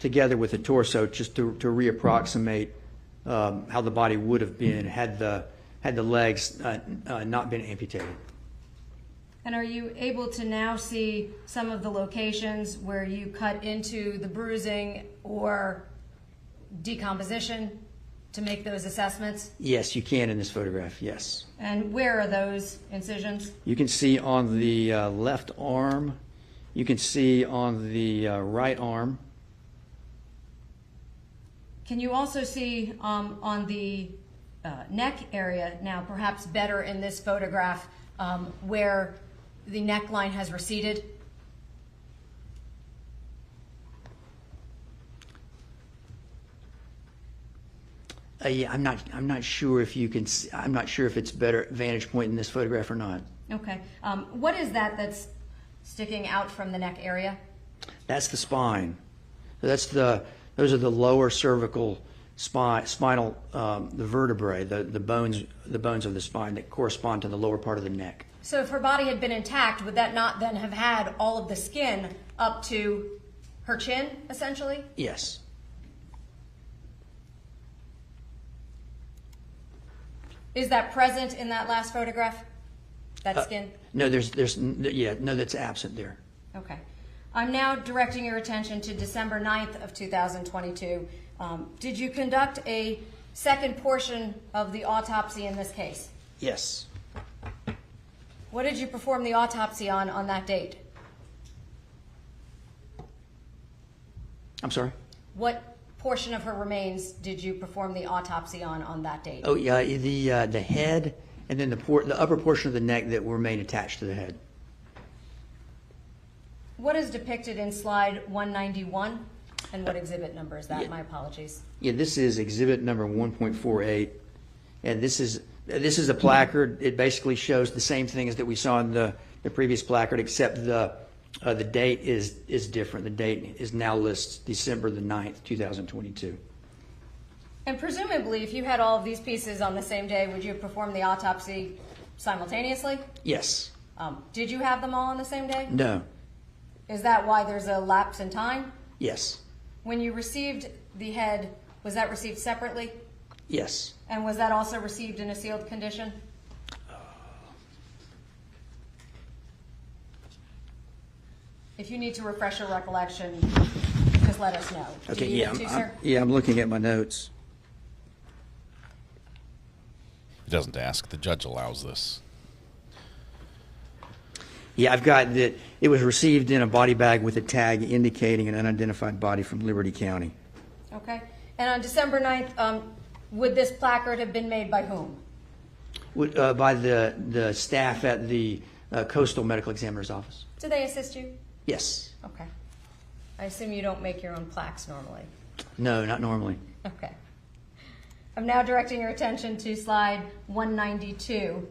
together with the torso just to reapproximate how the body would have been had the legs not been amputated. And are you able to now see some of the locations where you cut into the bruising or decomposition to make those assessments? Yes, you can in this photograph, yes. And where are those incisions? You can see on the left arm. You can see on the right arm. Can you also see on the neck area now, perhaps better in this photograph, where the neckline has receded? Yeah, I'm not sure if you can. I'm not sure if it's better vantage point in this photograph or not. Okay. What is that that's sticking out from the neck area? That's the spine. So those are the lower cervical spinal, the vertebrae, the bones of the spine that correspond to the lower part of the neck. So if her body had been intact, would that not then have had all of the skin up to her chin, essentially? Yes. Is that present in that last photograph? That skin? No, that's absent there. Okay. I'm now directing your attention to December 9th of 2022. Did you conduct a second portion of the autopsy in this case? Yes. What did you perform the autopsy on that date? I'm sorry? What portion of her remains did you perform the autopsy on that date? Oh, yeah, the head and then the upper portion of the neck that remain attached to the head. What is depicted in slide 191? And what exhibit number is that? Yeah. My apologies. Yeah, this is exhibit number 1.48. And this is a placard. It basically shows the same things that we saw in the previous placard, except the date is different. The date is now lists December the 9th, 2022. And presumably, if you had all of these pieces on the same day, would you have performed the autopsy simultaneously? Yes. Did you have them all on the same day? No. Is that why there's a lapse in time? Yes. When you received the head, was that received separately? Yes. And was that also received in a sealed condition? If you need to refresh your recollection, just let us know. Okay, Do you need to, sir? I'm looking at my notes. He doesn't ask. The judge allows this. Yeah, I've got that. It was received in a body bag with a tag indicating an unidentified body from Liberty County. Okay. And on December 9th, would this placard have been made by whom? By the staff at the Coastal Medical Examiner's Office. Did they assist you? Yes. Okay. I assume you don't make your own plaques normally. No, not normally. Okay. I'm now directing your attention to slide 192.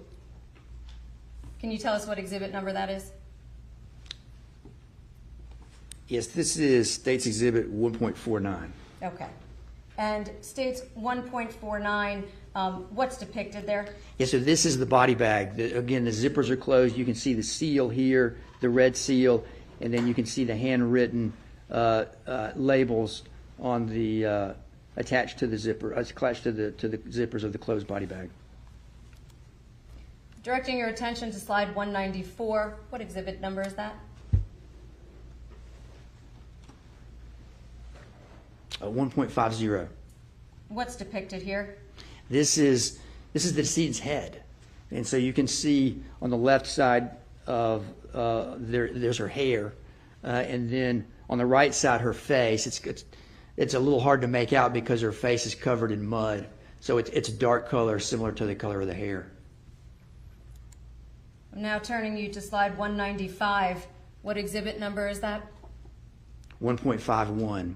Can you tell us what exhibit number that is? Yes, this is State's Exhibit 1.49. Okay. And states 1.49, what's depicted there? Yeah, so this is the body bag. Again, the zippers are closed. You can see the seal here, the red seal, and then you can see the handwritten labels on the attached to the zipper, attached to the zippers of the closed body bag. Directing your attention to slide 194, what exhibit number is that? 1.50. What's depicted here? This is the decedent's head, and so you can see on the left side of there's her hair, and then on the right side her face. It's a little hard to make out because her face is covered in mud, so it's a dark color similar to the color of the hair. I'm now turning you to slide 195. What exhibit number is that? 1.51.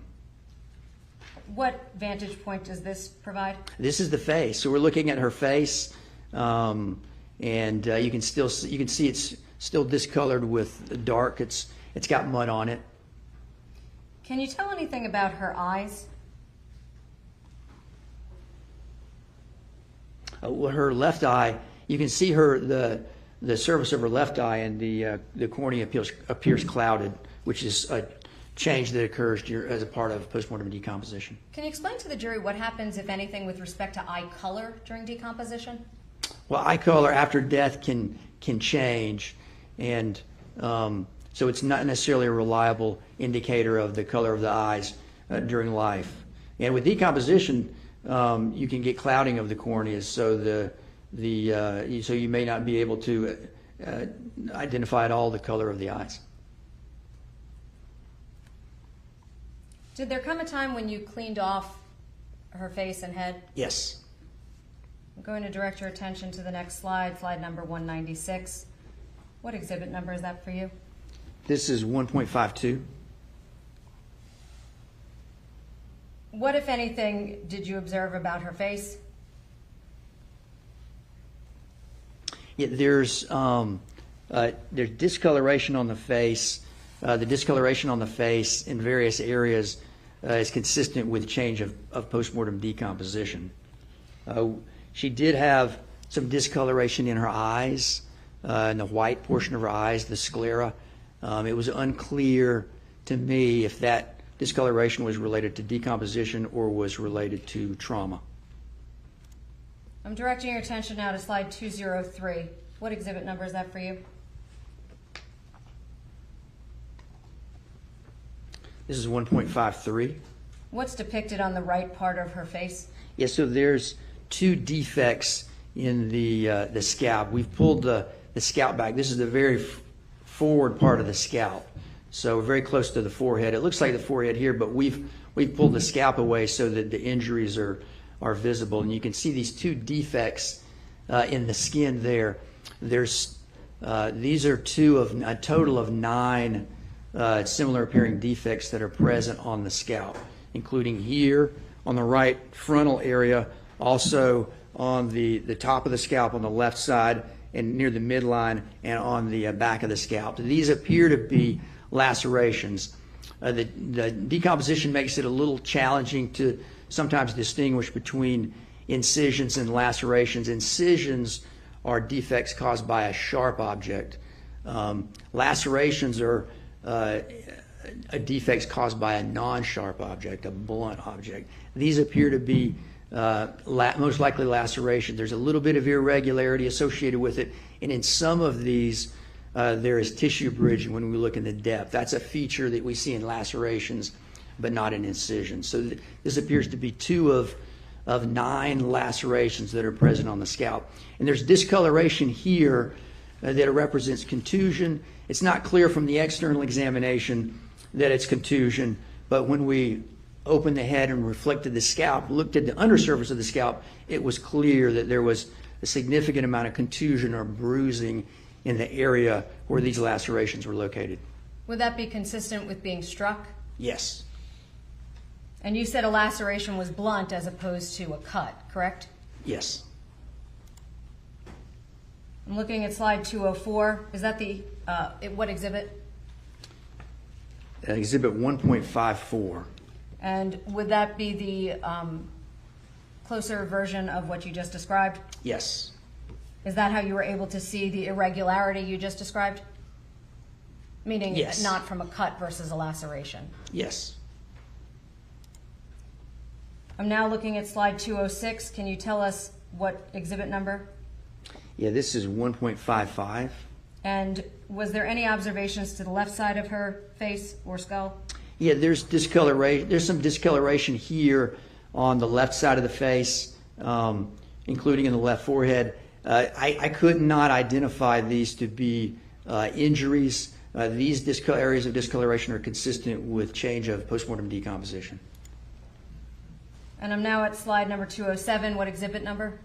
What vantage point does this provide? This is the face. So we're looking at her face, and you can see it's still discolored with dark. It's got mud on it. Can you tell anything about her eyes? Well, her left eye, you can see the surface of her left eye, and the cornea appears clouded, which is a change that occurs as a part of postmortem decomposition. Can you explain to the jury what happens, if anything, with respect to eye color during decomposition? Well, eye color after death can change, and so it's not necessarily a reliable indicator of the color of the eyes during life. And with decomposition, you can get clouding of the corneas, so so you may not be able to identify at all the color of the eyes. Did there come a time when you cleaned off her face and head? Yes. I'm going to direct your attention to the next slide, slide number 196. What exhibit number is that for you? This is 1.52. What, if anything, did you observe about her face? Yeah, there's discoloration on the face. The discoloration on the face in various areas is consistent with change of postmortem decomposition. She did have some discoloration in her eyes, in the white portion of her eyes, the sclera. It was unclear to me if that discoloration was related to decomposition or was related to trauma. I'm directing your attention now to slide 203. What exhibit number is that for you? This is 1.53. What's depicted on the right part of her face? Yeah, so there's two defects in the scalp. We've pulled the scalp back. This is the very forward part of the scalp, so very close to the forehead. It looks like the forehead here, but we've pulled the scalp away so that the injuries are visible, and you can see these two defects in the skin there. These are two of a total of 9 similar appearing defects that are present on the scalp, including here on the right frontal area, also on the top of the scalp on the left side and near the midline and on the back of the scalp. These appear to be lacerations. The decomposition makes it a little challenging to sometimes distinguish between incisions and lacerations. Incisions are defects caused by a sharp object. Lacerations are defects caused by a non-sharp object, a blunt object. These appear to be most likely laceration. There's a little bit of irregularity associated with it, and in some of these, there is tissue bridging when we look in the depth. That's a feature that we see in lacerations, but not in incisions. So this appears to be 2 of 9 lacerations that are present on the scalp. And there's discoloration here that represents contusion. It's not clear from the external examination that it's contusion, but when we opened the head and reflected the scalp, looked at the undersurface of the scalp, it was clear that there was a significant amount of contusion or bruising in the area where these lacerations were located. Would that be consistent with being struck? Yes. And you said a laceration was blunt as opposed to a cut, correct? Yes. I'm looking at slide 204. Is that the, what exhibit? Exhibit 1.54. And would that be the closer version of what you just described? Yes. Is that how you were able to see the irregularity you just described? Meaning yes. Not from a cut versus a laceration? Yes. I'm now looking at slide 206. Can you tell us what exhibit number? Yeah, this is 1.55. And was there any observations to the left side of her face or skull? Yeah, there's discoloration. There's some discoloration here on the left side of the face, including in the left forehead. I could not identify these to be injuries. These areas of discoloration are consistent with change of postmortem decomposition. And I'm now at slide number 207. What exhibit number?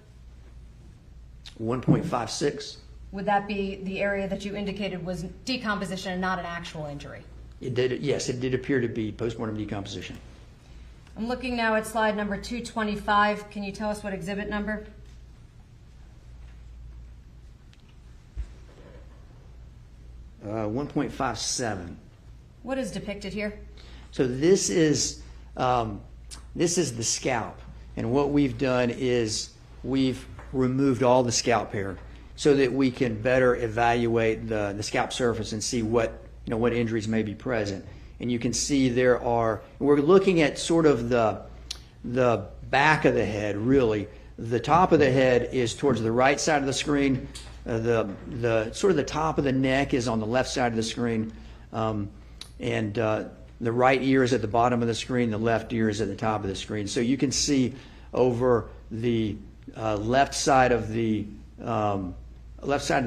1.56. Would that be the area that you indicated was decomposition and not an actual injury? It did. Yes, it did appear to be postmortem decomposition. I'm looking now at slide number 225. Can you tell us what exhibit number? Uh, 1.57. What is depicted here? So this is the scalp, and what we've done is we've removed all the scalp hair so that we can better evaluate the scalp surface and see what injuries may be present. And you can see we're looking at sort of the back of the head, really. The top of the head is towards the right side of the screen. The sort of the top of the neck is on the left side of the screen. And the right ear is at the bottom of the screen. The left ear is at the top of the screen. So you can see over the left side of the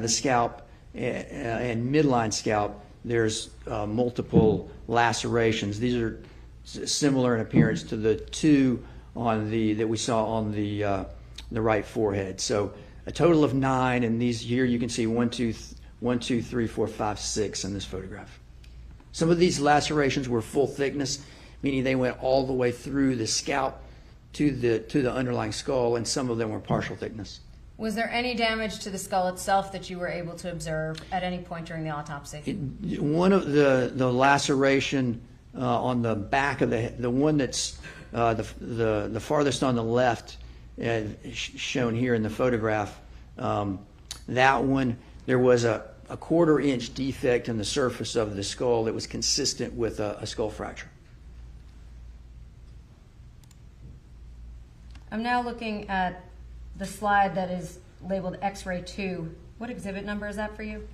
scalp and midline scalp, there's multiple lacerations. These are similar in appearance to the 2 that we saw on the right forehead. So a total of 9, and these here you can see 1, 2, 3, 4, 5, 6 in this photograph. Some of these lacerations were full thickness, meaning they went all the way through the scalp to the underlying skull, and some of them were partial thickness. Was there any damage to the skull itself that you were able to observe at any point during the autopsy? One of the laceration on the back of the one that's the farthest on the left, shown here in the photograph, that one, there was a 1/4 inch defect in the surface of the skull that was consistent with a skull fracture. I'm now looking at the slide that is labeled X-ray 2. What exhibit number is that for you?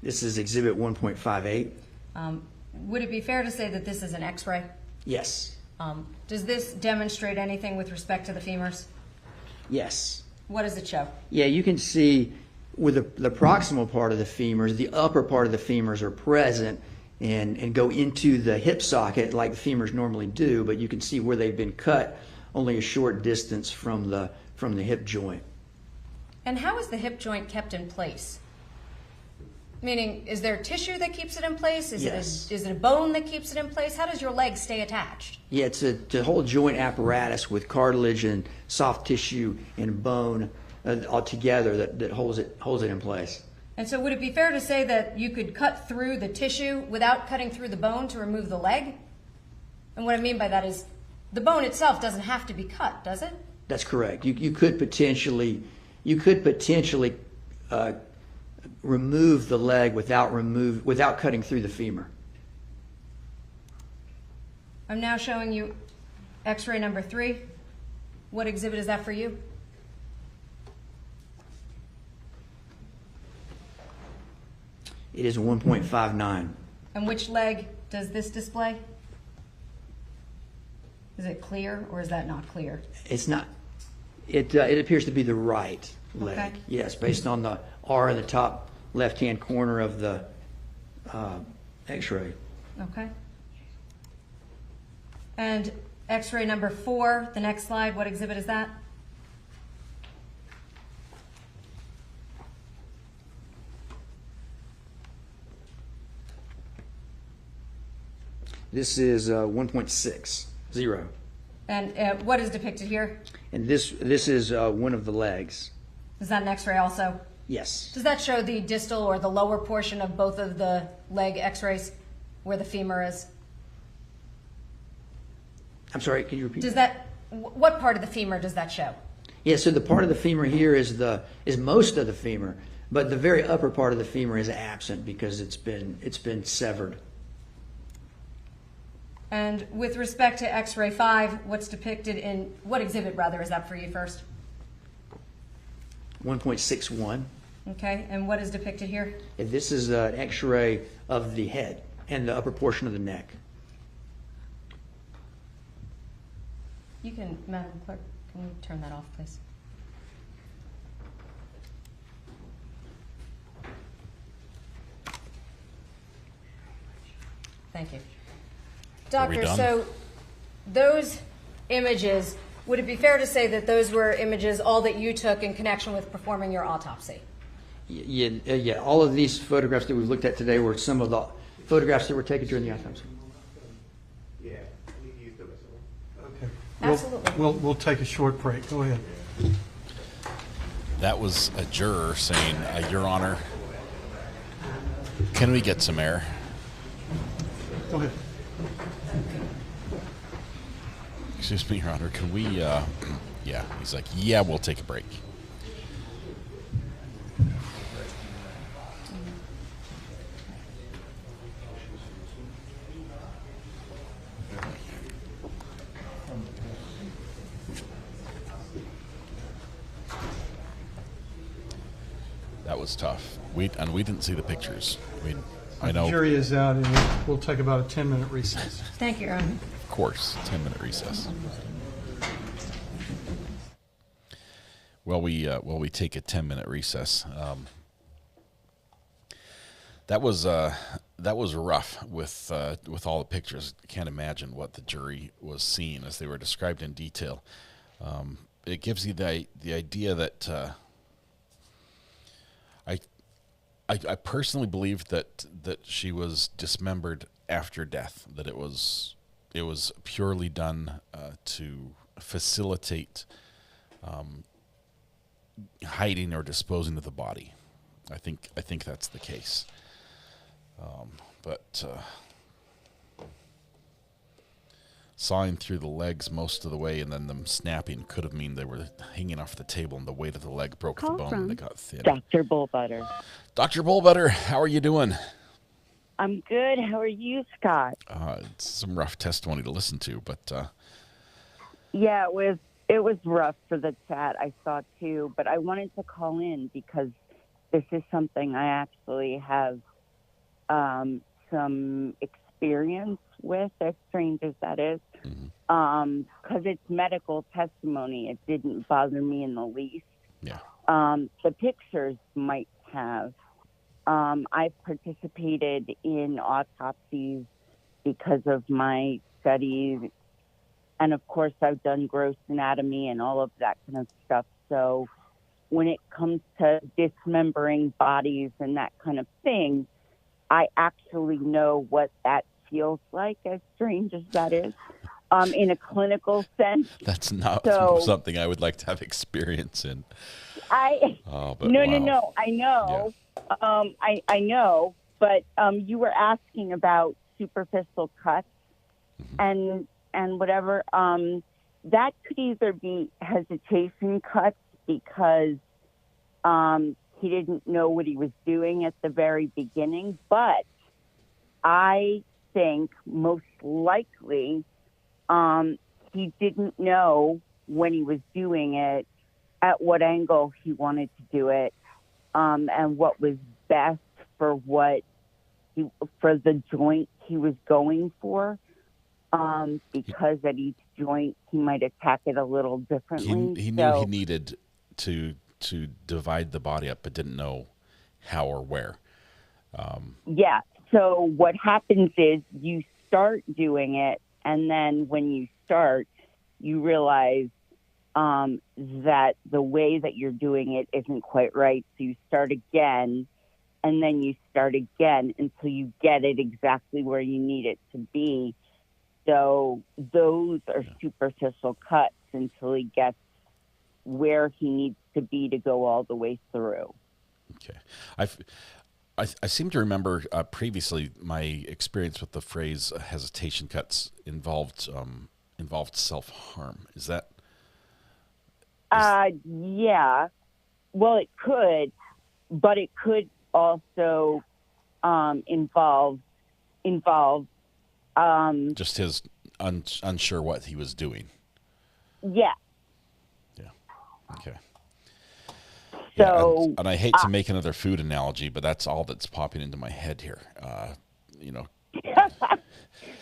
This is exhibit 1.58. Would it be fair to say that this is an X-ray? Yes. Does this demonstrate anything with respect to the femurs? Yes. What does it show? Yeah, you can see with the proximal part of the femurs, the upper part of the femurs are present and go into the hip socket like the femurs normally do, but you can see where they've been cut only a short distance from the hip joint. And how is the hip joint kept in place? Meaning, is there tissue that keeps it in place? Yes. Is it a bone that keeps it in place? How does your leg stay attached? Yeah, it's a whole joint apparatus with cartilage and soft tissue and bone all together that holds it in place. And so would it be fair to say that you could cut through the tissue without cutting through the bone to remove the leg? And what I mean by that is the bone itself doesn't have to be cut, does it? That's correct. You could potentially remove the leg without cutting through the femur. I'm now showing you X-ray number 3. What exhibit is that for you? It is 1.59. And which leg does this display? Is it clear or is that not clear? It's not. It appears to be the right leg. Okay. Yes, based on the R in the top left-hand corner of the X-ray. Okay. And X-ray number 4, the next slide, what exhibit is that? This is 1.60. And what is depicted here? And this is one of the legs. Is that an X-ray also? Yes. Does that show the distal or the lower portion of both of the leg X-rays where the femur is? I'm sorry, can you repeat? Does that, what part of the femur does that show? Yeah, so the part of the femur here is most of the femur, but the very upper part of the femur is absent because it's been severed. And with respect to X-ray 5, what's depicted in, what exhibit rather is that for you first? 1.61. Okay, and what is depicted here? And this is an X-ray of the head and the upper portion of the neck. You can, Madam Clerk, can you turn that off, please? Thank you. Doctor, so those images, would it be fair to say that those were images all that you took in connection with performing your autopsy? Yeah. All of these photographs that we've looked at today were some of the photographs that were taken during the autopsy. Yeah, we used them as well. Okay. Absolutely. We'll take a short break. Go ahead. That was a juror saying, Your Honor, can we get some air? Go ahead. Excuse me, Your Honor, can we, yeah. He's like, yeah, we'll take a break. That was tough. We didn't see the pictures. I know. The jury is out, and we'll take about a 10-minute recess. Thank you, Your Honor. Of course, 10-minute recess. While we take a 10-minute recess. That was rough with all the pictures. I can't imagine what the jury was seeing as they were described in detail. It gives you the idea that I personally believe that she was dismembered after death. That it was purely done to facilitate hiding or disposing of the body. I think that's the case. But sawing through the legs most of the way and then them snapping could have mean they were hanging off the table and the weight of the leg broke the bone and they got thin. Dr. Bullbutter. Dr. Bullbutter, how are you doing? I'm good. How are you, Scott? It's some rough testimony to listen to, but yeah, it was rough for the chat. I saw too, but I wanted to call in because this is something I actually have some experience with, as strange as that is, because it's medical testimony. It didn't bother me in the least. Yeah. The pictures might have. I've participated in autopsies because of my studies, and of course I've done gross anatomy and all of that kind of stuff. So when it comes to dismembering bodies and that kind of thing, I actually know what that feels like, as strange as that is, in a clinical sense. That's not something I would like to have experience in. No, I know. Yeah. I know, but you were asking about superficial cuts and whatever. That could either be hesitation cuts because he didn't know what he was doing at the very beginning, but I think most likely he didn't know when he was doing it, at what angle he wanted to do it, and what was best for for the joint he was going for. Because at each joint he might attack it a little differently. He knew he needed to divide the body up, but didn't know how or where. Yeah. So what happens is you start doing it, and then when you start, you realize that the way that you're doing it isn't quite right. So you start again, and then you start again until you get it exactly where you need it to be. So those are superficial cuts until he gets where he needs to be to go all the way through. Okay. I seem to remember previously my experience with the phrase hesitation cuts involved self-harm. Is that? Yeah. Well, it could, but it could also involve just his unsure what he was doing. Yeah. Yeah. Okay. So, yeah, and I hate to make another food analogy, but that's all that's popping into my head here.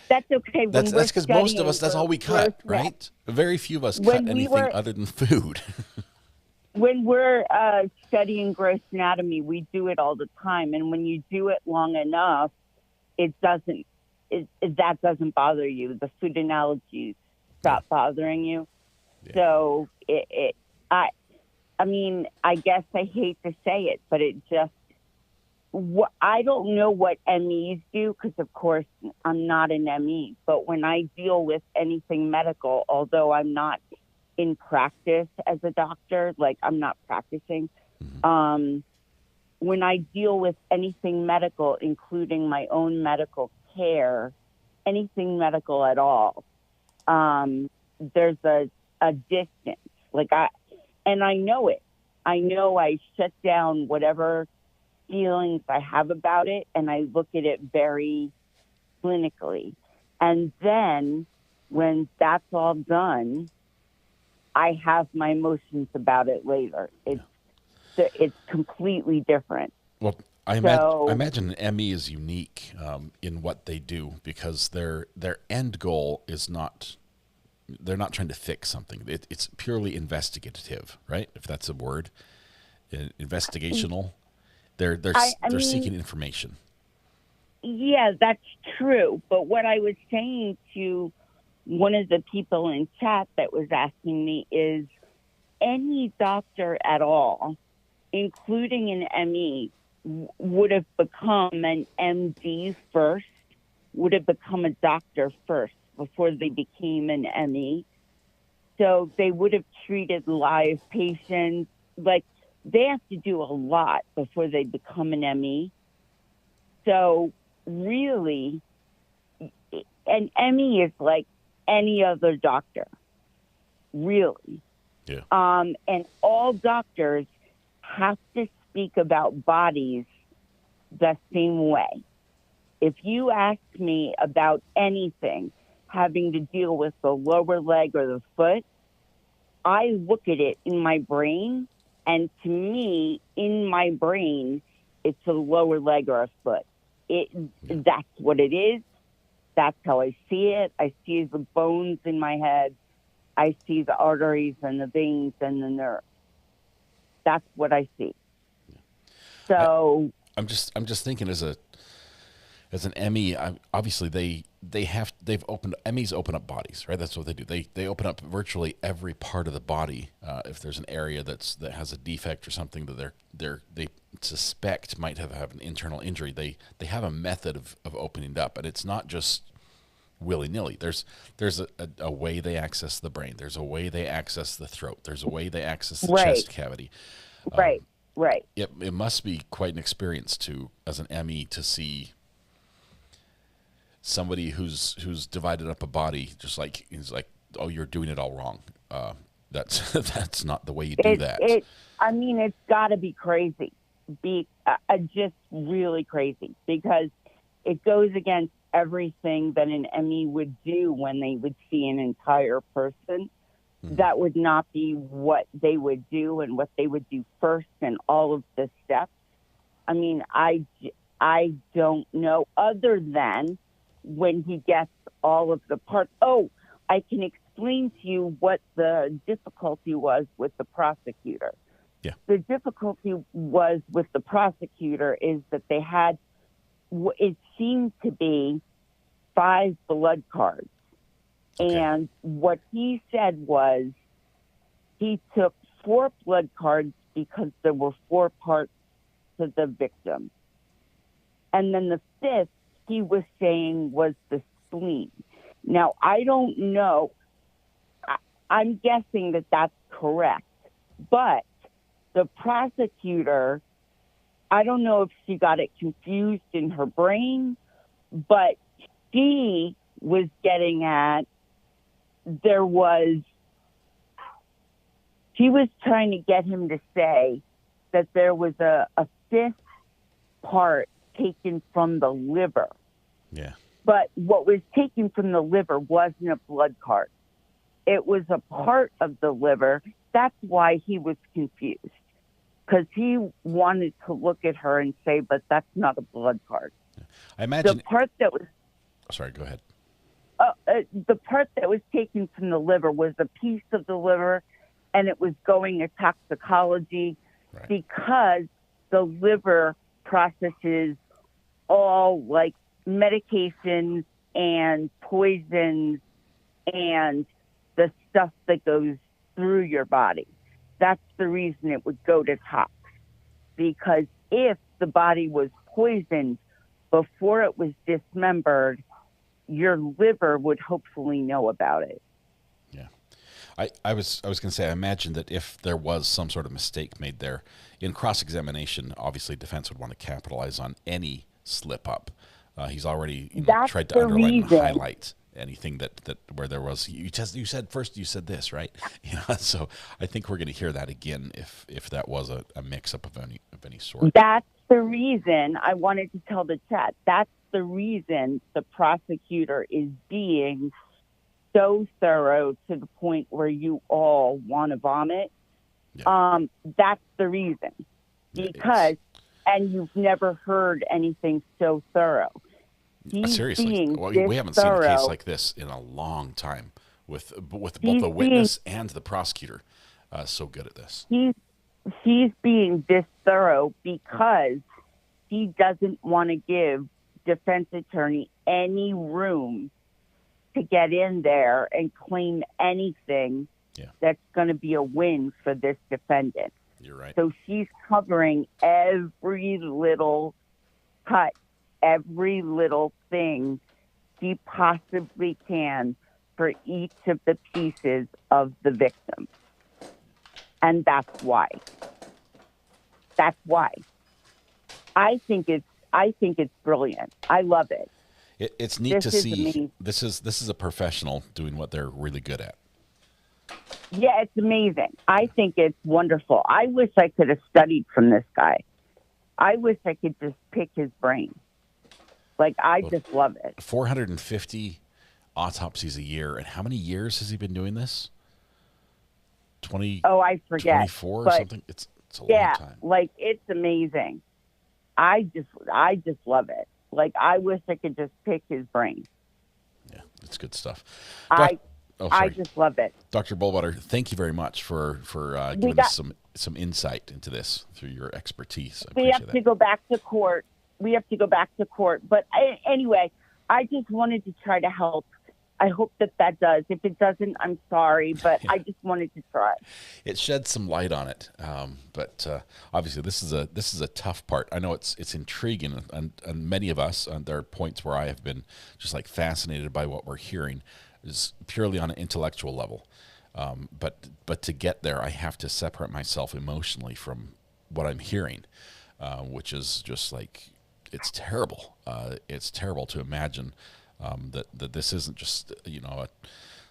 That's okay. That's because most of us, that's all we cut, right? Very few of us cut anything other than food. When we're studying gross anatomy, we do it all the time. And when you do it long enough, that doesn't bother you. The food analogies stop bothering you. Yeah. So I mean, I guess I hate to say it, but it just, I don't know what MEs do because, of course, I'm not an ME. But when I deal with anything medical, although I'm not in practice as a doctor, like I'm not practicing, when I deal with anything medical, including my own medical care, anything medical at all, there's a distance. And I know it. I know I shut down whatever feelings I have about it, and I look at it very clinically. And then when that's all done, I have my emotions about it later. It's completely different. Well, I imagine an ME is unique in what they do because their end goal is not. They're not trying to fix something. It's purely investigative, right? If that's a word, investigational. They're seeking information. Yeah, that's true. But what I was saying to one of the people in chat that was asking me is any doctor at all, including an ME, would have become an MD first, would have become a doctor first before they became an ME. So they would have treated live patients. Like, they have to do a lot before they become an ME. So really, an ME is like any other doctor, really. Yeah. And all doctors have to speak about bodies the same way. If you ask me about anything having to deal with the lower leg or the foot, I look at it in my brain, and to me, in my brain, it's a lower leg or a foot. That's what it is. That's how I see it. I see the bones in my head. I see the arteries and the veins and the nerves. That's what I see. So I'm just thinking as an ME, obviously MEs open up bodies, right? That's what they do. They open up virtually every part of the body. If there's an area that has a defect or something that they suspect might have an internal injury, they have a method of opening it up, and it's not just willy-nilly. There's a way they access the brain. There's a way they access the throat. There's a way they access the chest cavity. Right. It must be quite an experience as an ME to see somebody who's divided up a body, just like he's like, oh, you're doing it all wrong. That's not the way you do that. I mean, it's got to be crazy, just really crazy, because it goes against everything that an ME would do when they would see an entire person. That would not be what they would do and what they would do first and all of the steps. I mean, I don't know, other than when he gets all of the parts. Oh, I can explain to you what the difficulty was with the prosecutor. Yeah. The difficulty was with the prosecutor is that they had, it seemed to be 5 blood cards. Okay. And what he said was he took 4 blood cards because there were 4 parts to the victim. And then the 5th, he was saying, was the spleen. Now, I don't know. I'm guessing that that's correct. But the prosecutor, I don't know if she got it confused in her brain, but she was getting at, she was trying to get him to say that there was a 5th part taken from the liver. Yeah. But what was taken from the liver wasn't a blood card. It was a part of the liver. That's why he was confused, because he wanted to look at her and say, but that's not a blood card. I imagine the part that was... Sorry, go ahead. The part that was taken from the liver was a piece of the liver, and it was going to toxicology because the liver processes all like medications and poisons and the stuff that goes through your body. That's the reason it would go to tox, because if the body was poisoned before it was dismembered, your liver would hopefully know about it. Yeah. I was going to say, I imagine that if there was some sort of mistake made there, in cross-examination, obviously defense would want to capitalize on any slip-up. He's already tried to underline and highlight anything that where there was. You said this, right? So I think we're going to hear that again if that was a mix-up of any sort. That's the reason I wanted to tell the chat. That's the reason the prosecutor is being so thorough to the point where you all want to vomit. Yeah. That's the reason. Because, and you've never heard anything so thorough. Seriously, we haven't seen a case like this in a long time with both the witness and the prosecutor. So good at this. He's being this thorough because he doesn't want to give defense attorney any room to get in there and claim anything that's going to be a win for this defendant. You're right. So she's covering every little cut, every little thing she possibly can for each of the pieces of the victim. And that's why. I think it's brilliant. I love it. It's neat to see. Amazing. This is a professional doing what they're really good at. Yeah, it's amazing. I think it's wonderful. I wish I could have studied from this guy. I wish I could just pick his brain. I just love it. 450 autopsies a year. And how many years has he been doing this? 20? Oh, I forget. 24 or something? It's a long time. It's amazing. I just love it. I wish I could just pick his brain. Yeah, it's good stuff. I just love it. Dr. Bullwater, thank you very much for giving us some insight into this through your expertise. We have to go back to court. But anyway, I just wanted to try to help. I hope that does. If it doesn't, I'm sorry, but I just wanted to try. It sheds some light on it, but obviously this is a tough part. I know it's intriguing, and many of us, there are points where I have been just like fascinated by what we're hearing, is purely on an intellectual level. But to get there, I have to separate myself emotionally from what I'm hearing, which is just like, it's terrible. It's terrible to imagine that this isn't just,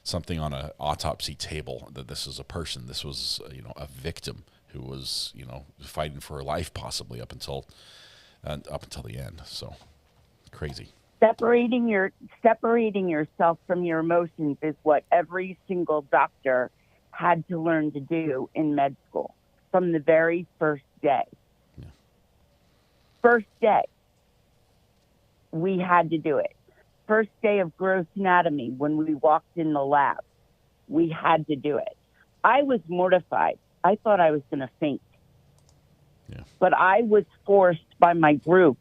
something on an autopsy table, that this is a person. This was, a victim who was, fighting for her life possibly up until the end. So crazy. Separating yourself from your emotions is what every single doctor had to learn to do in med school from the very first day. Yeah. First day, we had to do it. First day of gross anatomy, when we walked in the lab, we had to do it. I was mortified. I thought I was going to faint. Yeah. But I was forced by my group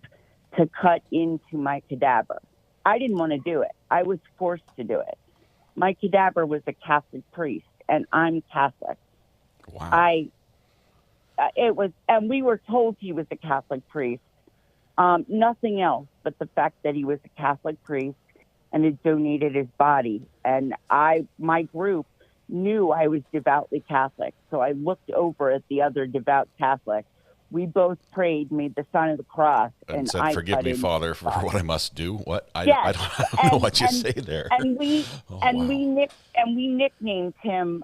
to cut into my cadaver. I didn't want to do it. I was forced to do it. My cadaver was a Catholic priest, and I'm Catholic. Wow. And we were told he was a Catholic priest. Nothing else but the fact that he was a Catholic priest and had donated his body. And my group knew I was devoutly Catholic, so I looked over at the other devout Catholic. We both prayed, made the sign of the cross, and said, "Forgive me, Father, for what I must do." What? I don't know what you say there. And we nicknamed him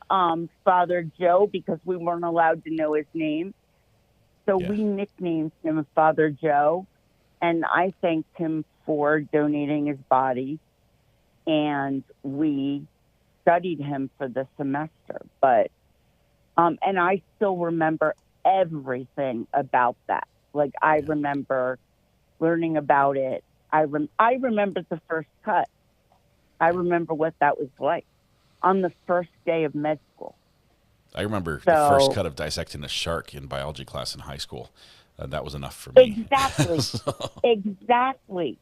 Father Joe because we weren't allowed to know his name. So we nicknamed him Father Joe, and I thanked him for donating his body, and we studied him for the semester. But and I still remember everything about that. Like, I remember learning about it. I remember the first cut. I remember what that was like on the first day of med school. I remember the first cut of dissecting a shark in biology class in high school. That was enough for me. Exactly.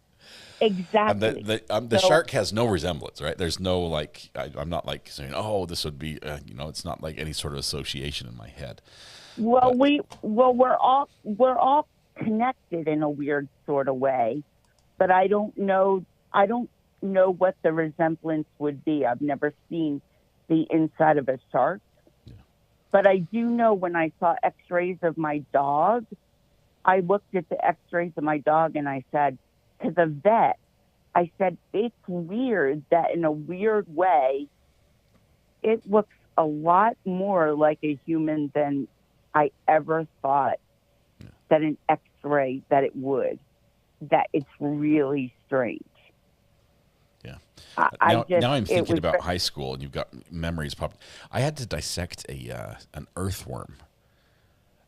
Exactly. And the shark has no resemblance, right? There's no, like, I'm not like saying, oh, this would be, it's not like any sort of association in my head. Well, we're all connected in a weird sort of way, but I don't know what the resemblance would be. I've never seen the inside of a shark, but I do know when I saw X-rays of my dog, I looked at the X-rays of my dog and I said to the vet, I said, it's weird that in a weird way, it looks a lot more like a human than I ever thought that an X-ray that it would. That it's really strange. Yeah. Now I'm thinking about high school, and you've got memories popping. I had to dissect an earthworm,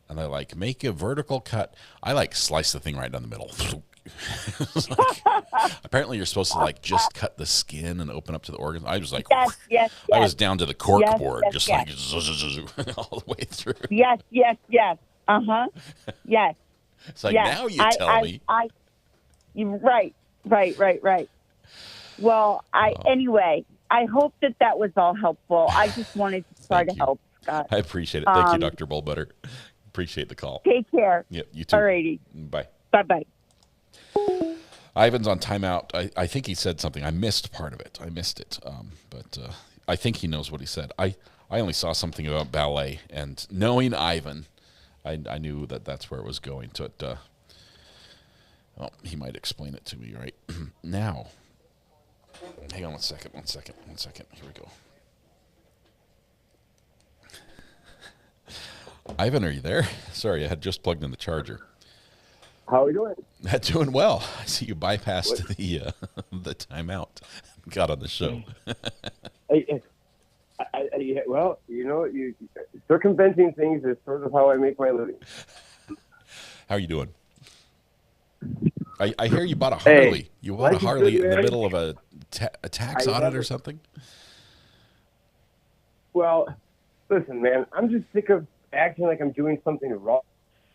and I make a vertical cut. I slice the thing right down the middle. Apparently you're supposed to just cut the skin and open up to the organs. I was yes. I was down to the cork board, all the way through. Yes. Yes. It's like, now you tell me. Right. Well, anyway, I hope that was all helpful. I just wanted to try to help, Scott. I appreciate it. Thank you, Dr. Bullbutter. Appreciate the call. Take care. Yep, you too. Alrighty. Bye. Bye-bye. Ivan's on timeout. I think he said something. I missed part of it. I missed it. But I think he knows what he said. I only saw something about ballet, and knowing Ivan, I knew that's where it was going. He might explain it to me right now. Hang on one second. Here we go. Ivan, are you there? Sorry, I had just plugged in the charger. How are we doing? Doing well. I see you bypassed the timeout. Got on the show. Well, circumventing things is sort of how I make my living. How are you doing? I hear you bought a Harley. Hey, you bought a Harley in the middle of a tax audit or something? Well, listen, man, I'm just sick of acting like I'm doing something wrong.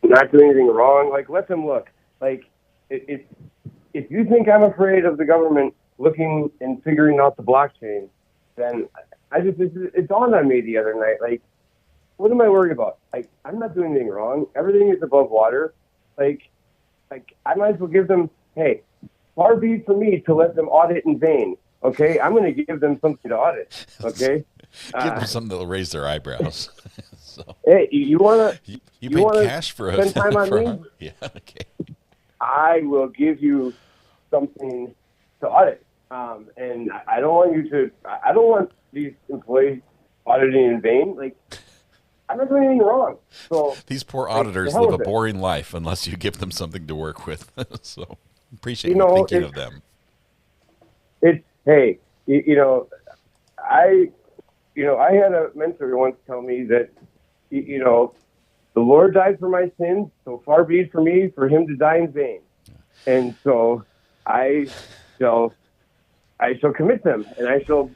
Not doing anything wrong. Let them look. If you think I'm afraid of the government, looking and figuring out the blockchain, then it dawned on me the other night, like, what am I worried about? Like, I'm not doing anything wrong. Everything is above water. Like I might as well give them, hey, far be it for me to let them audit in vain. Okay, I'm going to give them something to audit. Okay, give them something that'll raise their eyebrows. So, hey, you want to? You paid cash for spend time on me? Yeah, okay. I will give you something to audit, and I don't want you to. I don't want these employees auditing in vain. Like, I'm not doing anything wrong. So these poor auditors live a boring life unless you give them something to work with. So appreciate you thinking of them. It's hey, I had a mentor once tell me that, the Lord died for my sins, so far be it for me for him to die in vain. And so I shall commit them, and I shall.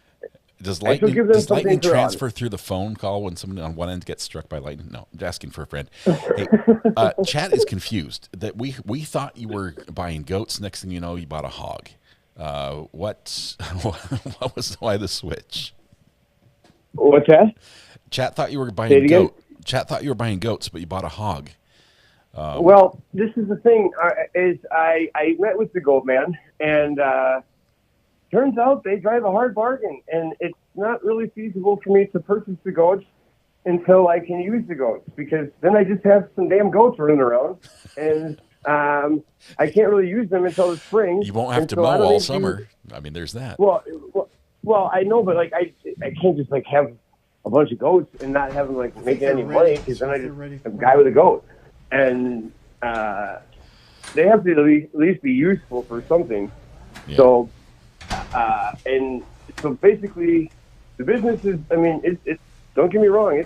Does lightning transfer through the phone call when someone on one end gets struck by lightning? No, I'm asking for a friend. Hey, Chat is confused that we thought you were buying goats. Next thing you know, you bought a hog. What was why the switch? What's that? Chat thought you were buying goat. Chat thought you were buying goats, but you bought a hog. Well, this is the thing. I met with the goat man, and turns out they drive a hard bargain, and it's not really feasible for me to purchase the goats until I can use the goats, because then I just have some damn goats running around, and I can't really use them until the spring. You won't have to mow all summer. I mean, there's that. Well, I know, but I can't just have a bunch of goats and not have them making any money, because then I just a guy with a goat, and they have to at least be useful for something. Yeah. So. And so basically, the business is. I mean, it's. Don't get me wrong.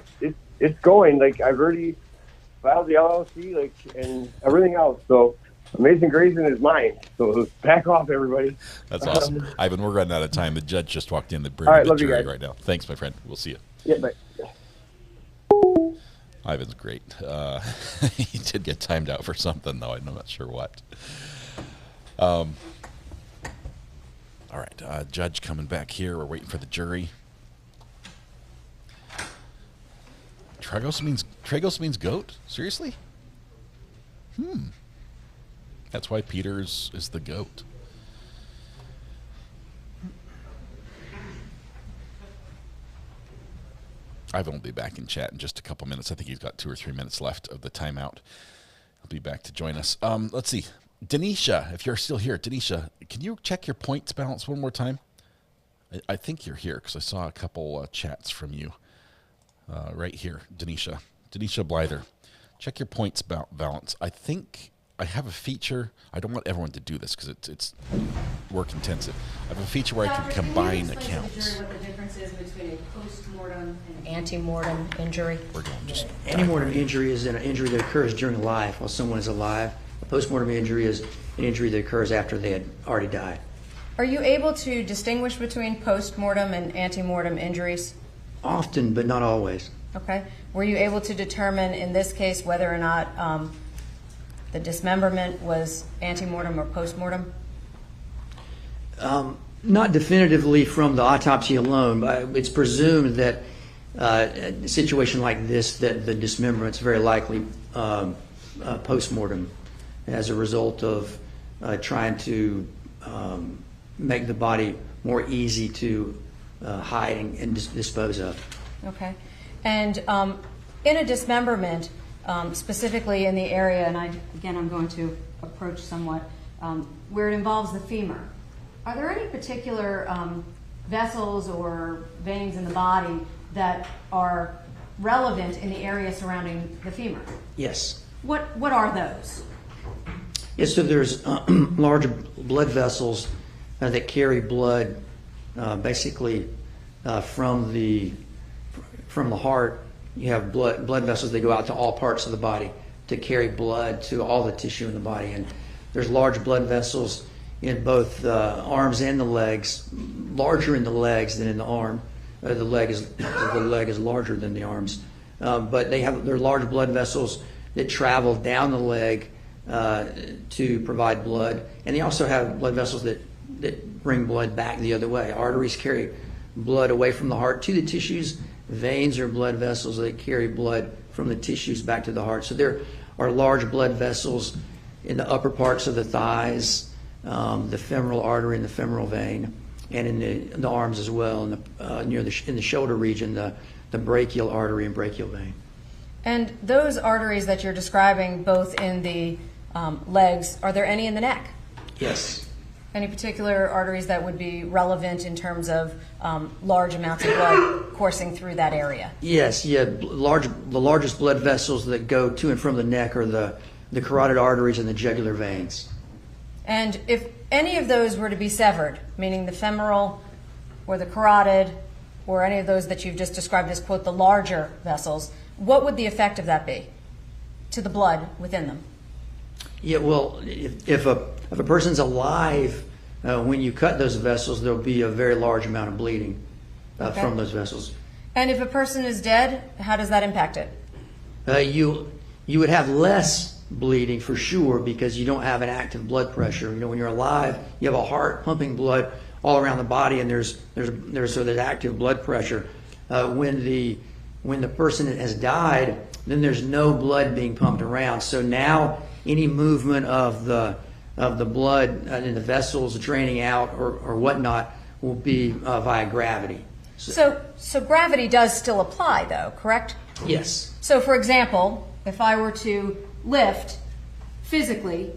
It's going. I've already filed the LLC, and everything else. So Amazing Grace is mine. So back off, everybody. That's awesome, Ivan. We're running out of time. The judge just walked in. All right, love you jury guys. right now. Thanks, my friend. We'll see you. Yeah, bye. Ivan's great. He did get timed out for something, though. I'm not sure what. All right, judge coming back here. We're waiting for the jury. Tragos means goat? Seriously? That's why Peter's is the goat. Ivan will be back in chat in just a couple minutes. I think he's got 2 or 3 minutes left of the timeout. He'll be back to join us. Let's see. Denisha, if you're still here, Denisha, can you check your points balance one more time? I think you're here because I saw a couple chats from you right here, Denisha. Denisha Blyther, check your points balance. I think I have a feature. I don't want everyone to do this because it's work intensive. I have a feature where I can combine accounts. What the difference is between a post-mortem and ante-mortem injury? We're going just Ante-mortem injury is an injury that occurs during life while someone is alive. A post-mortem injury is an injury that occurs after they had already died. Are you able to distinguish between post-mortem and ante-mortem injuries? Often, but not always. Okay. Were you able to determine in this case whether or not the dismemberment was ante-mortem or post-mortem? Not definitively from the autopsy alone, but it's presumed that a situation like this, that the dismemberment is very likely post-mortem as a result of trying to make the body more easy to hide and dispose of. Okay. And in a dismemberment, specifically in the area, and I'm going to approach somewhat, where it involves the femur, are there any particular vessels or veins in the body that are relevant in the area surrounding the femur? Yes. What are those? Yes, so there's large blood vessels that carry blood basically from the heart. You have blood vessels that go out to all parts of the body to carry blood to all the tissue in the body. And there's large blood vessels in both the arms and the legs, larger in the legs than in the arm. The leg is larger than the arms. But they're large blood vessels that travel down the leg to provide blood. And they also have blood vessels that bring blood back the other way. Arteries carry blood away from the heart to the tissues. Veins are blood vessels that carry blood from the tissues back to the heart. So there are large blood vessels in the upper parts of the thighs, the femoral artery and the femoral vein, and in the arms as well, in the shoulder region, the brachial artery and brachial vein. And those arteries that you're describing, both in the legs, are there any in the neck? Yes. Any particular arteries that would be relevant in terms of large amounts of blood coursing through that area? Yes, yeah. The largest blood vessels that go to and from the neck are the carotid arteries and the jugular veins. And if any of those were to be severed, meaning the femoral or the carotid or any of those that you've just described as, quote, the larger vessels, what would the effect of that be to the blood within them? Yeah, well, if a person's alive, when you cut those vessels, there'll be a very large amount of bleeding from those vessels. And if a person is dead, how does that impact it? You would have less bleeding for sure because you don't have an active blood pressure. You know, when you're alive, you have a heart pumping blood all around the body, and there's active blood pressure. When the person has died, then there's no blood being pumped around. So now any movement of the blood in the vessels draining out or whatnot will be via gravity. So gravity does still apply, though, correct? Yes. So, for example, if I were to lift physically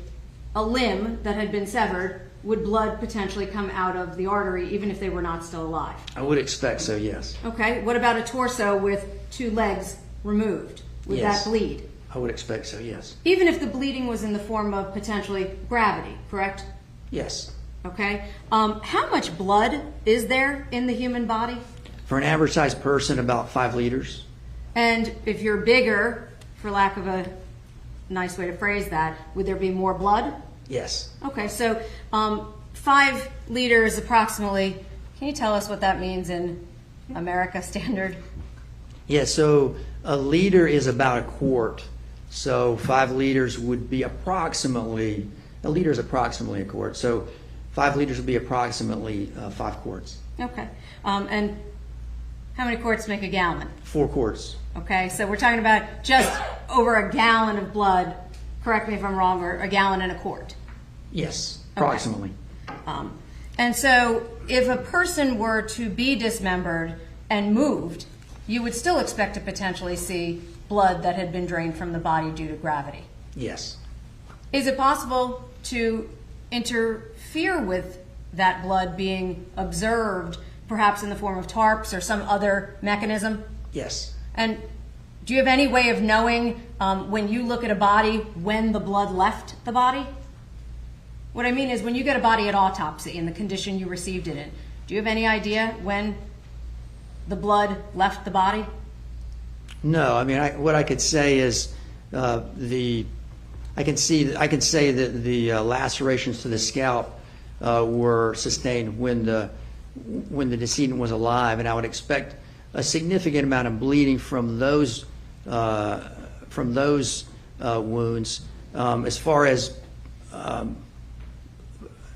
a limb that had been severed, would blood potentially come out of the artery even if they were not still alive? I would expect so, yes. Okay. What about a torso with 2 legs removed? Would that bleed? I would expect so, yes. Even if the bleeding was in the form of potentially gravity, correct? Yes. Okay. How much blood is there in the human body? For an average sized person, about 5 liters. And if you're bigger, for lack of a nice way to phrase that, would there be more blood? Yes. Okay, so 5 liters approximately. Can you tell us what that means in America standard? Yeah, so a liter is about a quart. So 5 liters would be approximately, a liter is approximately a quart. So 5 liters would be approximately 5 quarts. Okay. And how many quarts make a gallon? 4 quarts. Okay, so we're talking about just over a gallon of blood, correct me if I'm wrong, or a gallon and a quart. Yes, approximately. Okay. And so if a person were to be dismembered and moved, you would still expect to potentially see blood that had been drained from the body due to gravity. Yes. Is it possible to interfere with that blood being observed, perhaps in the form of tarps or some other mechanism? Yes. And do you have any way of knowing when you look at a body when the blood left the body? What I mean is when you get a body at autopsy in the condition you received it in, do you have any idea when the blood left the body? No, I mean, what I could say is I can say that the lacerations to the scalp were sustained when the decedent was alive, and I would expect a significant amount of bleeding from those wounds. As far as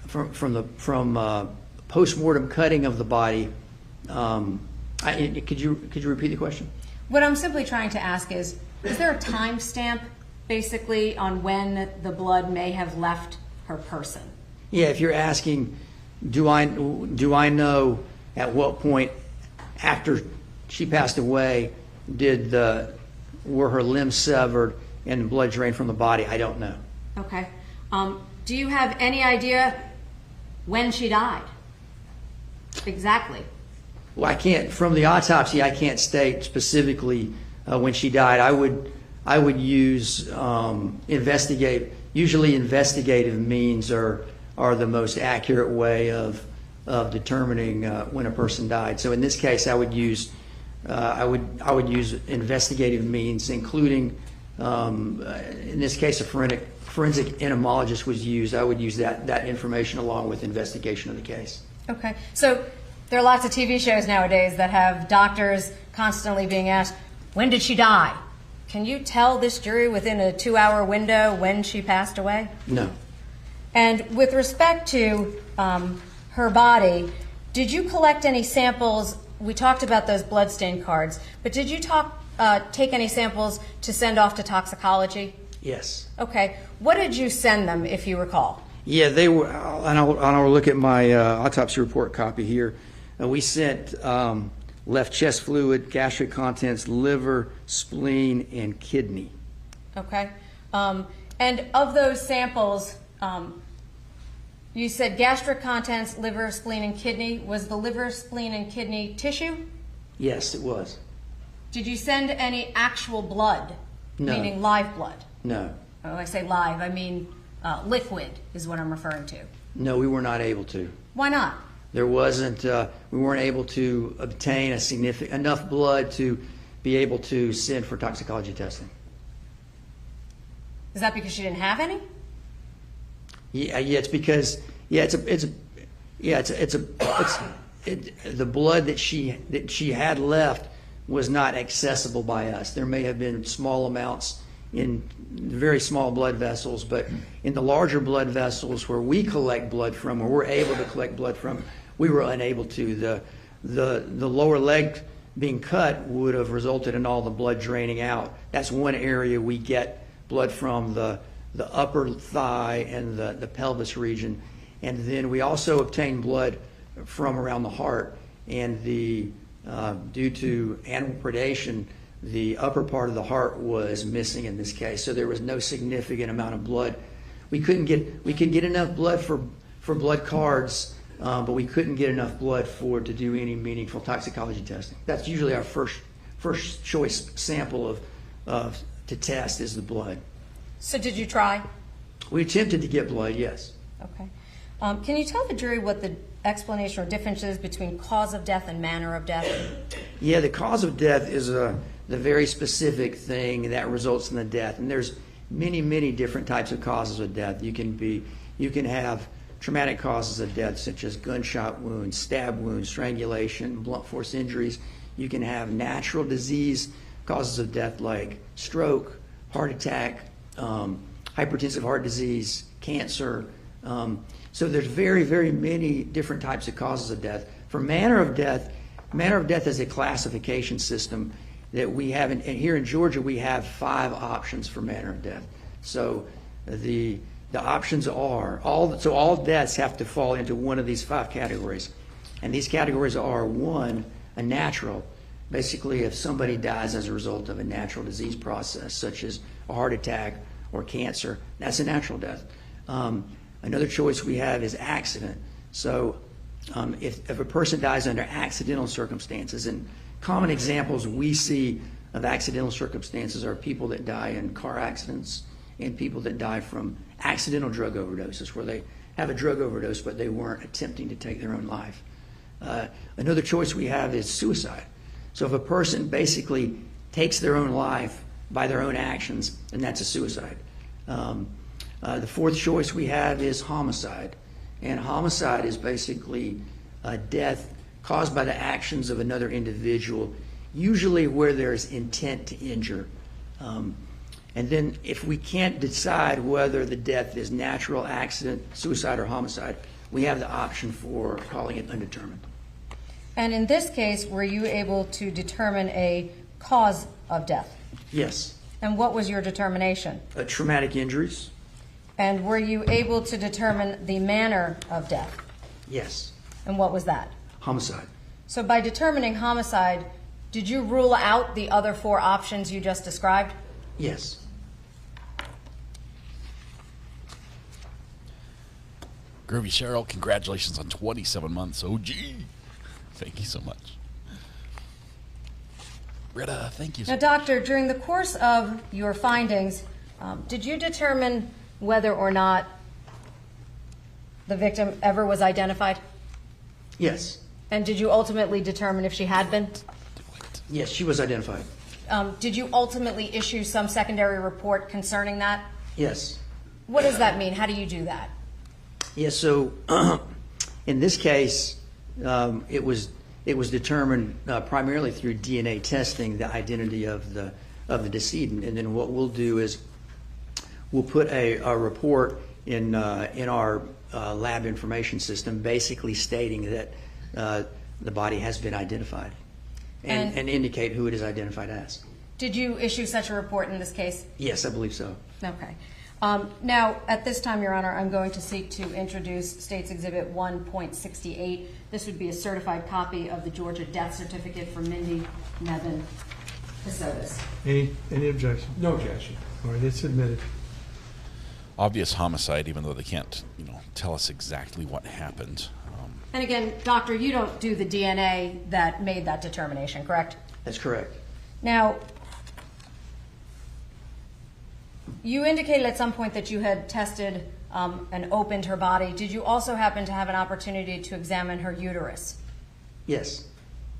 from post-mortem cutting of the body, could you repeat the question? What I'm simply trying to ask is there a time stamp basically on when the blood may have left her person? Yeah, if you're asking, do I know at what point after she passed away were her limbs severed and blood drained from the body? I don't know. Okay. Do you have any idea when she died? Exactly. Well, I can't. From the autopsy, I can't state specifically when she died. I would use Usually, investigative means are the most accurate way of determining when a person died. So in this case, I would use investigative means, including in this case a forensic entomologist was used. I would use that information along with investigation of the case. Okay. So there are lots of TV shows nowadays that have doctors constantly being asked, when did she die? Can you tell this jury within a 2-hour window when she passed away? No. And with respect to her body, did you collect any samples? We talked about those bloodstain cards, but did you take any samples to send off to toxicology? Yes. Okay. What did you send them, if you recall? Yeah, they were, and I'll look at my autopsy report copy here. We sent left chest fluid, gastric contents, liver, spleen, and kidney. Okay. And of those samples, you said gastric contents, liver, spleen, and kidney. Was the liver, spleen, and kidney tissue? Yes, it was. Did you send any actual blood, No. meaning live blood? No. When I say live, I mean liquid is what I'm referring to. No, we were not able to. Why not? There wasn't, we weren't able to obtain enough blood to be able to send for toxicology testing. Is that because she didn't have any? Yeah, it's because the blood that she had left was not accessible by us. There may have been small amounts in very small blood vessels, but in the larger blood vessels where we collect blood from, or we're able to collect blood from, we were unable to. The lower leg being cut would have resulted in all the blood draining out. That's one area we get blood from, the upper thigh and the pelvis region. And then we also obtain blood from around the heart. And due to animal predation, the upper part of the heart was missing in this case. So there was no significant amount of blood. We could get enough blood for blood cards, but we couldn't get enough blood to do any meaningful toxicology testing. That's usually our first choice sample to test is the blood. So did you try? We attempted to get blood, yes. Okay. Can you tell the jury what the explanation or difference is between cause of death and manner of death? Yeah, the cause of death is the very specific thing that results in the death. And there's many, many different types of causes of death. You can have traumatic causes of death such as gunshot wounds, stab wounds, strangulation, blunt force injuries. You can have natural disease causes of death like stroke, heart attack, hypertensive heart disease, cancer. So there's very, very many different types of causes of death. For manner of death is a classification system that we have, and here in Georgia we have 5 options for manner of death. So the options are all deaths have to fall into one of these 5 categories, and these categories are: 1, a natural, basically if somebody dies as a result of a natural disease process such as a heart attack or cancer, that's a natural death. Another choice we have is accident. So if a person dies under accidental circumstances, and common examples we see of accidental circumstances are people that die in car accidents and people that die from accidental drug overdoses, where they have a drug overdose but they weren't attempting to take their own life. Another choice we have is suicide. So if a person basically takes their own life by their own actions, then that's a suicide. The 4th choice we have is homicide. And homicide is basically a death caused by the actions of another individual, usually where there's intent to injure. And then if we can't decide whether the death is natural, accident, suicide, or homicide, we have the option for calling it undetermined. And in this case, were you able to determine a cause of death? Yes. And what was your determination? Traumatic injuries. And were you able to determine the manner of death? Yes. And what was that? Homicide. So by determining homicide, did you rule out the other 4 options you just described? Yes. Groovy Cheryl, congratulations on 27 months. OG. Thank you so much. Rita, thank you so Now, much. Doctor, during the course of your findings, did you determine whether or not the victim ever was identified? Yes. And did you ultimately determine if she had been? Yes, she was identified. Did you ultimately issue some secondary report concerning that? Yes. What does that mean? How do you do that? Yes, so in this case, it was determined primarily through DNA testing, the identity of the decedent. And then what we'll do is we'll put a report in our lab information system, basically stating that the body has been identified and indicate who it is identified as. Did you issue such a report in this case? Yes, I believe so. Okay. Now, at this time, Your Honor, I'm going to seek to introduce State's Exhibit 1.68. This would be a certified copy of the Georgia death certificate for Mindy Nevin Kassotis. Any objection? No objection. All right, it's admitted. Obvious homicide, even though they can't, tell us exactly what happened. And again, doctor, you don't do the DNA that made that determination, correct? That's correct. Now, you indicated at some point that you had tested and opened her body. Did you also happen to have an opportunity to examine her uterus? Yes.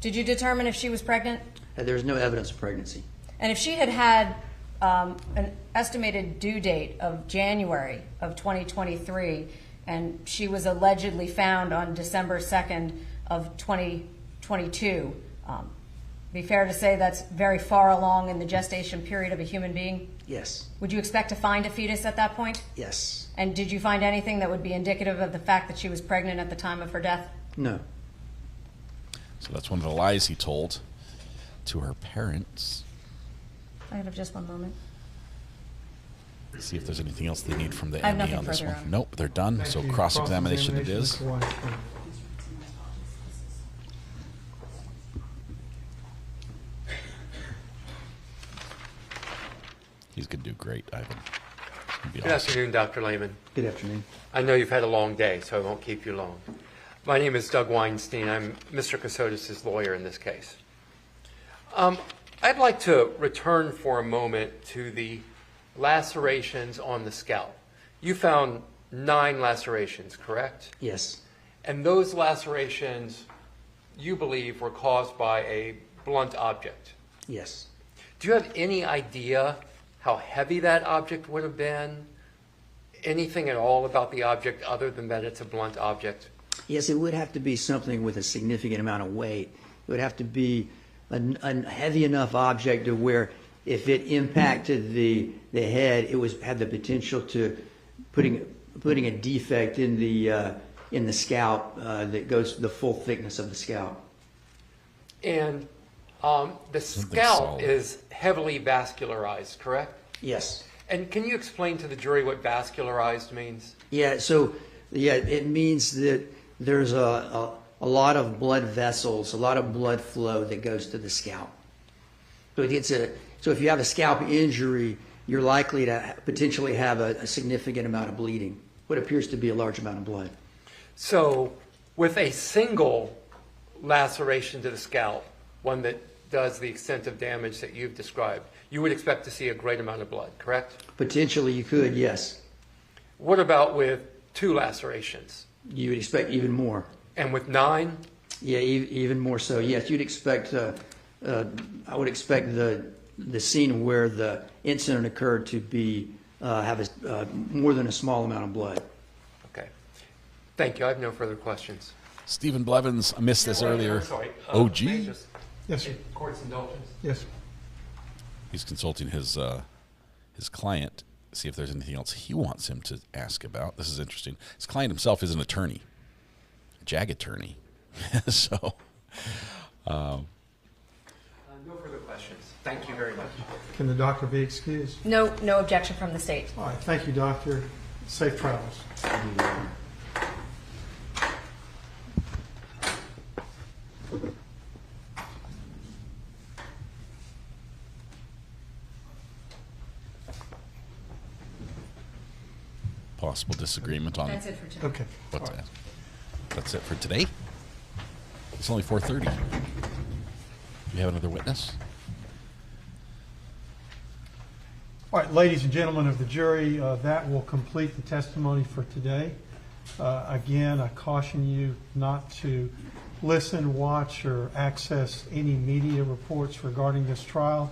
Did you determine if she was pregnant? There's no evidence of pregnancy. And if she had had an estimated due date of January of 2023, and she was allegedly found on December 2nd of 2022, be fair to say that's very far along in the gestation period of a human being? Yes. Would you expect to find a fetus at that point? Yes. And did you find anything that would be indicative of the fact that she was pregnant at the time of her death? No. So that's one of the lies he told to her parents. I have just one moment. See if there's anything else they need from the I have ME nothing on this further one. on. Nope, they're done. Thank So you. cross-examination it is. Mr. Weiss. He's going to do great, Ivan. Good afternoon, Dr. Lehman. Good afternoon. I know you've had a long day, so I won't keep you long. My name is Doug Weinstein. I'm Mr. Kassotis' lawyer in this case. I'd like to return for a moment to the lacerations on the scalp. You found 9 lacerations, correct? Yes. And those lacerations, you believe, were caused by a blunt object? Yes. Do you have any idea how heavy that object would have been? Anything at all about the object other than that it's a blunt object? Yes, it would have to be something with a significant amount of weight. It would have to be a heavy enough object to where if it impacted the head, it had the potential to putting a defect in the scalp that goes the full thickness of the scalp. And the scalp is heavily vascularized, correct? Yes. And can you explain to the jury what vascularized means? Yeah. So it means that there's a lot of blood vessels, a lot of blood flow that goes to the scalp. So if you have a scalp injury, you're likely to potentially have a significant amount of bleeding, what appears to be a large amount of blood. So with a single laceration to the scalp, one that does the extent of damage that you've described, you would expect to see a great amount of blood, correct? Potentially you could, yes. What about with 2 lacerations? You would expect even more. And with 9? Yeah, even more so. Yes, you'd expect. I would expect the scene where the incident occurred to be have more than a small amount of blood. Okay. Thank you. I have no further questions. Stephen Blevins, I missed this earlier. I'm sorry. OG? Yes, sir. Court's indulgence. Yes. He's consulting his client, see if there's anything else he wants him to ask about. This is interesting. His client himself is an attorney, a JAG attorney. So, no further questions. Thank you very much. Can the doctor be excused? No objection from the state. All right. Thank you, doctor. Safe travels. possible disagreement on. That's it for today. Okay. What's that? That's it for today? It's only 4:30. Do you have another witness? All right, ladies and gentlemen of the jury, that will complete the testimony for today. Again, I caution you not to listen, watch, or access any media reports regarding this trial.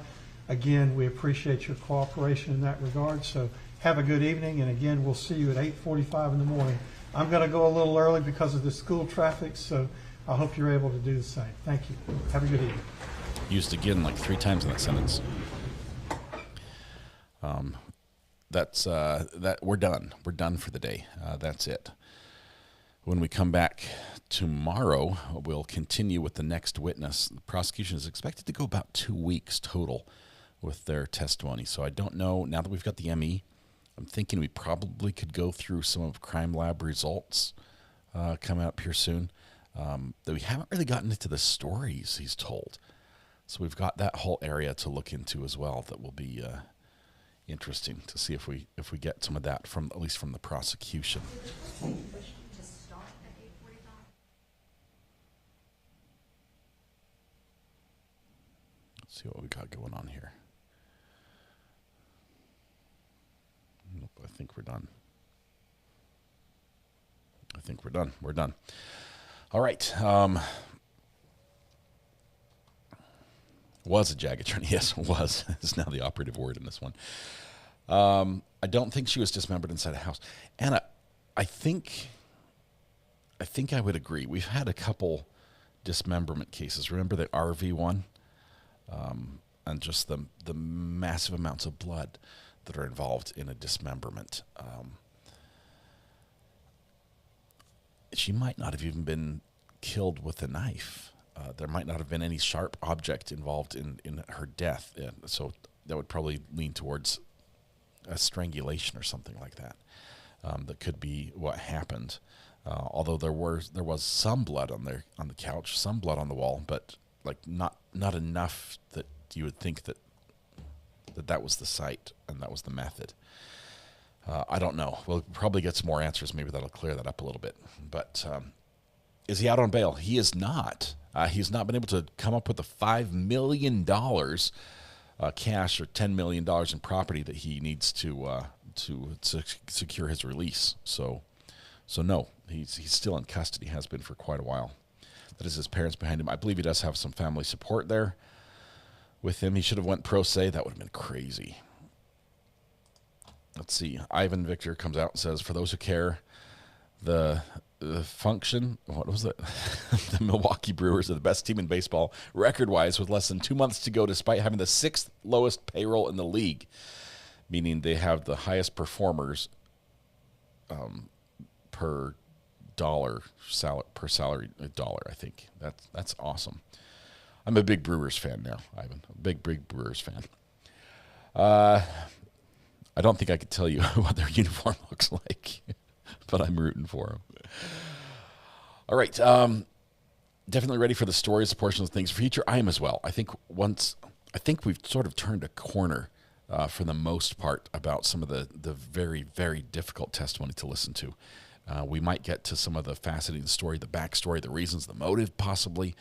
Again, we appreciate your cooperation in that regard. So have a good evening, and again, we'll see you at 8:45 in the morning. I'm going to go a little early because of the school traffic, so I hope you're able to do the same. Thank you. Have a good evening. Used again like 3 times in that sentence. that's that we're done. We're done for the day. That's it. When we come back tomorrow, we'll continue with the next witness. The prosecution is expected to go about 2 weeks total with their testimony. So I don't know. Now that we've got the ME, I'm thinking we probably could go through some of crime lab results coming up here soon. That we haven't really gotten into the stories he's told. So we've got that whole area to look into as well. That will be interesting to see if we get some of that from at least from the prosecution. Let's see what we got going on here. Nope, I think we're done. We're done. All right. Was a JAG attorney. Yes, was. Is now the operative word in this one. I don't think she was dismembered inside a house. And I think I would agree. We've had a couple dismemberment cases. Remember the RV one? And just the massive amounts of blood that are involved in a dismemberment. She might not have even been killed with a knife. There might not have been any sharp object involved in her death. So that would probably lean towards a strangulation or something like that. That could be what happened. Although there was some blood on the couch, some blood on the wall, but like not enough that you would think that was the site and that was the method. I don't know. We'll probably get some more answers. Maybe that'll clear that up a little bit. But is he out on bail? He is not. He's not been able to come up with the $5 million cash or $10 million in property that he needs to secure his release. So no, he's still in custody. Has been for quite a while. That is his parents behind him. I believe he does have some family support there with him. He should have went pro se. That would have been crazy. Let's see. Ivan Victor comes out and says, for those who care, the function, what was it? The Milwaukee Brewers are the best team in baseball record-wise with less than 2 months to go despite having the 6th lowest payroll in the league, meaning they have the highest performers per salary dollar, I think. That's awesome. I'm a big Brewers fan now, Ivan. A big Brewers fan. I don't think I could tell you what their uniform looks like, but I'm rooting for them. All right. Definitely ready for the stories, portions of things. Future, I am as well. I think we've sort of turned a corner for the most part about some of the very, very difficult testimony to listen to. We might get to some of the fascinating story, the backstory, the reasons, the motive possibly,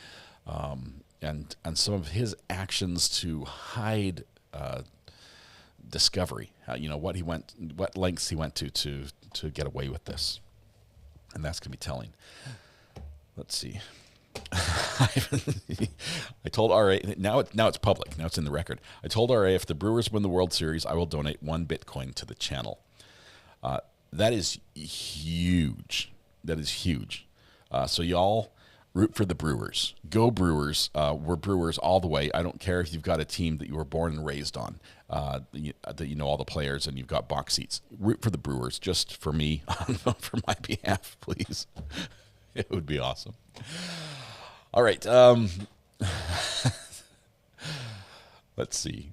and some of his actions to hide discovery, what lengths he went to get away with this. And that's going to be telling. Let's see. I told RA, now it's public, now it's in the record. I told RA if the Brewers win the World Series, I will donate 1 Bitcoin to the channel. That is huge. That is huge. So y'all root for the Brewers. Go Brewers. We're Brewers all the way. I don't care if you've got a team that you were born and raised on, that you know all the players and you've got box seats. Root for the Brewers, just for me, for my behalf, please. It would be awesome. All right. Let's see.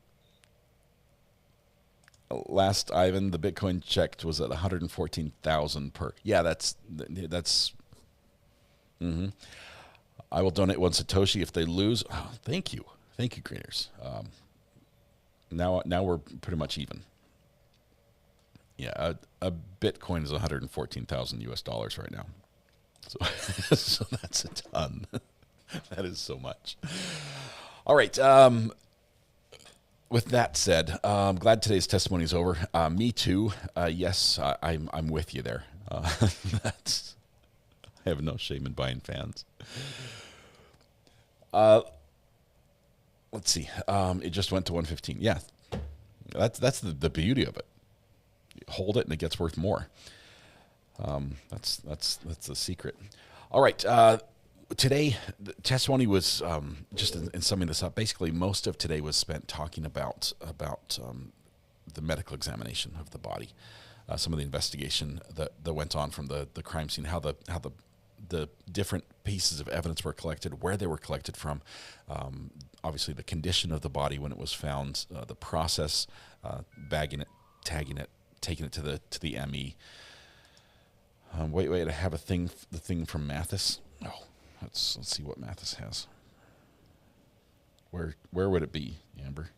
Last Ivan, the Bitcoin checked was at 114,000 per. Yeah, that's. Mm-hmm. I will donate 1 Satoshi if they lose. Oh, thank you, Greeners. Now we're pretty much even. Yeah, a Bitcoin is 114,000 US dollars right now. So that's a ton. That is so much. All right. With that said, I'm glad today's testimony is over. Me too. Yes, I'm with you there. I have no shame in buying fans. Let's see. It just went to 115. Yeah, that's the beauty of it. You hold it and it gets worth more. That's the secret. All right. Today, the testimony was just in summing this up. Basically, most of today was spent talking about the medical examination of the body, some of the investigation that went on from the crime scene, how the different pieces of evidence were collected, where they were collected from, obviously the condition of the body when it was found, the process, bagging it, tagging it, taking it to the ME. Wait, I have the thing from Mathis. Oh, let's see what Mathis has. Where would it be, Amber?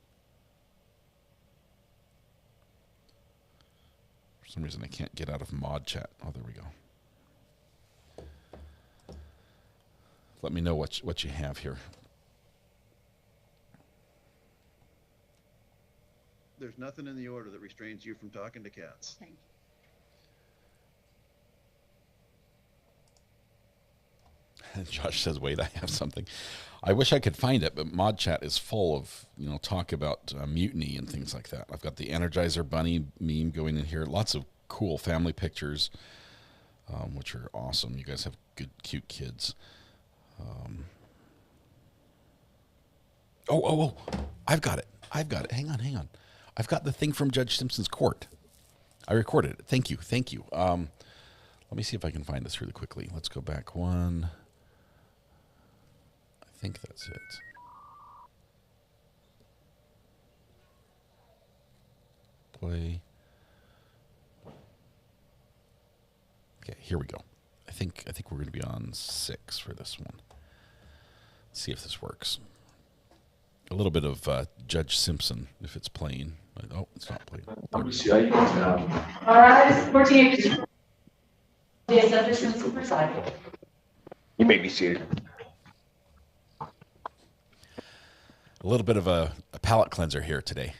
For some reason I can't get out of mod chat. Oh, there we go. Let me know what you have here. There's nothing in the order that restrains you from talking to cats. Thank you. And Josh says, wait, I have something. I wish I could find it, but mod chat is full of, talk about mutiny and things like that. I've got the Energizer Bunny meme going in here. Lots of cool family pictures, which are awesome. You guys have good, cute kids. Oh, I've got it. Hang on. I've got the thing from Judge Simpson's court. I recorded it. Thank you. Let me see if I can find this really quickly. Let's go back one. I think that's it. Play. Okay, here we go. I think we're going to be on 6 for this one. Let's see if this works. A little bit of Judge Simpson, if it's playing. Oh, it's not playing. All right, 14. Yes, Judge Simpson presiding. You may be seated. A little bit of a palate cleanser here today.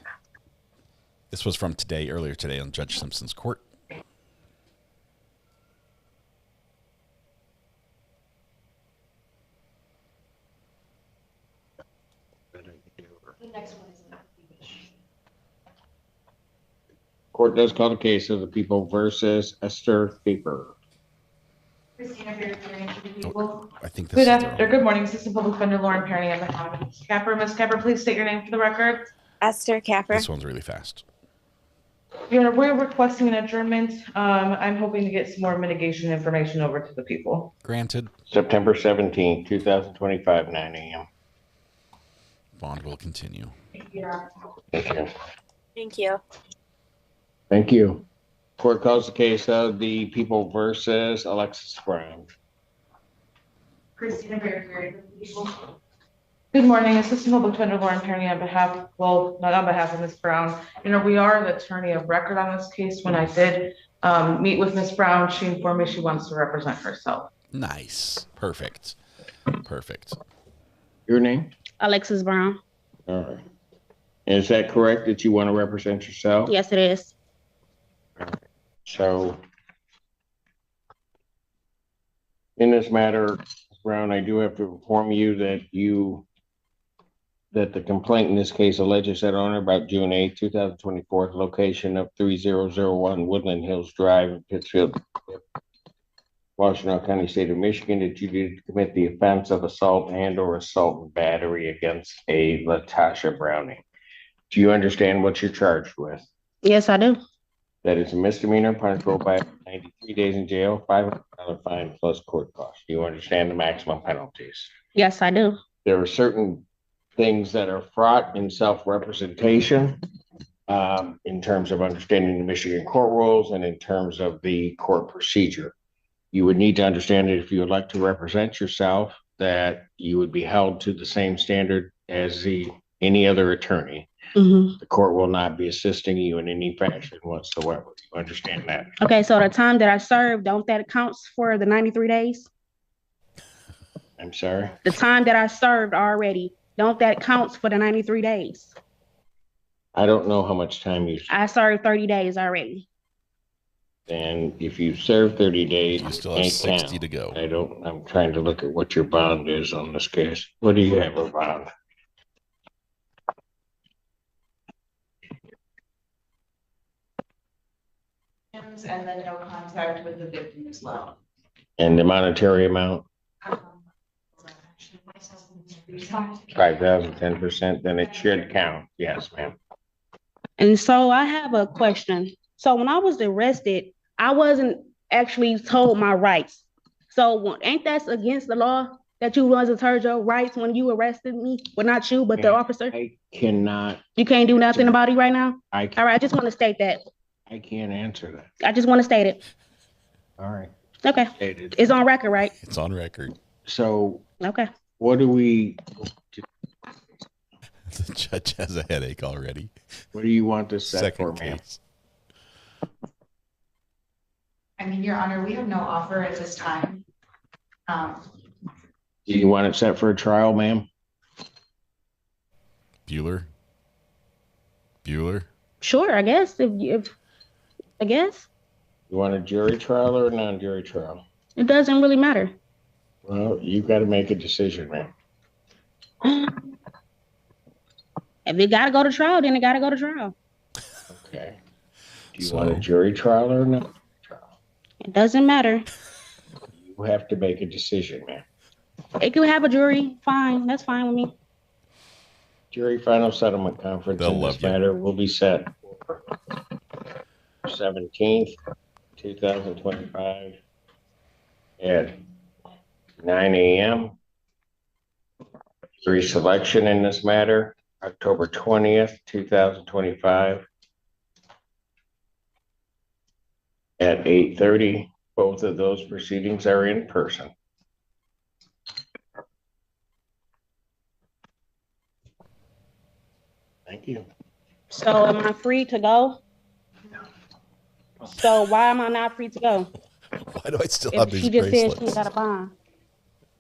This was from earlier today on Judge Simpson's court. The next one is Court does call the case of the people versus Esther Paper. Christina Beard, for the people. I think this Good morning, Assistant Public Defender Lauren Perry on behalf of Ms. Capper. Ms. Capper, please state your name for the record. Esther Capper. This one's really fast. Your Honor, we're requesting an adjournment. I'm hoping to get some more mitigation information over to the people. Granted. September 17, 2025, 9 a.m. Bond will continue. Thank you. Thank you. Thank you. Court calls the case of the people versus Alexis Brown. Christina Beard, for the people. Good morning, Assistant Public Defender Lauren Perry on behalf, well, not on behalf of Ms. Brown. We are the attorney of record on this case. When I did meet with Ms. Brown, she informed me she wants to represent herself. Nice. Perfect. Your name? Alexis Brown. All right. Is that correct that you want to represent yourself? Yes, it is. All right. So, in this matter, Ms. Brown, I do have to inform you that the complaint in this case alleges that on or about June 8, 2024, the location of 3001 Woodland Hills Drive in Pittsfield, Washtenaw County, State of Michigan, that you did commit the offense of assault and/or assault and battery against a Latasha Browning. Do you understand what you're charged with? Yes, I do. That is a misdemeanor, punishable by 93 days in jail, $500 fine plus court costs. Do you understand the maximum penalties? Yes, I do. There are certain things that are fraught in self-representation in terms of understanding the Michigan court rules and in terms of the court procedure. You would need to understand that if you would like to represent yourself, that you would be held to the same standard as any other attorney. Mm-hmm. The court will not be assisting you in any fashion whatsoever. You understand that? Okay, so the time that I served, don't that counts for the 93 days? I'm sorry? The time that I served already, don't that counts for the 93 days? I don't know how much time you. I served 30 days already. And if you serve 30 days, you still have 60 to go. I'm trying to look at what your bond is on this case. What do you have a bond? And then no contact with the victim as well. And the monetary amount? 5,000, 10%, then it should count. Yes, ma'am. And so I have a question. So when I was arrested, I wasn't actually told my rights. So ain't that against the law that you wasn't told your rights when you arrested me? Well, not you, but the officer. I cannot. You can't do nothing about it right now? I All right, I just want to state that. I can't answer that. I just want to state it. All right. Okay. Stated. It's on record, right? It's on record. So okay. What do we? The judge has a headache already. What do you want this set for, Second ma'am? case. I mean, Your Honor, we have no offer at this time. Do you want it set for a trial, ma'am? Bueller? Sure, I guess. If I guess. You want a jury trial or a non-jury trial? It doesn't really matter. Well, you've got to make a decision, ma'am. If it got to go to trial, then it got to go to trial. Okay. Do you want a jury trial or not? It doesn't matter. You have to make a decision, ma'am. It could have a jury. Fine. That's fine with me. Jury final settlement conference in this matter will be set for 17th, 2025 at 9 a.m. Jury selection in this matter, October 20th, 2025 at 8:30. Both of those proceedings are in person. Thank you. So am I free to go? So why am I not free to go? Why do I still have these She just bracelets? said she got a bond.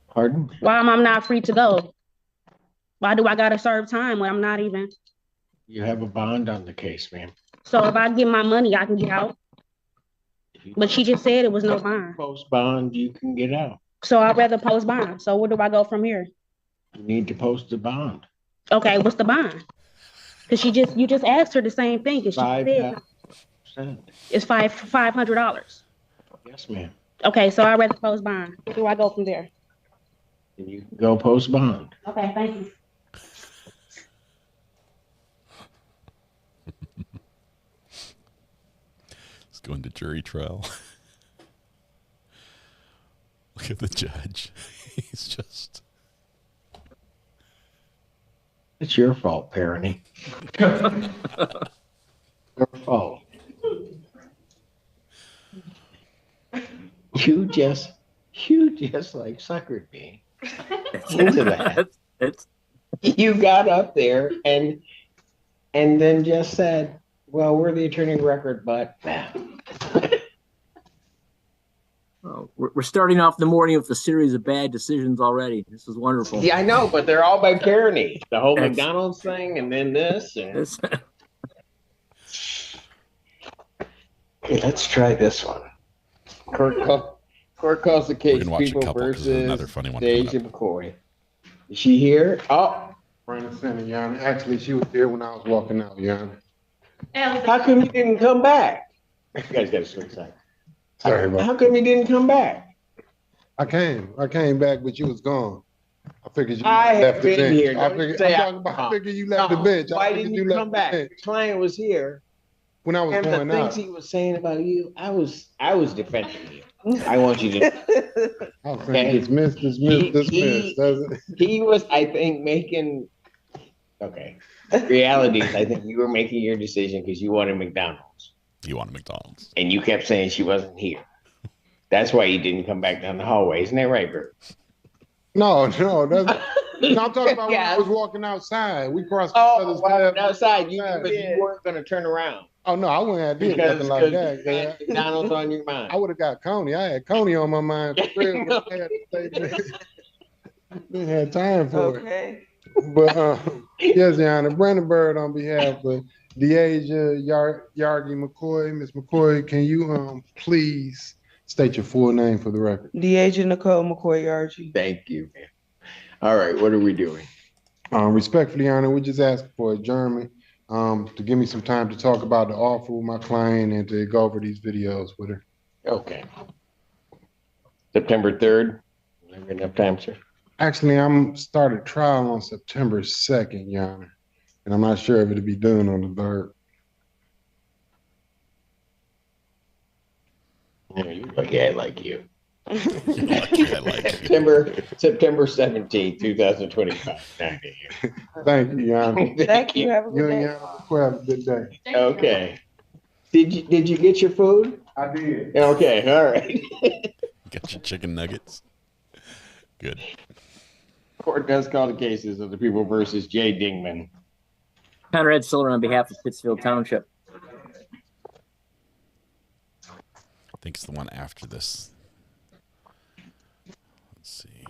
Pardon? Why am I not free to go? Why do I gotta serve time when I'm not even? You have a bond on the case, ma'am. So if I get my money, I can get out. But she just said it was no bond. Post bond, you can get out. So I'd rather post bond. So where do I go from here? You need to post the bond. Okay, what's the bond? Because you just asked her the same thing. Because she said it's $500. Yes, ma'am. Okay, so I'd rather post bond. Where do I go from there? You can go post bond. Okay, thank you. Let's go into jury trial. Look at the judge. He's just... It's your fault, parenting. Your fault. You just like suckered me into that. You got up there and then just said, well, we're the attorney of record, but Oh, we're starting off the morning with a series of bad decisions already. This is wonderful. yeah, I know, but they're all by parenting. The whole McDonald's thing and then this. And... Okay, let's try this one. Court calls the case People versus Deja McCoy. Is she here? Oh. Brandon Center, Your Honor. Actually, she was there when I was walking out, Your Honor. How come you didn't come back? You guys got to switch sides. Sorry, bro. How come you didn't come back? I came back, but you was gone. I figured you I left the have been bench. here. I figured you left the bench. Why didn't you come back? The client was here. When I was and going the out. things he was saying about you, I was defending you. I want you to. I was saying dismiss. He was, I think, making. Okay. Reality is, I think you were making your decision because you wanted McDonald's. You wanted McDonald's. And you kept saying she wasn't here. That's why you didn't come back down the hallway. Isn't that right, Bert? No, that's. No, I'm talking about when I was walking outside. We crossed each other's path. Outside, you weren't going to turn around. Oh no, I wouldn't have did nothing like that. You had McDonald's on your mind. I would have got Coney. I had Coney on my mind. For real, but I had to stay there. Didn't have time for it. But yes, Your Honor, Brandon Bird on behalf of Deasia Yargi McCoy. Ms. McCoy, can you please state your full name for the record? Deasia Nicole McCoy Yargi. Thank you, man. All right, what are we doing? Respectfully, Your Honor, we just asked for adjournment to give me some time to talk about the offer with my client and to go over these videos with her. Okay. September 3rd. Is there enough time, sir? Actually, I'm started trial on September 2nd, Your Honor, and I'm not sure if it'll be done on the 3rd. Yeah, you're lucky I like you. You're lucky I like you. September 17th, 2025, 9 a.m. Thank you, Your Honor. Thank you. Have a You good and day. Your Honor will have a good day. Okay. Did you get your food? I did. Okay, all right. Got your chicken nuggets. Good. Court does call the cases of the people versus Jay Dingman. Conrad Solar on behalf of Pittsfield Township. I think it's the one after this. Let's see.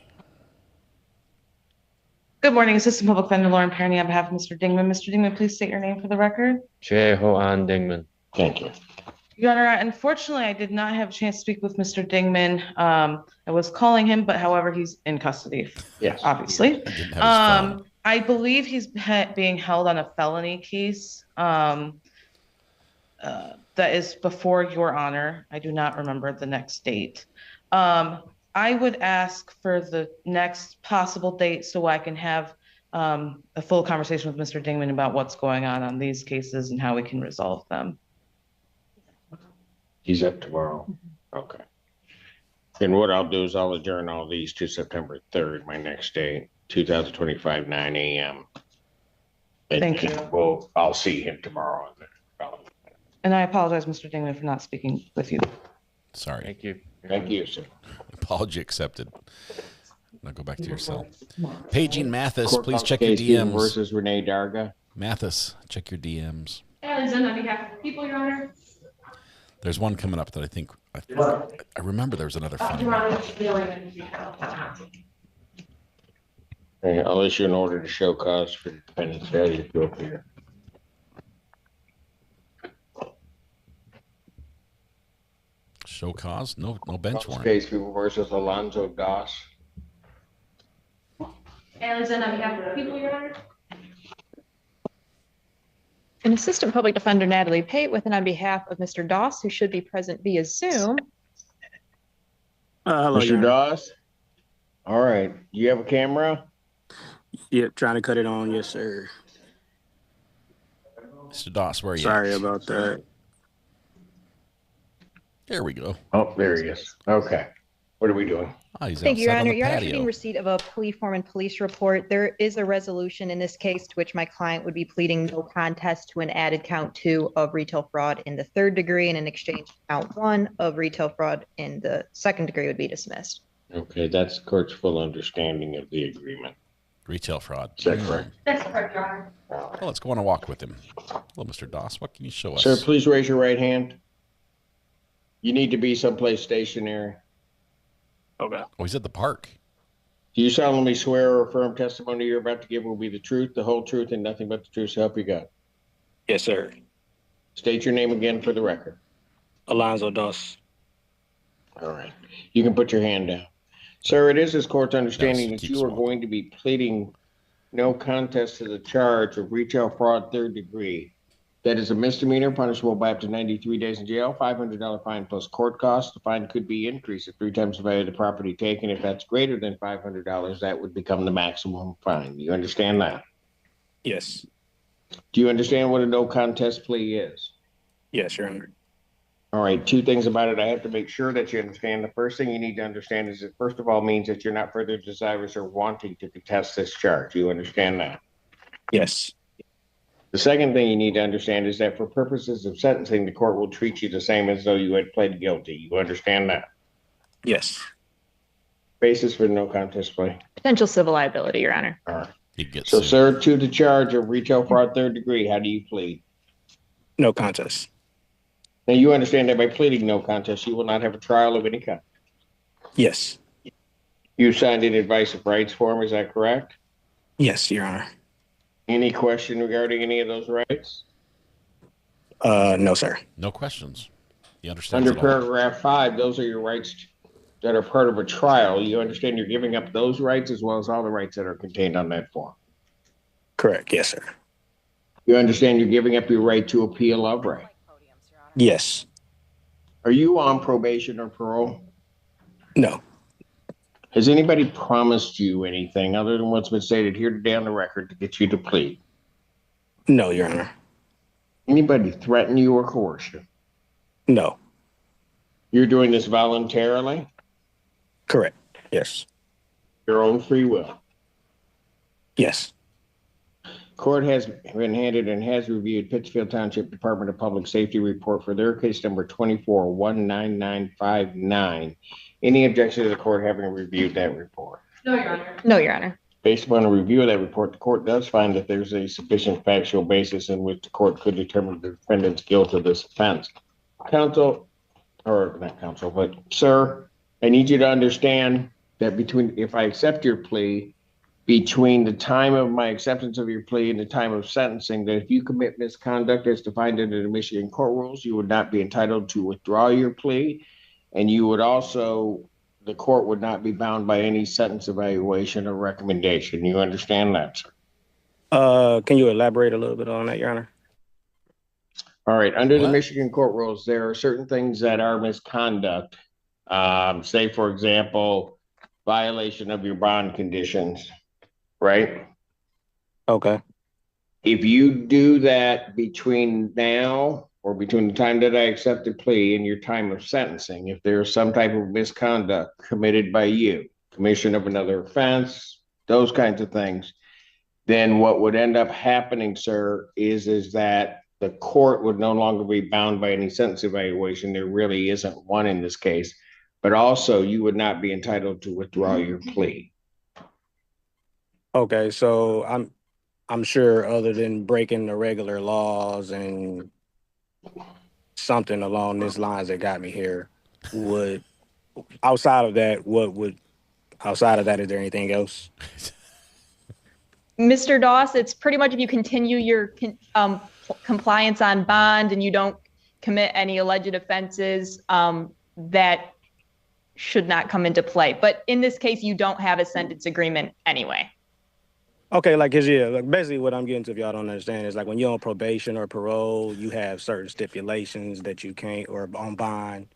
Good morning, Assistant Public Defender Lauren Perny on behalf of Mr. Dingman. Mr. Dingman, please state your name for the record. Jay Ho-An Dingman. Thank you. Your Honor, unfortunately, I did not have a chance to speak with Mr. Dingman. I was calling him, but however, he's in custody. Yes. Obviously. I believe he's being held on a felony case that is before Your Honor. I do not remember the next date. I would ask for the next possible date so I can have a full conversation with Mr. Dingman about what's going on these cases and how we can resolve them. He's up tomorrow. Okay. Then what I'll do is I'll adjourn all these to September 3rd, my next date, 2025, 9 a.m. Thank you. I'll see him tomorrow. And I apologize, Mr. Dingman, for not speaking with you. Sorry. Thank you. Thank you, sir. Apology accepted. Now go back to your cell. Paging Mathis, Court please call check your case Stephen DMs. versus Renee Darga. Mathis, check your DMs. Ayden on behalf of the people, Your Honor. There's one coming up that I think I remember. There was another funny Your one. Honor, Okay, I'll issue an order to show cause for defendant's failure to appear. Show cause? No bench warrant. Case People versus Alonzo Doss. Ayden on behalf of the people, Your Honor. An Assistant Public Defender, Natalie Pate, with and on behalf of Mr. Doss, who should be present via Zoom. Hello, Mr. Your Honor. Doss? All right. Do you have a camera? Yep, trying to cut it on. Yes, sir. Mr. Doss, where are you? Sorry about that. There we go. Oh, there he is. Okay. What are we doing? Oh, he's Thank you, Your outside on Honor. the Your Honor, patio. pending receipt of a plea form and police report, there is a resolution in this case to which my client would be pleading no contest to an added count 2 of retail fraud in the 3rd degree, and in exchange count 1 of retail fraud in the 2nd degree would be dismissed. Okay, that's the court's full understanding of the agreement. Retail fraud. Is that correct? That's correct, Your Honor. Well, let's go on a walk with him. Hello, Mr. Doss. What can you show us? Sir, please raise your right hand. You need to be someplace stationary. Okay. Oh, he's at the park. Do you solemnly swear or affirm testimony you're about to give will be the truth, the whole truth, and nothing but the truth, so help you God? Yes, sir. State your name again for the record. Alonzo Doss. All right. You can put your hand down. Sir, it is this court's understanding Yes, that keep you are smoking. going to be pleading no contest to the charge of retail fraud 3rd degree. That is a misdemeanor punishable by up to 93 days in jail, $500 fine plus court costs. The fine could be increased at 3 times the value of the property taken. If that's greater than $500, that would become the maximum fine. You understand that? Yes. Do you understand what a no contest plea is? Yes, Your Honor. All right, 2 things about it. I have to make sure that you understand. The first thing you need to understand is it first of all means that you're not further desirous or wanting to contest this charge. You understand that? Yes. The second thing you need to understand is that for purposes of sentencing, the court will treat you the same as though you had pled guilty. You understand that? Yes. Basis for no contest plea. Potential civil liability, Your Honor. All right. He gets So, sued. sir, to the charge of retail fraud 3rd degree, how do you plead? No contest. Now, you understand that by pleading no contest, you will not have a trial of any kind. Yes. You signed an advice of rights form, is that correct? Yes, Your Honor. Any question regarding any of those rights? No, sir. No questions. He understands Under it all. paragraph 5, those are your rights that are part of a trial. You understand you're giving up those rights as well as all the rights that are contained on that form. Correct. Yes, sir. You understand you're giving up your right to appeal of right. Yes. Are you on probation or parole? No. Has anybody promised you anything other than what's been stated here today on the record to get you to plead? No, Your Honor. Anybody threaten you or coerce you? No. You're doing this voluntarily? Correct. Yes. Your own free will? Yes. Court has been handed and has reviewed Pittsfield Township Department of Public Safety report for their case number 24-19959. Any objection to the court having reviewed that report? No, Your Honor. No, Your Honor. Based upon a review of that report, the court does find that there's a sufficient factual basis in which the court could determine the defendant's guilt of this offense. Counsel, or not counsel, but sir, I need you to understand that if I accept your plea, between the time of my acceptance of your plea and the time of sentencing, that if you commit misconduct as defined under the Michigan court rules, you would not be entitled to withdraw your plea. And you would also, the court would not be bound by any sentence evaluation or recommendation. You understand that, sir? Can you elaborate a little bit on that, Your Honor? All right. Under the Michigan court rules, there are certain things that are misconduct. Say, for example, violation of your bond conditions. Right? Okay. If you do that between now or between the time that I accept the plea and your time of sentencing, if there's some type of misconduct committed by you, commission of another offense, those kinds of things, then what would end up happening, sir, is that the court would no longer be bound by any sentence evaluation. There really isn't one in this case, but also you would not be entitled to withdraw your plea. Okay, so I'm sure other than breaking the regular laws and something along these lines that got me here, outside of that, is there anything else? Mr. Doss, it's pretty much if you continue your compliance on bond and you don't commit any alleged offenses, that should not come into play. But in this case, you don't have a sentence agreement anyway. Okay, basically what I'm getting to, if y'all don't understand, is like when you're on probation or parole, you have certain stipulations that you can't, or on bond.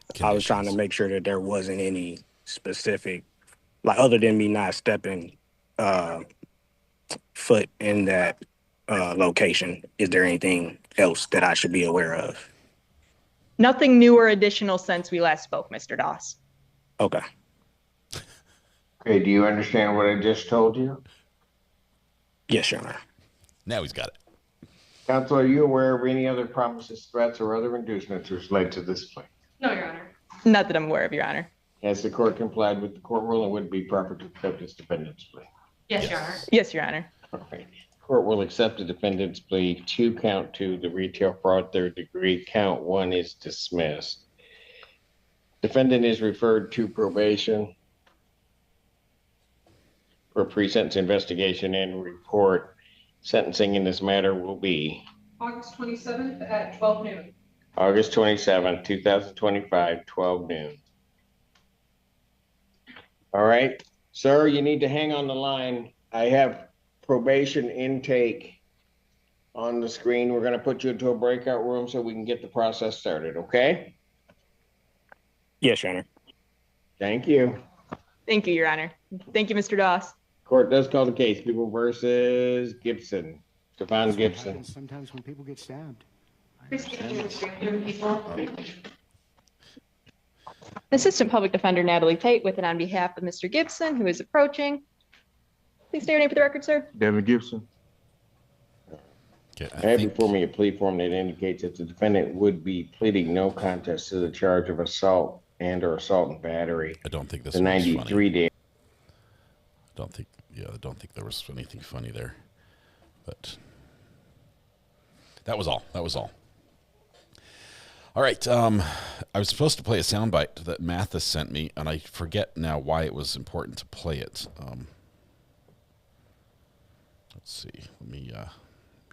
Conditions. I was trying to make sure that there wasn't any specific, like other than me not stepping foot in that location. Is there anything else that I should be aware of? Nothing new or additional since we last spoke, Mr. Doss. Okay. Okay, do you understand what I just told you? Yes, Your Honor. Now he's got it. Counsel, are you aware of any other promises, threats, or other inducements which led to this plea? No, Your Honor. Not that I'm aware of, Your Honor. Has the court complied with the court rule and would it be proper to accept this defendant's plea? Yes, Your Honor. Yes, Your Honor. All right. Court will accept the defendant's plea to count 2, the retail fraud 3rd degree. Count 1 is dismissed. Defendant is referred to probation for pre-sentence investigation and report. Sentencing in this matter will be August 27th at 12 noon. August 27th, 2025, 12 noon. All right, sir, you need to hang on the line. I have probation intake on the screen. We're going to put you into a breakout room so we can get the process started, okay? Yes, Your Honor. Thank you. Thank you, Your Honor. Thank you, Mr. Doss. Court does call the case. People versus Gibson. Stefan Gibson. Sometimes when people get stabbed. Assistant Public Defender Natalie Tate with and on behalf of Mr. Gibson, who is approaching. Please state your name for the record, sir. Devin Gibson. Okay, I have before me a plea form that indicates that the defendant would be pleading no contest to the charge of assault and or assault and battery. I don't think this the was 93 funny. day. I don't think there was anything funny there, but that was all. All right. I was supposed to play a soundbite that Mathis sent me, and I forget now why it was important to play it. Let's see. Let me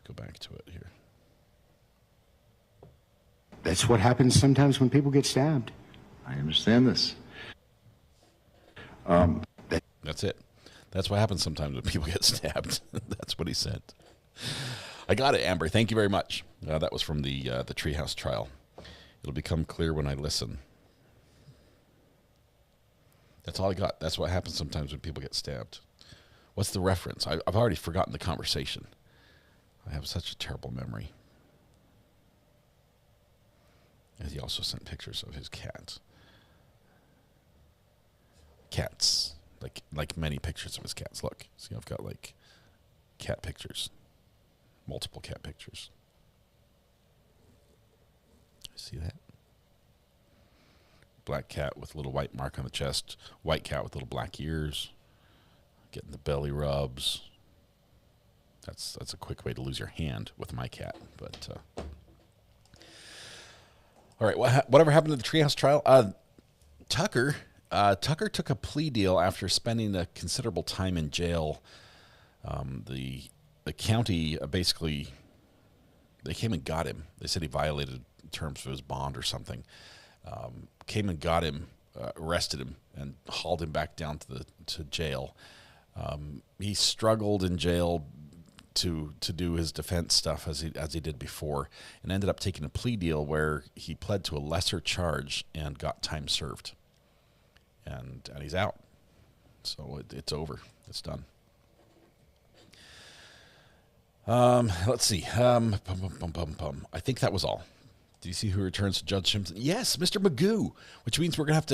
go back to it here. That's what happens sometimes when people get stabbed. I understand this. That's it. That's what happens sometimes when people get stabbed. That's what he said. I got it, Amber. Thank you very much. That was from the Treehouse trial. It'll become clear when I listen. That's all I got. That's what happens sometimes when people get stabbed. What's the reference? I've already forgotten the conversation. I have such a terrible memory. And he also sent pictures of his cats. Cats. Like many pictures of his cats. Look. See, I've got like cat pictures. Multiple cat pictures. See that? Black cat with a little white mark on the chest. White cat with little black ears. Getting the belly rubs. That's a quick way to lose your hand with my cat. But all right, whatever happened to the Treehouse trial? Tucker took a plea deal after spending a considerable time in jail. The county basically, they came and got him. They said he violated terms of his bond or something. Came and got him, arrested him, and hauled him back down to jail. He struggled in jail to do his defense stuff as he did before, and ended up taking a plea deal where he pled to a lesser charge and got time served. And he's out. So it's over. It's done. Let's see. I think that was all. Do you see who returns to Judge Simpson? Yes, Mr. Magoo, which means we're gonna have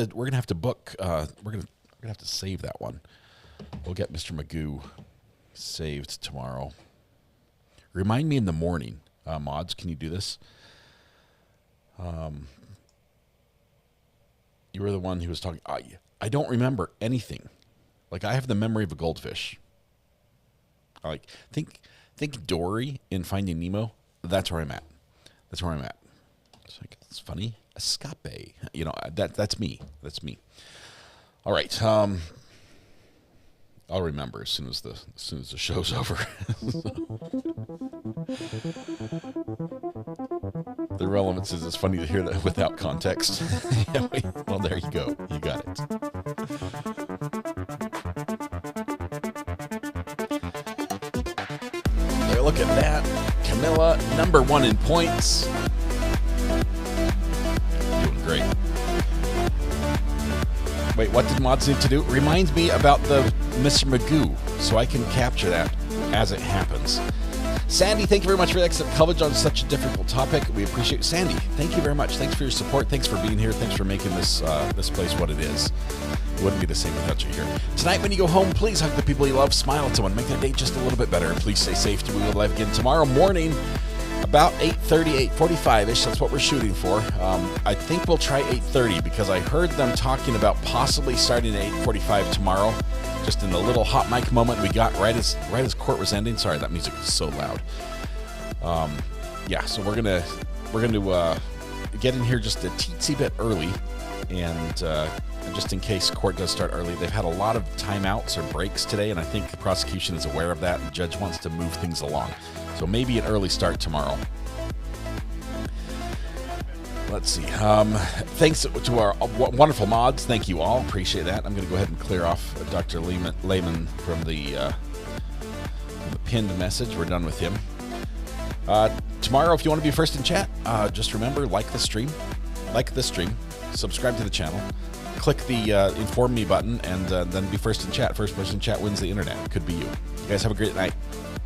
to book. We're gonna have to save that one. We'll get Mr. Magoo saved tomorrow. Remind me in the morning, mods. Can you do this? You were the one who was talking. I don't remember anything. Like, I have the memory of a goldfish. Like, think Dory in Finding Nemo. That's where I'm at. It's funny. Escape. You know, that's me. That's me. All right. I'll remember as soon as the show's over. The relevance is it's funny to hear that without context. Yeah, well, there you go. You got it. There, look at that. Camilla, #1 in points. Doing great. Wait, what did mods need to do? Reminds me about the Mr. Magoo, so I can capture that as it happens. Sandy, thank you very much for the excellent coverage on such a difficult topic. We appreciate it. Sandy, thank you very much. Thanks for your support. Thanks for being here. Thanks for making this place what it is. It wouldn't be the same without you here. Tonight, when you go home, please hug the people you love, smile at someone, make their day just a little bit better, and please stay safe. We will live again tomorrow morning, about 8:30, 8:45-ish. That's what we're shooting for. I think we'll try 8:30 because I heard them talking about possibly starting at 8:45 tomorrow. Just in the little hot mic moment we got right as court was ending. Sorry, that music is so loud. Yeah, so we're gonna get in here just a teensy bit early, and just in case court does start early. They've had a lot of timeouts or breaks today, and I think the prosecution is aware of that. And the judge wants to move things along, so maybe an early start tomorrow. Let's see. Thanks to our wonderful mods. Thank you all. Appreciate that. I'm going to go ahead and clear off Dr. Lehman from the pinned message. We're done with him. Tomorrow, if you want to be first in chat, just remember, like the stream, subscribe to the channel, click the inform me button, and then be first in chat. First person in chat wins the internet. It could be you. You guys have a great night.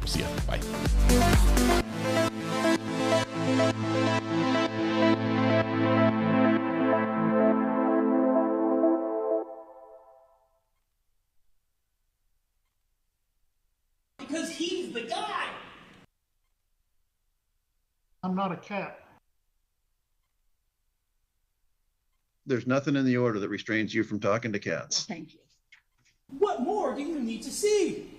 See ya. Bye. Because he's the guy. I'm not a cat. There's nothing in the order that restrains you from talking to cats. Thank you. What more do you need to see?